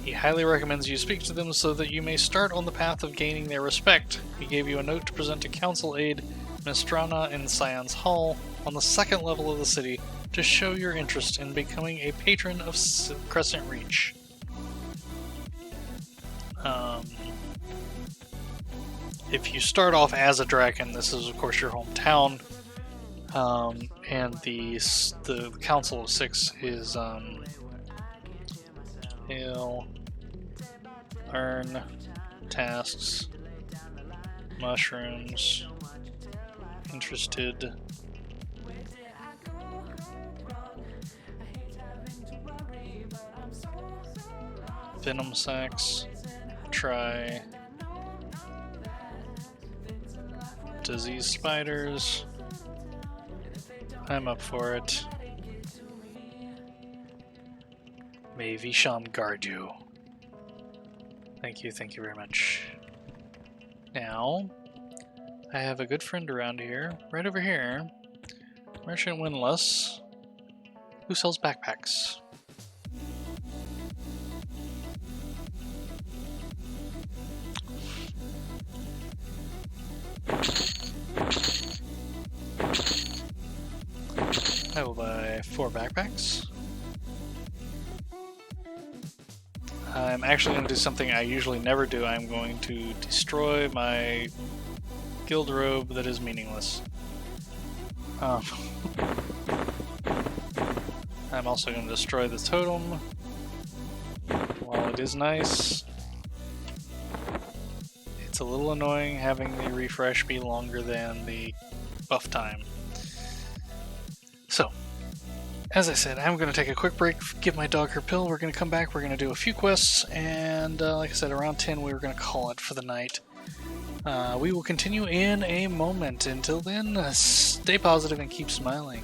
He highly recommends you speak to them so that you may start on the path of gaining their respect. He gave you a note to present to Council Aide Mistrana in Scion's Hall on the second level of the city to show your interest in becoming a patron of Crescent Reach. If you start off as a dragon, this is of course your hometown, and the Council of Six is he'll earn tasks, mushrooms, interested, venom sacs, try, disease spiders. I'm up for it. May Vishan guard you. Thank you very much. Now, I have a good friend around here, right over here, Merchant Windlass, who sells backpacks. I will buy 4 backpacks. I'm actually going to do something I usually never do. I'm going to destroy my guild robe that is meaningless. I'm also going to destroy the totem. While it is nice, it's a little annoying having the refresh be longer than the buff time. So, as I said, I'm going to take a quick break, give my dog her pill, we're going to come back, we're going to do a few quests, and like I said, around 10 we were going to call it for the night. We will continue in a moment. Until then, stay positive and keep smiling.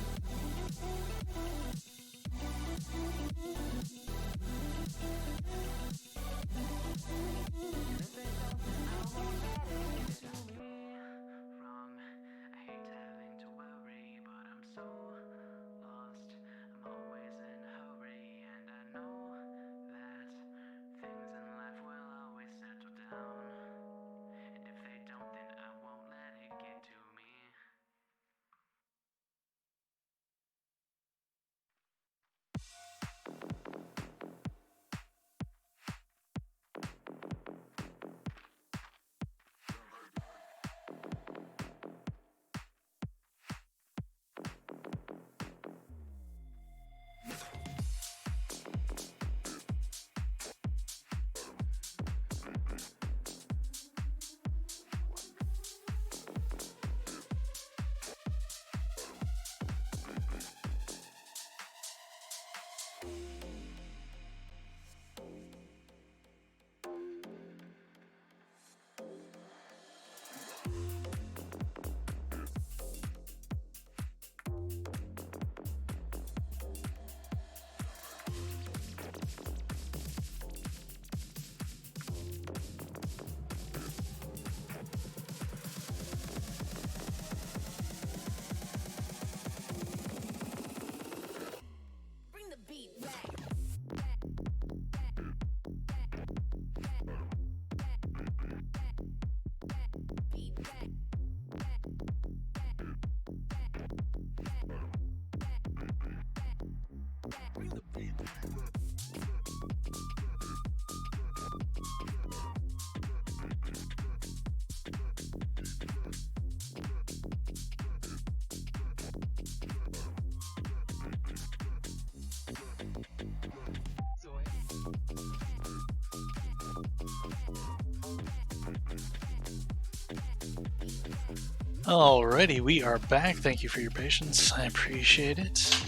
Alrighty, we are back. Thank you for your patience. I appreciate it.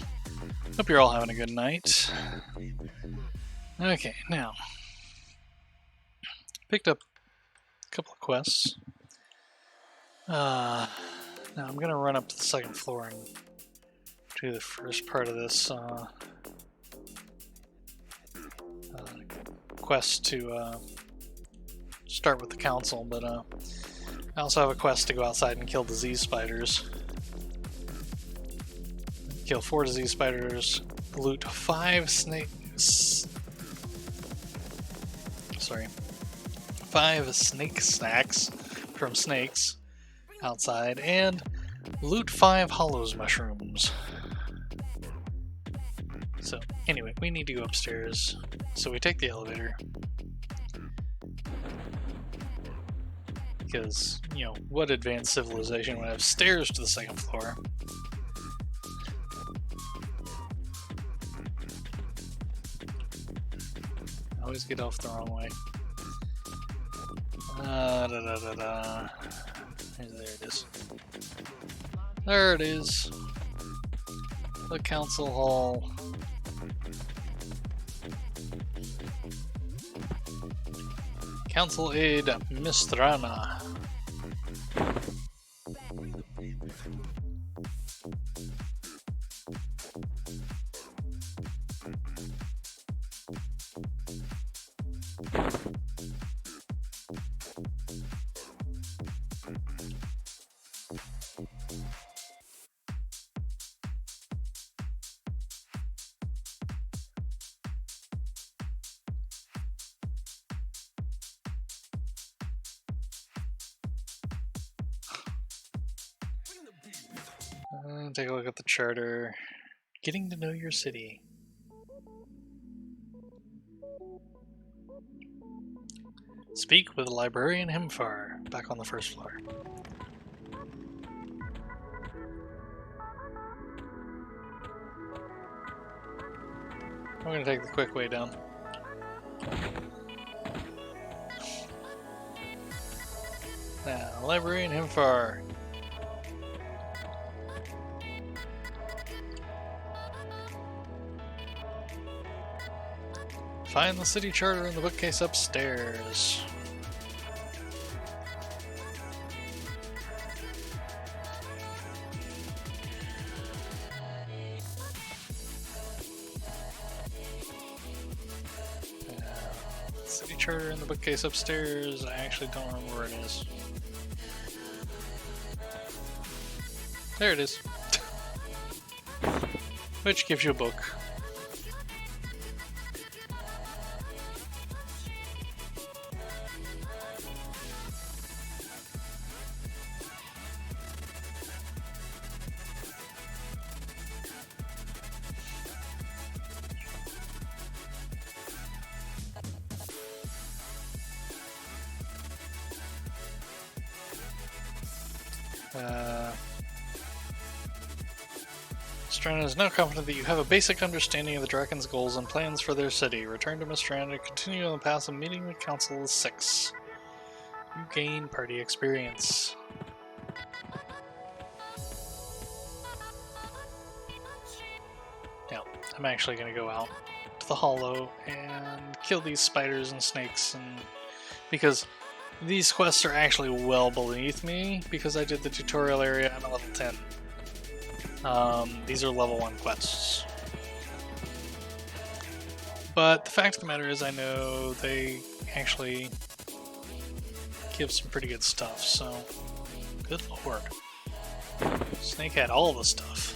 Hope you're all having a good night. Okay, now. Picked up a couple of quests. Now I'm gonna run up to the second floor and do the first part of this quest to start with the council, but I also have a quest to go outside and kill disease spiders. Kill 4 disease spiders, loot 5 snakes. Sorry. 5 snake snacks from snakes outside, and loot 5 hollows mushrooms. So, anyway, we need to go upstairs. So we take the elevator. Because, you know, what advanced civilization would have stairs to the second floor? I always get off the wrong way. There it is. There it is. The council hall. Council aide Mistrana. Take a look at the charter. Getting to know your city. Speak with librarian Himfar, back on the first floor. I'm gonna take the quick way down. Now, librarian Himfar. Find the city charter in the bookcase upstairs. City charter in the bookcase upstairs. I actually don't remember where it is. There it is. Which gives you a book. Mistrana is now confident that you have a basic understanding of the Draken's goals and plans for their city. Return to Mistrana to continue on the path of meeting the Council of 6. You gain party experience. Now, I'm actually going to go out to the hollow and kill these spiders and snakes, and because these quests are actually well beneath me, because I did the tutorial area. I'm at level 10. These are level 1 quests. But the fact of the matter is I know they actually give some pretty good stuff, so good lord. Snake had all the stuff.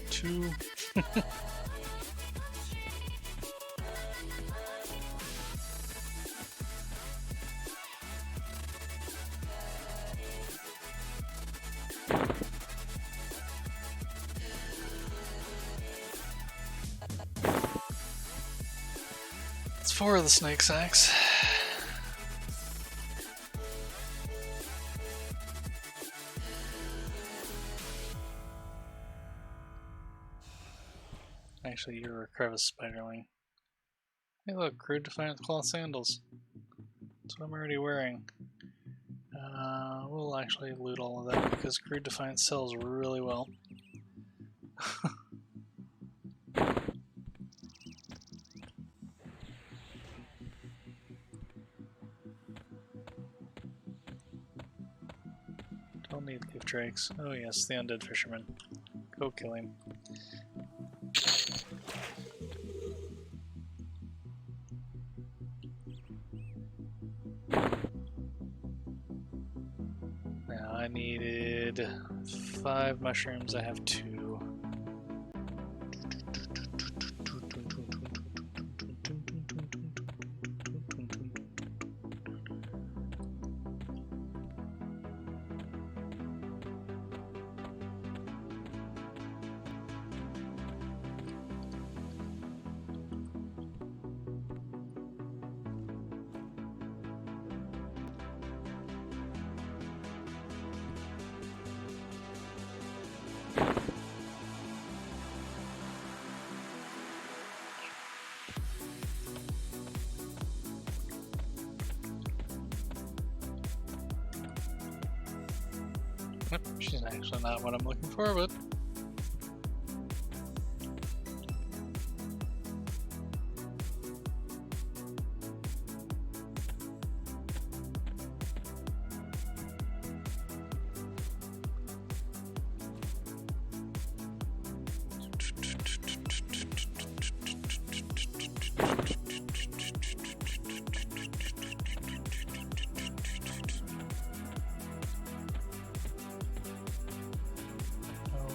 Two. It's 4 of the snake sacks. Actually, you're a crevice spiderling. Hey look, crude defiant cloth sandals. That's what I'm already wearing. We'll actually loot all of that because crude defiant sells really well. Don't need leaf drakes. Oh yes, the undead fisherman. Go kill him. Now I needed 5 mushrooms, I have 2. Nope, she's actually not what I'm looking for, but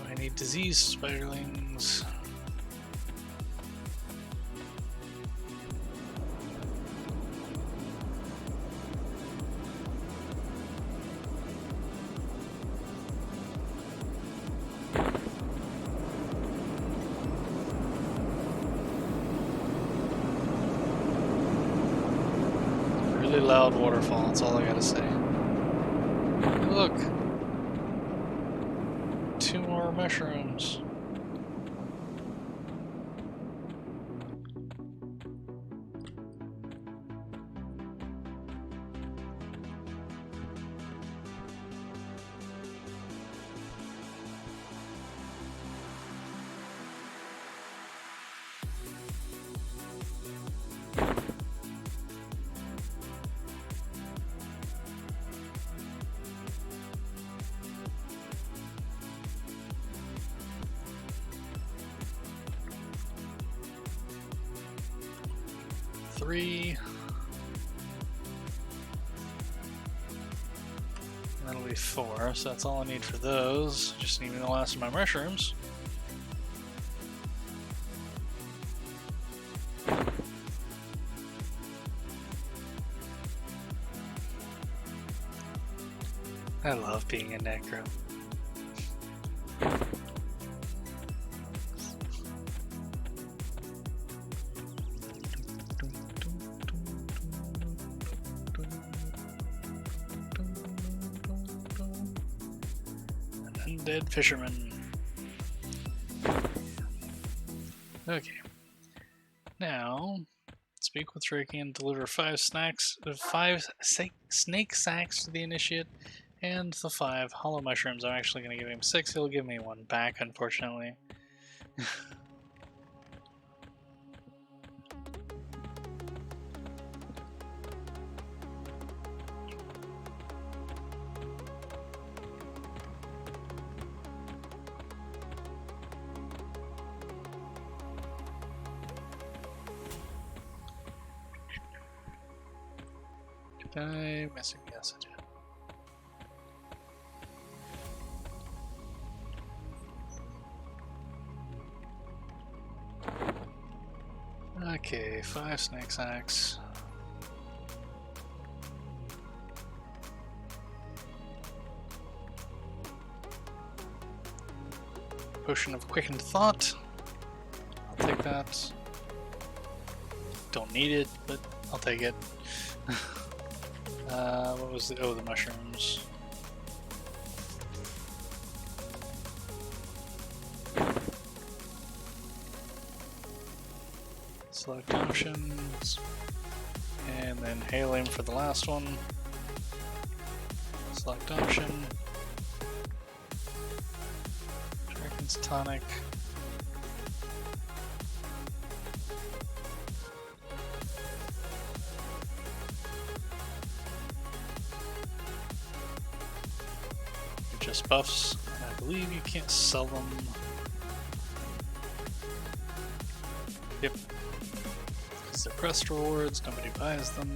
I need diseased spiderlings. Really loud waterfall, that's all I gotta say. Hey, look! 2 more mushrooms. Three. And that'll be 4, so that's all I need for those. Just need the last of my mushrooms. I love being a necro. An undead fisherman. Okay. Now, speak with Ricky and deliver 5 snake sacks to the initiate. And the 5 hollow mushrooms. I'm actually going to give him 6. He'll give me 1 back, unfortunately. Did I miss it? Yes, I did. Okay, 5 snake sacks. Potion of quickened thought. I'll take that. Don't need it, but I'll take it. What was the... oh, the mushrooms. Select options. And then hailing for the last one. Select option. Dragon's Tonic. Just buffs. I believe you can't sell them. Yep. Because they're quest rewards, nobody buys them.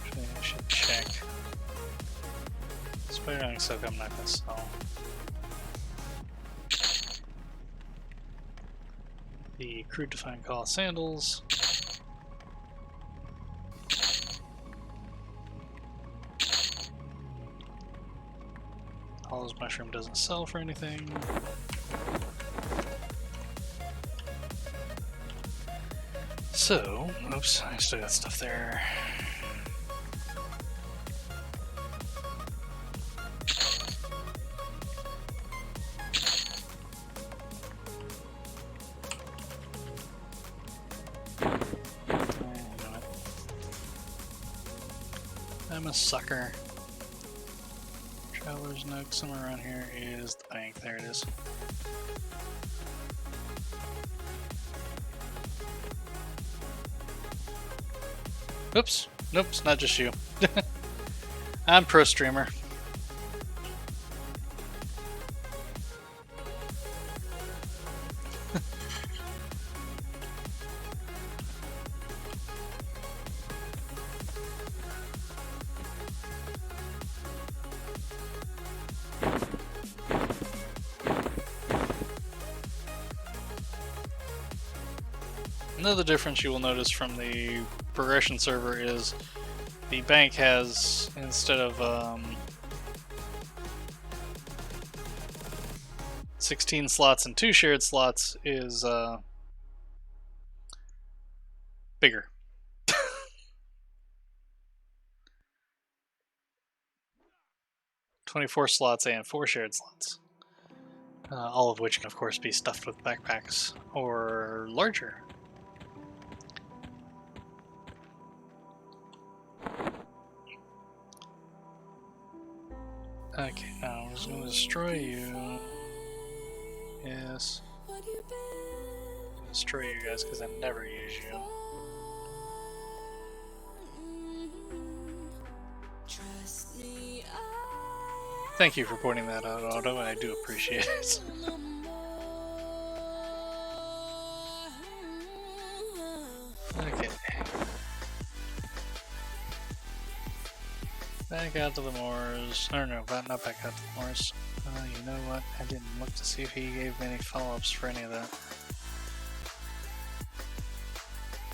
Actually, I should check. Spider Silk I'm not going to sell. The Crude Defined Call sandals. Hollow's Mushroom doesn't sell for anything. So, oops, I still got stuff there. I'm a sucker. Traveler's Nook, somewhere around here is the bank. There it is. Oops. Nope, it's not just you. I'm pro streamer. Another difference you will notice from the progression server is the bank has, instead of 16 slots and 2 shared slots, is bigger. 24 slots and 4 shared slots. All of which can of course be stuffed with backpacks or larger. Okay, now I'm just gonna destroy you. Yes. Destroy you guys because I never use you. Thank you for pointing that out, Otto, and I do appreciate it. Okay. Back out to the moors. Or no, not back out to the moors. You know what? I didn't look to see if he gave me any follow-ups for any of that.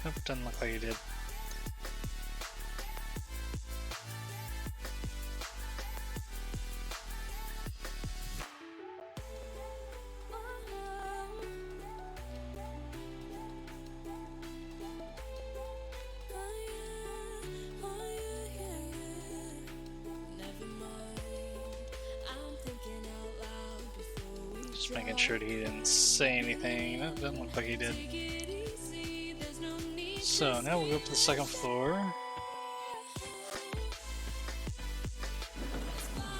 Nope, doesn't look like he did. Just making sure that he didn't say anything. That doesn't look like he did. So now we'll go up to the second floor.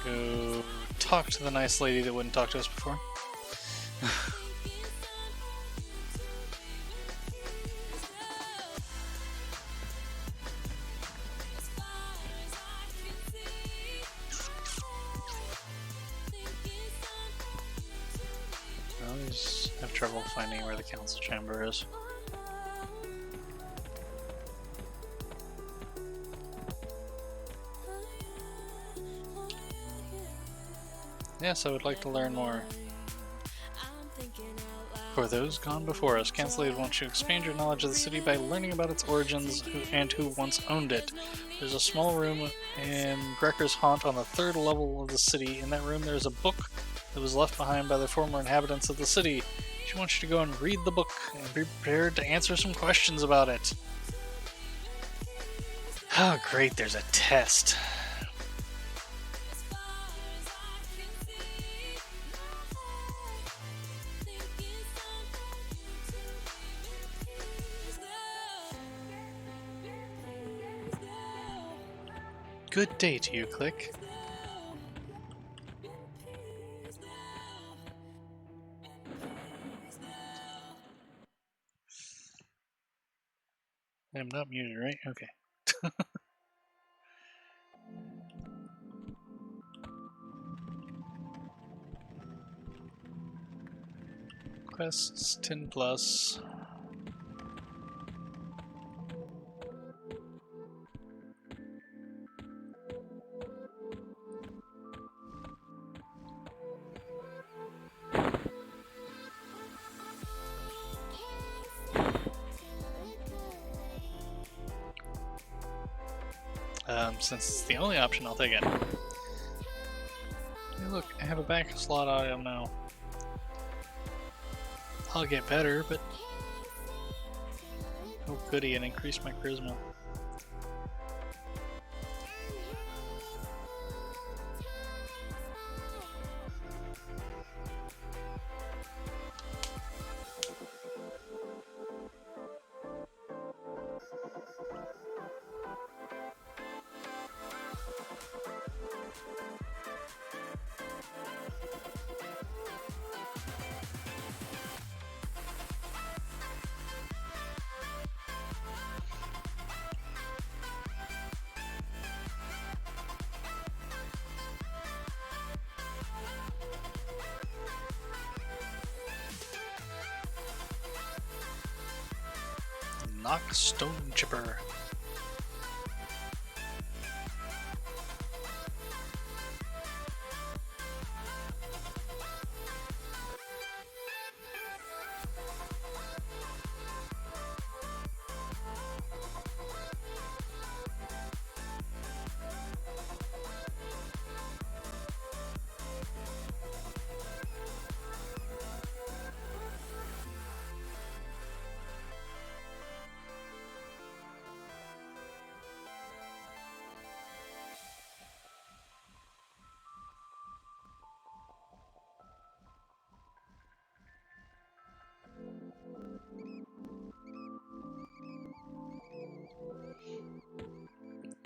Go talk to the nice lady that wouldn't talk to us before. I always have trouble finding where the council chamber is. Yes, I would like to learn more. For those gone before us, Cancelated wants you to expand your knowledge of the city by learning about its origins and who once owned it. There's a small room in Grecker's Haunt on the 3rd level of the city. In that room there's a book that was left behind by the former inhabitants of the city. She wants you to go and read the book and be prepared to answer some questions about it. Oh great, there's a test. Good day to you, Click. I'm not muted, right? Okay. Quests 10 plus. Since it's the only option, I'll take it. Hey, look, I have a back slot item now. I'll get better, but oh goody, and increase my charisma. Knock Stone Chipper.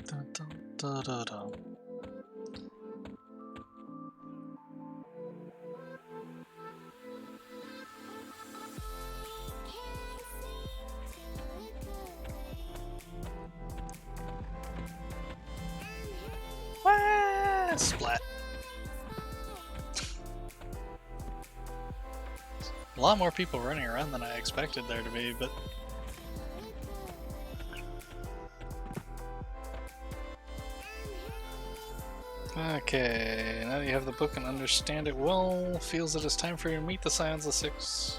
Dun, dun, dun, dun, dun. Ah, splat. A lot more people running around than I expected there to be, but okay, now that you have the book and understand it well, feels it is time for you to meet the Scions of Six.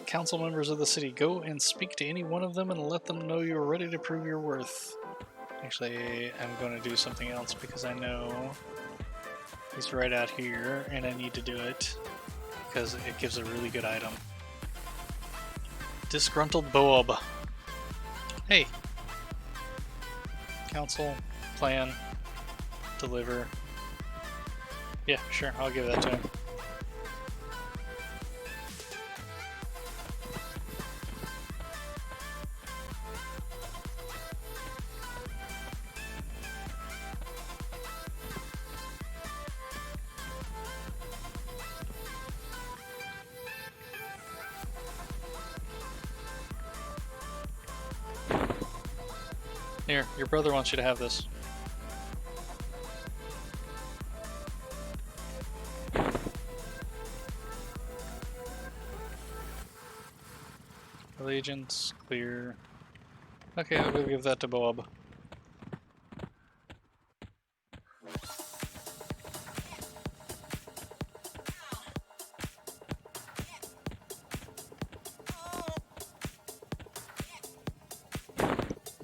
Council members of the city, go and speak to any one of them and let them know you're ready to prove your worth. Actually, I'm going to do something else because I know he's right out here and I need to do it because it gives a really good item. Disgruntled Boab. Hey. Council, plan, deliver. Yeah, sure, I'll give that to him. Here, your brother wants you to have this. Allegiance, clear. Okay, I'll go give that to Bob.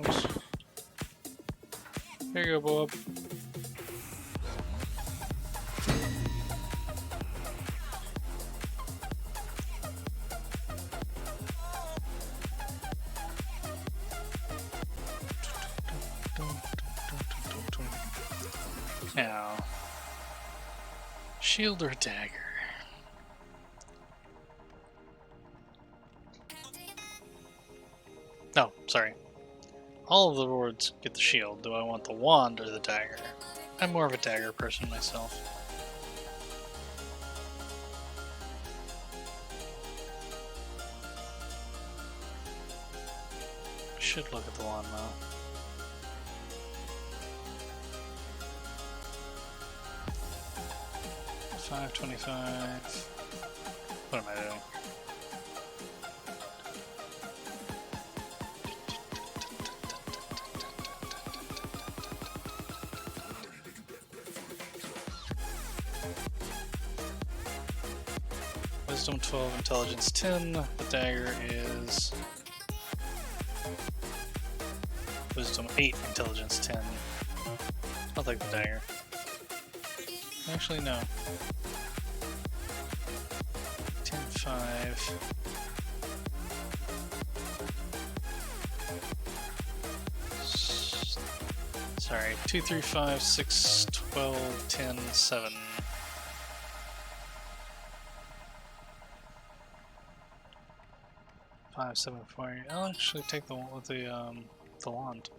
Oops. Here you go, Bob. Now, shield or dagger? No, sorry. all of the rewards get the shield. Do I want the wand or the dagger? I'm more of a dagger person myself. Should look at the wand now. $5.25. What am I doing? Wisdom 12, Intelligence 10. The dagger is Wisdom 8, Intelligence 10. I'll take the dagger. Actually, no. 10-5. Sorry, 2, 3, 5, 6, 12, 10, 7. Five, 7, 4. I'll actually take the one with the wand.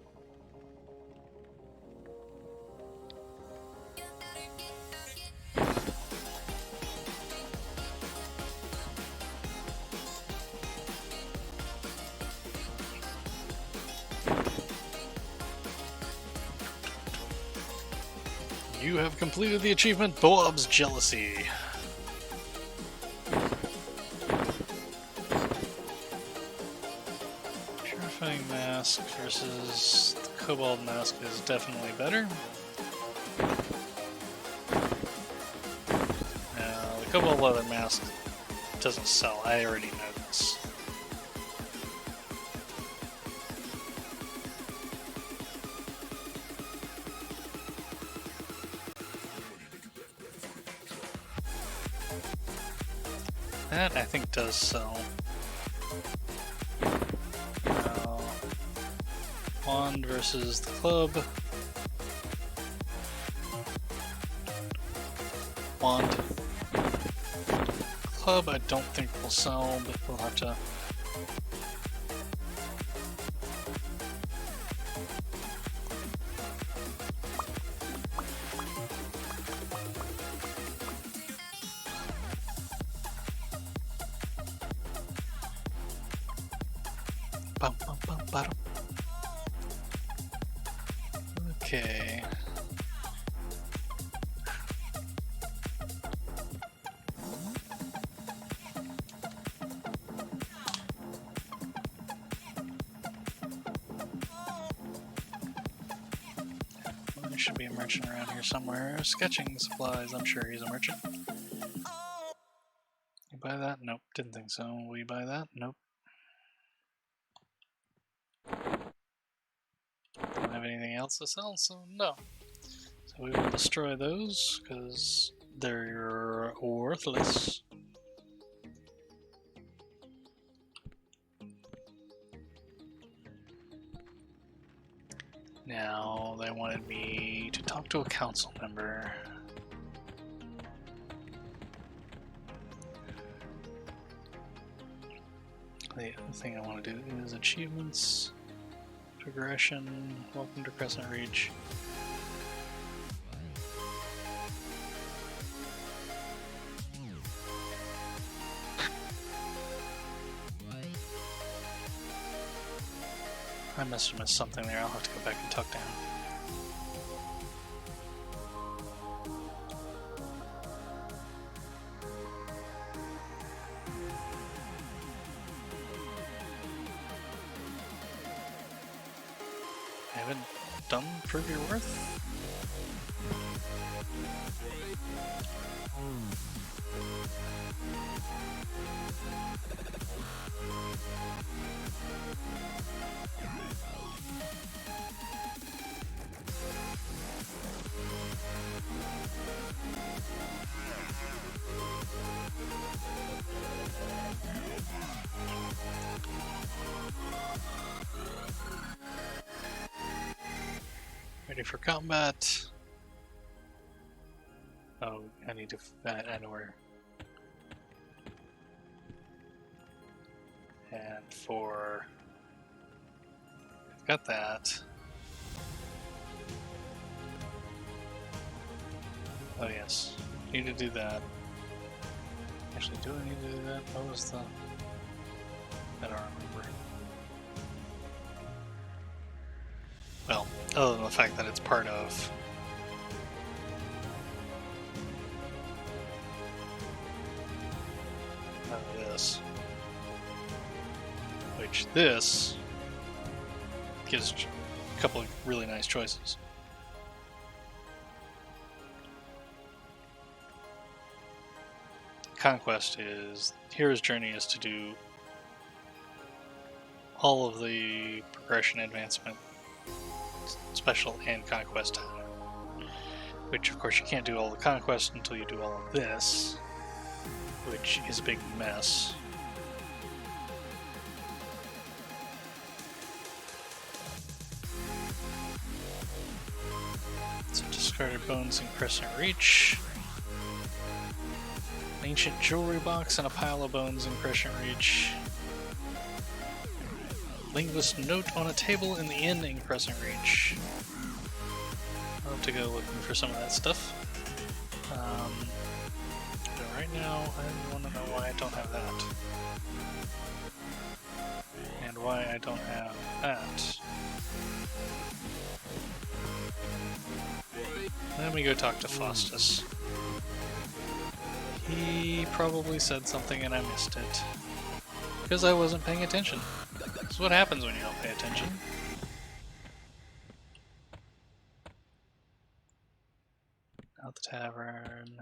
You have completed the achievement Boab's Jealousy. Purifying Mask versus the Cobalt Mask is definitely better. The Cobalt Leather Mask doesn't sell, I already know this. That I think does sell. Wand versus the club. Wand. Club I don't think will sell, but we'll have to... Bum, bum, bum, bum. Okay. There should be a merchant around here somewhere. Sketching supplies, I'm sure he's a merchant. You buy that? Nope, didn't think so. Will you buy that? Nope. Don't have anything else to sell, so no. So we will destroy those, because they're worthless. Now, they wanted me to talk to a council member. The other thing I want to do is achievements, progression, welcome to Crescent Reach. I must have missed something there, I'll have to go back and talk to him. I haven't done Prove Your Worth? Ready for combat. Oh, I need to. I know where. And for got that. Oh yes, need to do that. Actually, do I need to do that? What was the... I don't remember. Well, other than the fact that it's part of... this. Which this gives a couple of really nice choices. Conquest is... Hero's Journey is to do all of the progression, advancement, special, and conquest time. Which, of course, you can't do all the conquest until you do all of this, which is a big mess. So discarded bones in Crescent Reach. An ancient jewelry box and a pile of bones in Crescent Reach. Linguist note on a table in the inn in Crescent Reach. I'll have to go looking for some of that stuff. But right now, I want to know why I don't have that. And why I don't have that. Let me go talk to Faustus. He probably said something and I missed it. Because I wasn't paying attention. That's what happens when you don't pay attention. Out the tavern.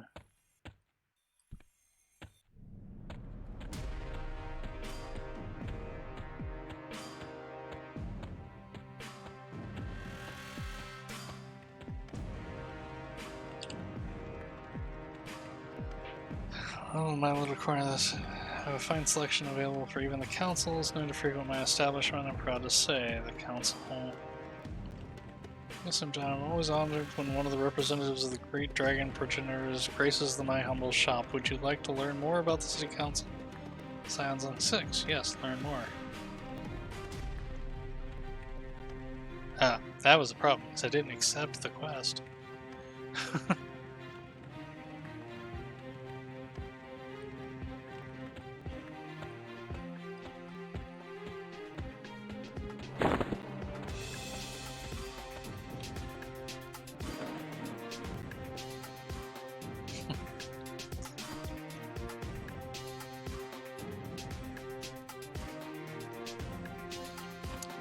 Oh, my little corner of this. I have a fine selection available for even the councils. Known to frequent my establishment, I'm proud to say. The council. Listen, John, I'm always honored when one of the representatives of the great dragon progenitors graces my humble shop. Would you like to learn more about the city council? Sounds on 6. Yes, learn more. Ah, that was the problem, because I didn't accept the quest.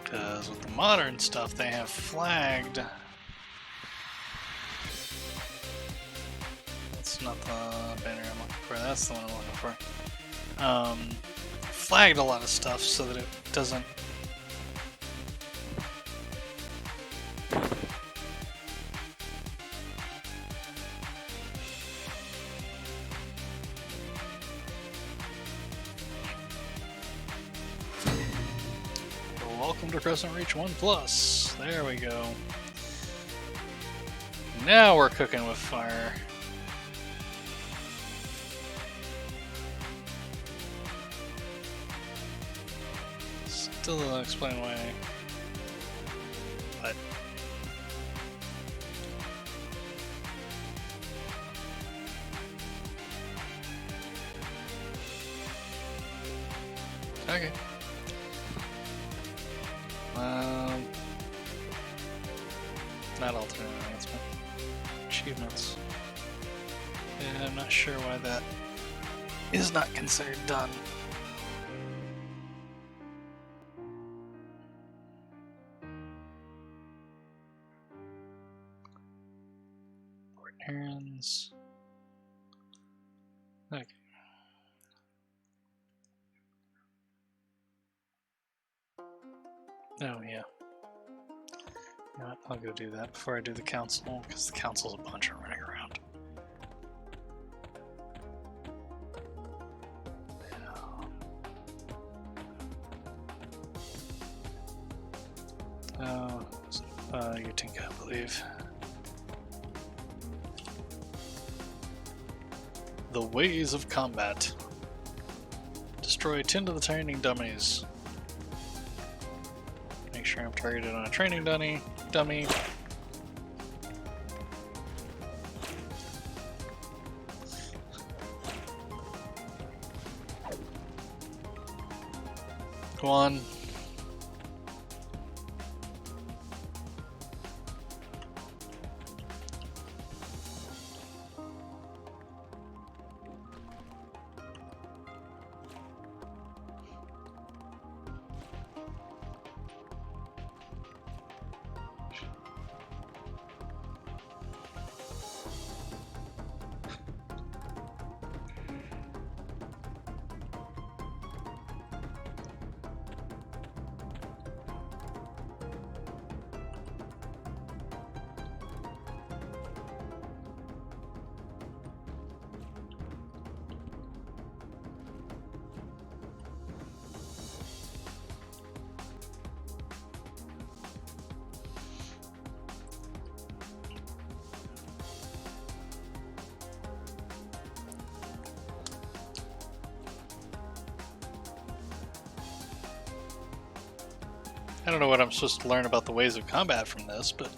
Because with the modern stuff, they have flagged. That's not the banner I'm looking for, that's the one I'm looking for. Flagged a lot of stuff so that it doesn't... Welcome to Crescent Reach 1+. There we go. Now we're cooking with fire. Still doesn't explain why. But okay. Not alternate enhancement. Achievements. Yeah, I'm not sure why that is not considered done. Port errands. Okay. Oh, yeah. You know what? I'll go do that before I do the council, because the council's a bunch of running around. Utinka, I believe. The Ways of Combat. Destroy 10 of the training dummies. Make sure I'm targeted on a training dummy. Go on. I don't know what I'm supposed to learn about the ways of combat from this, but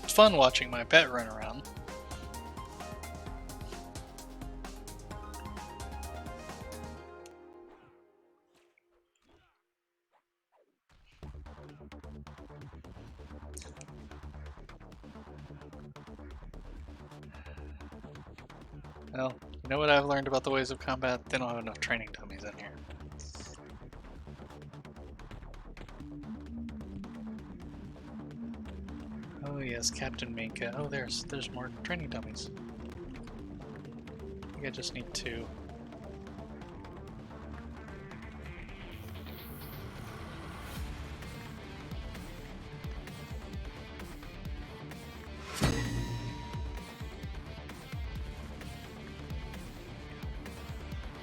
it's fun watching my pet run around. Well, you know what I've learned about the ways of combat? They don't have enough training dummies in here. Oh yes, Captain Minka. Oh, there's more training dummies. I think I just need two.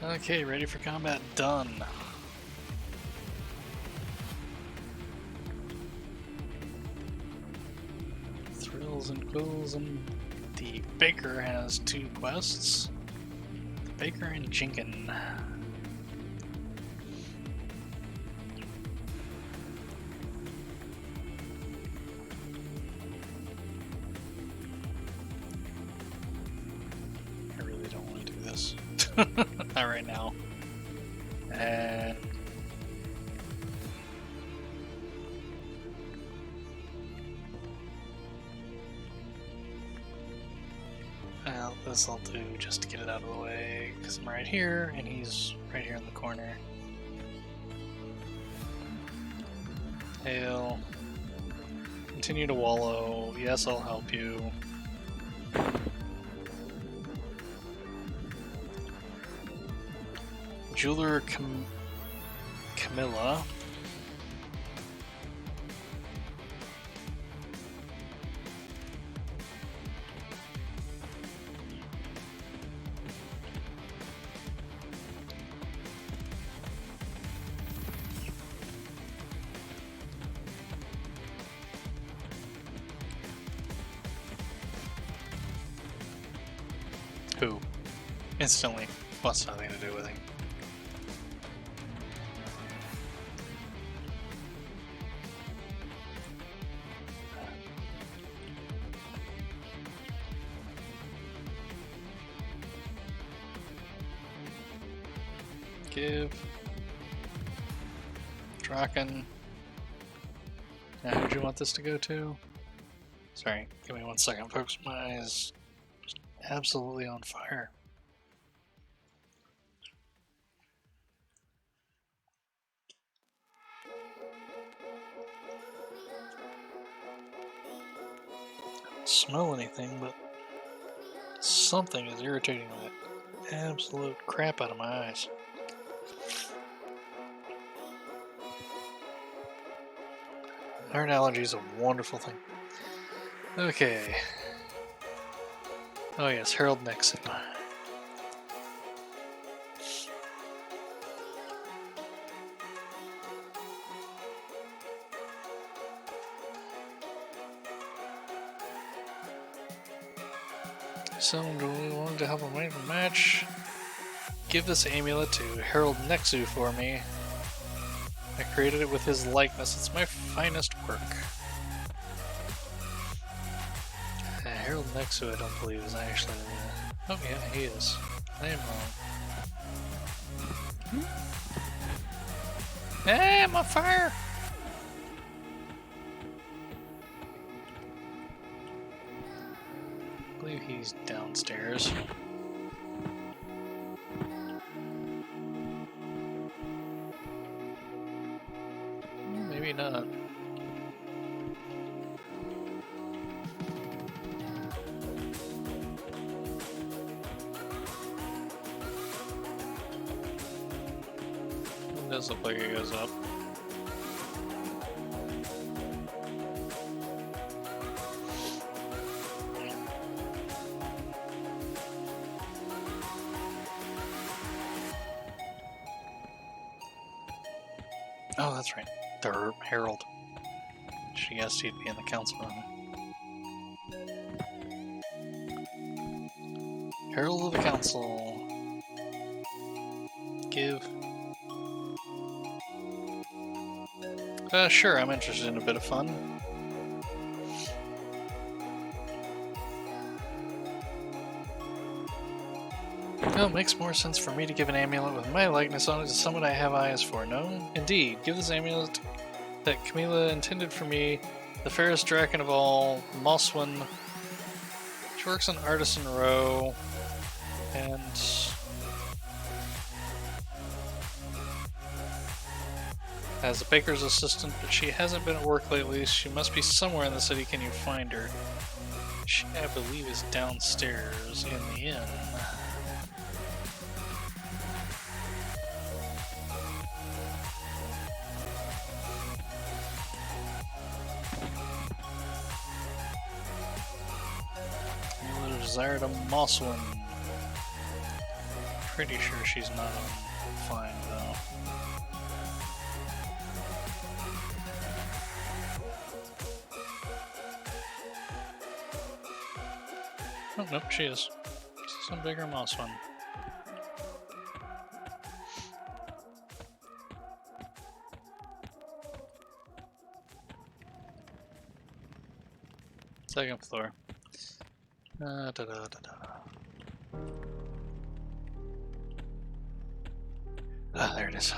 Okay, ready for combat. Done. Thrills and quills, and the Baker has 2 quests. The Baker and Jinkin. I really don't want to do this. Not right now. And well, this I'll do just to get it out of the way, because I'm right here, and he's right here in the corner. Hail. Continue to wallow. Yes, I'll help you. Jeweler Camilla. Who instantly wants nothing to do with him. Give. Draken. Now, who do you want this to go to? Sorry, give me 1 second, folks. My eyes just absolutely on fire. I don't smell anything, but something is irritating the absolute crap out of my eyes. Iron allergy is a wonderful thing. Okay. Oh yes, Harold Nixon. Someone willing to help him match. Give this amulet to Harold Nexu for me. I created it with his likeness. It's my finest work. Harold next to it, I don't believe is actually. Oh yeah, he is. I am wrong. Hey, I'm on fire! I believe he's downstairs. Maybe not. It does look like it goes up. Oh, that's right. The Herald. She guessed he'd be in the council room. Herald of the Council. Give. Sure, I'm interested in a bit of fun. Oh, it makes more sense for me to give an amulet with my likeness on it to someone I have eyes for, no? Indeed, give this amulet that Camilla intended for me, the fairest draken of all, Moswin. She works on Artisan Row, and as a baker's assistant, but she hasn't been at work lately. She must be somewhere in the city. Can you find her? She, I believe, is downstairs in the inn. Desired a Mosswin. Pretty sure she's not on fine though. Oh, nope, she is. She's a bigger Mosswin. Second floor. Ah, there it is.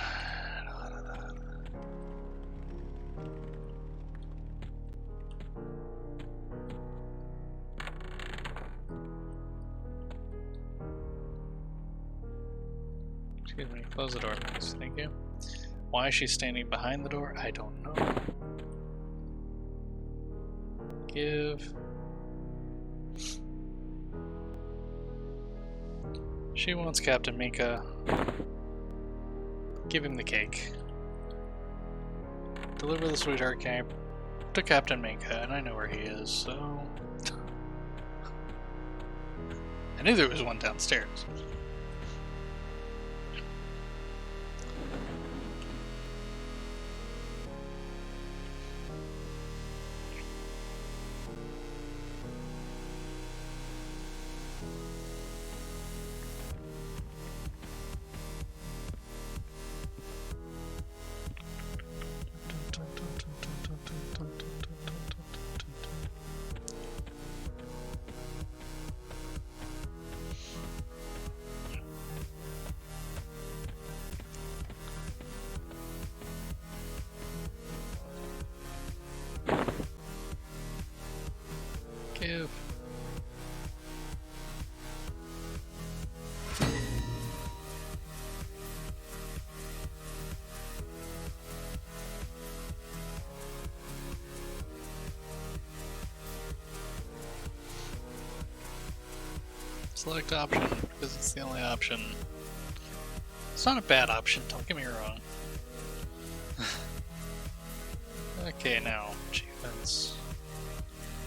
Excuse me, close the door, please. Thank you. Why is she standing behind the door? I don't know. Give. She wants Captain Mika. Give him the cake. Deliver the sweetheart cake to Captain Mika, and I know where he is, so... I knew there was one downstairs. Give. Select option, because it's the only option. It's not a bad option, don't get me wrong. Okay, now, achievements.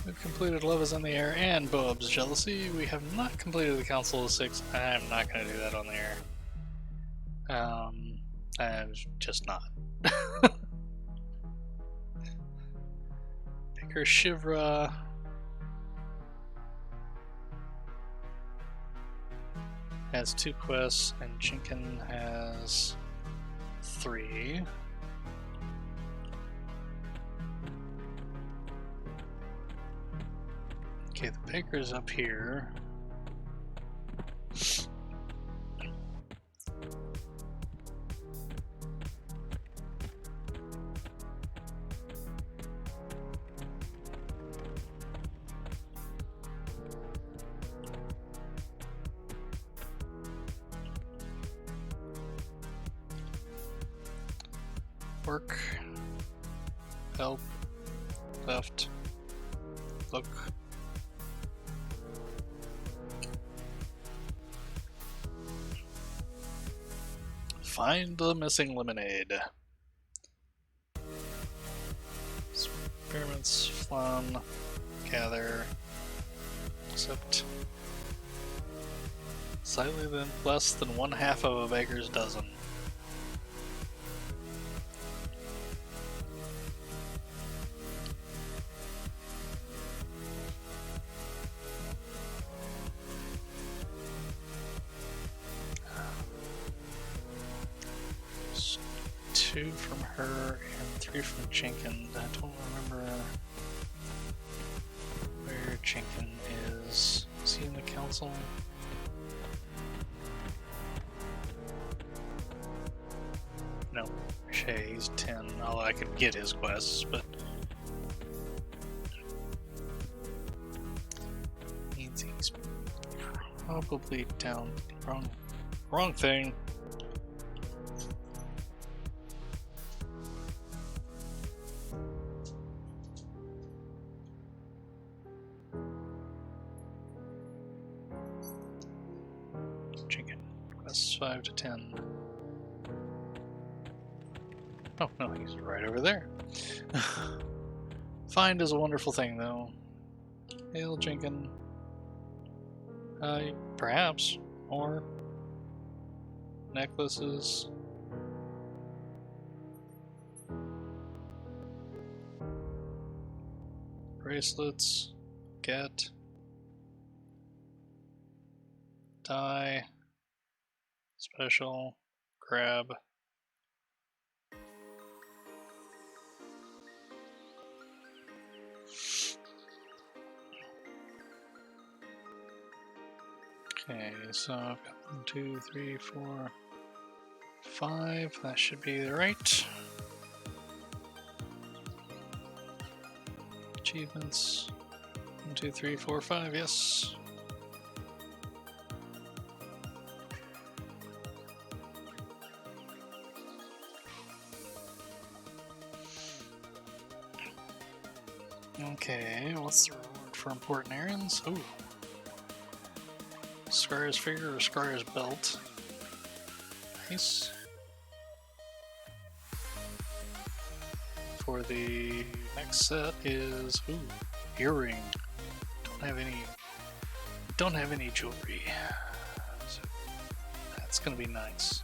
We've completed Love is in the Air and Boab's Jealousy. We have not completed the Council of Six. I'm not going to do that on the air. I'm just not. Baker Shivra. Has 2 quests, and Jinkin has 3. Okay, the baker's up here. Work. Help. Left. Look. Find the missing lemonade. Experiments, fun, gather, accept. Slightly less than 1/2 of a baker's dozen. Two from her and 3 from Jenkins. I don't remember where Jenkins is. Is he in the council? No. Shay, he's 10. Although I could get his quests, but he's probably down. Wrong thing. Quests 5 to 10. Oh, no, he's right over there. Find is a wonderful thing, though. Hail, Jenkins. Perhaps. Or necklaces. Bracelets. Get. Die. Special. Grab. Okay, so I've got 1, 2, 3, 4, 5. That should be the right. Achievements. 1, 2, 3, 4, 5. Yes. Okay, what's the reward for important errands? Ooh. Scar's figure or Scar's belt. Nice. For the next set is earring. Don't have any jewelry. So that's gonna be nice.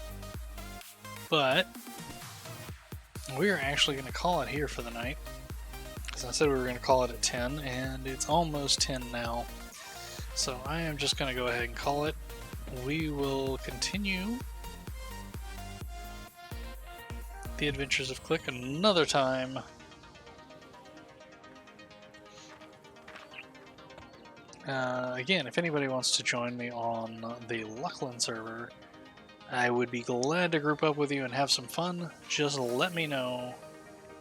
But we're actually gonna call it here for the night. As I said, we were gonna call it at 10, and it's almost 10 now. So I am just going to go ahead and call it. We will continue the Adventures of Click another time. Again, if anybody wants to join me on the Luckland server, I would be glad to group up with you and have some fun. Just let me know,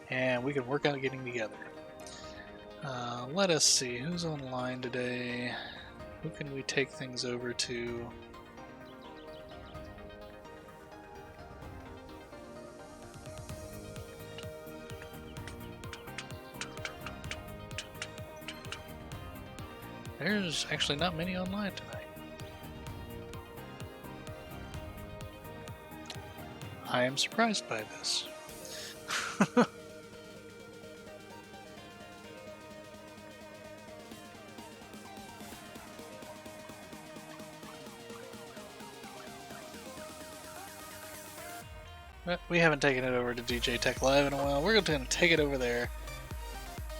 and we can work out getting together. Let us see, who's online today? Who can we take things over to? There's actually not many online tonight. I am surprised by this. We haven't taken it over to DJ Tech Live in a while. We're going to take it over there.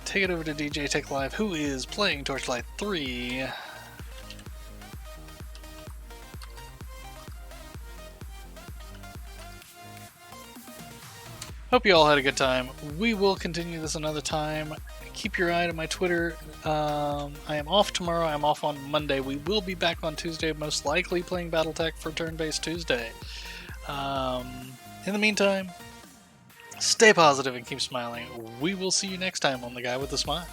Take it over to DJ Tech Live, who is playing Torchlight 3. Hope you all had a good time. We will continue this another time. keep your eye on my Twitter. I am off tomorrow. I'm off on Monday. We will be back on Tuesday, most likely playing BattleTech for Turn-Based Tuesday. In the meantime, stay positive and keep smiling. We will see you next time on The Guy with the Smile.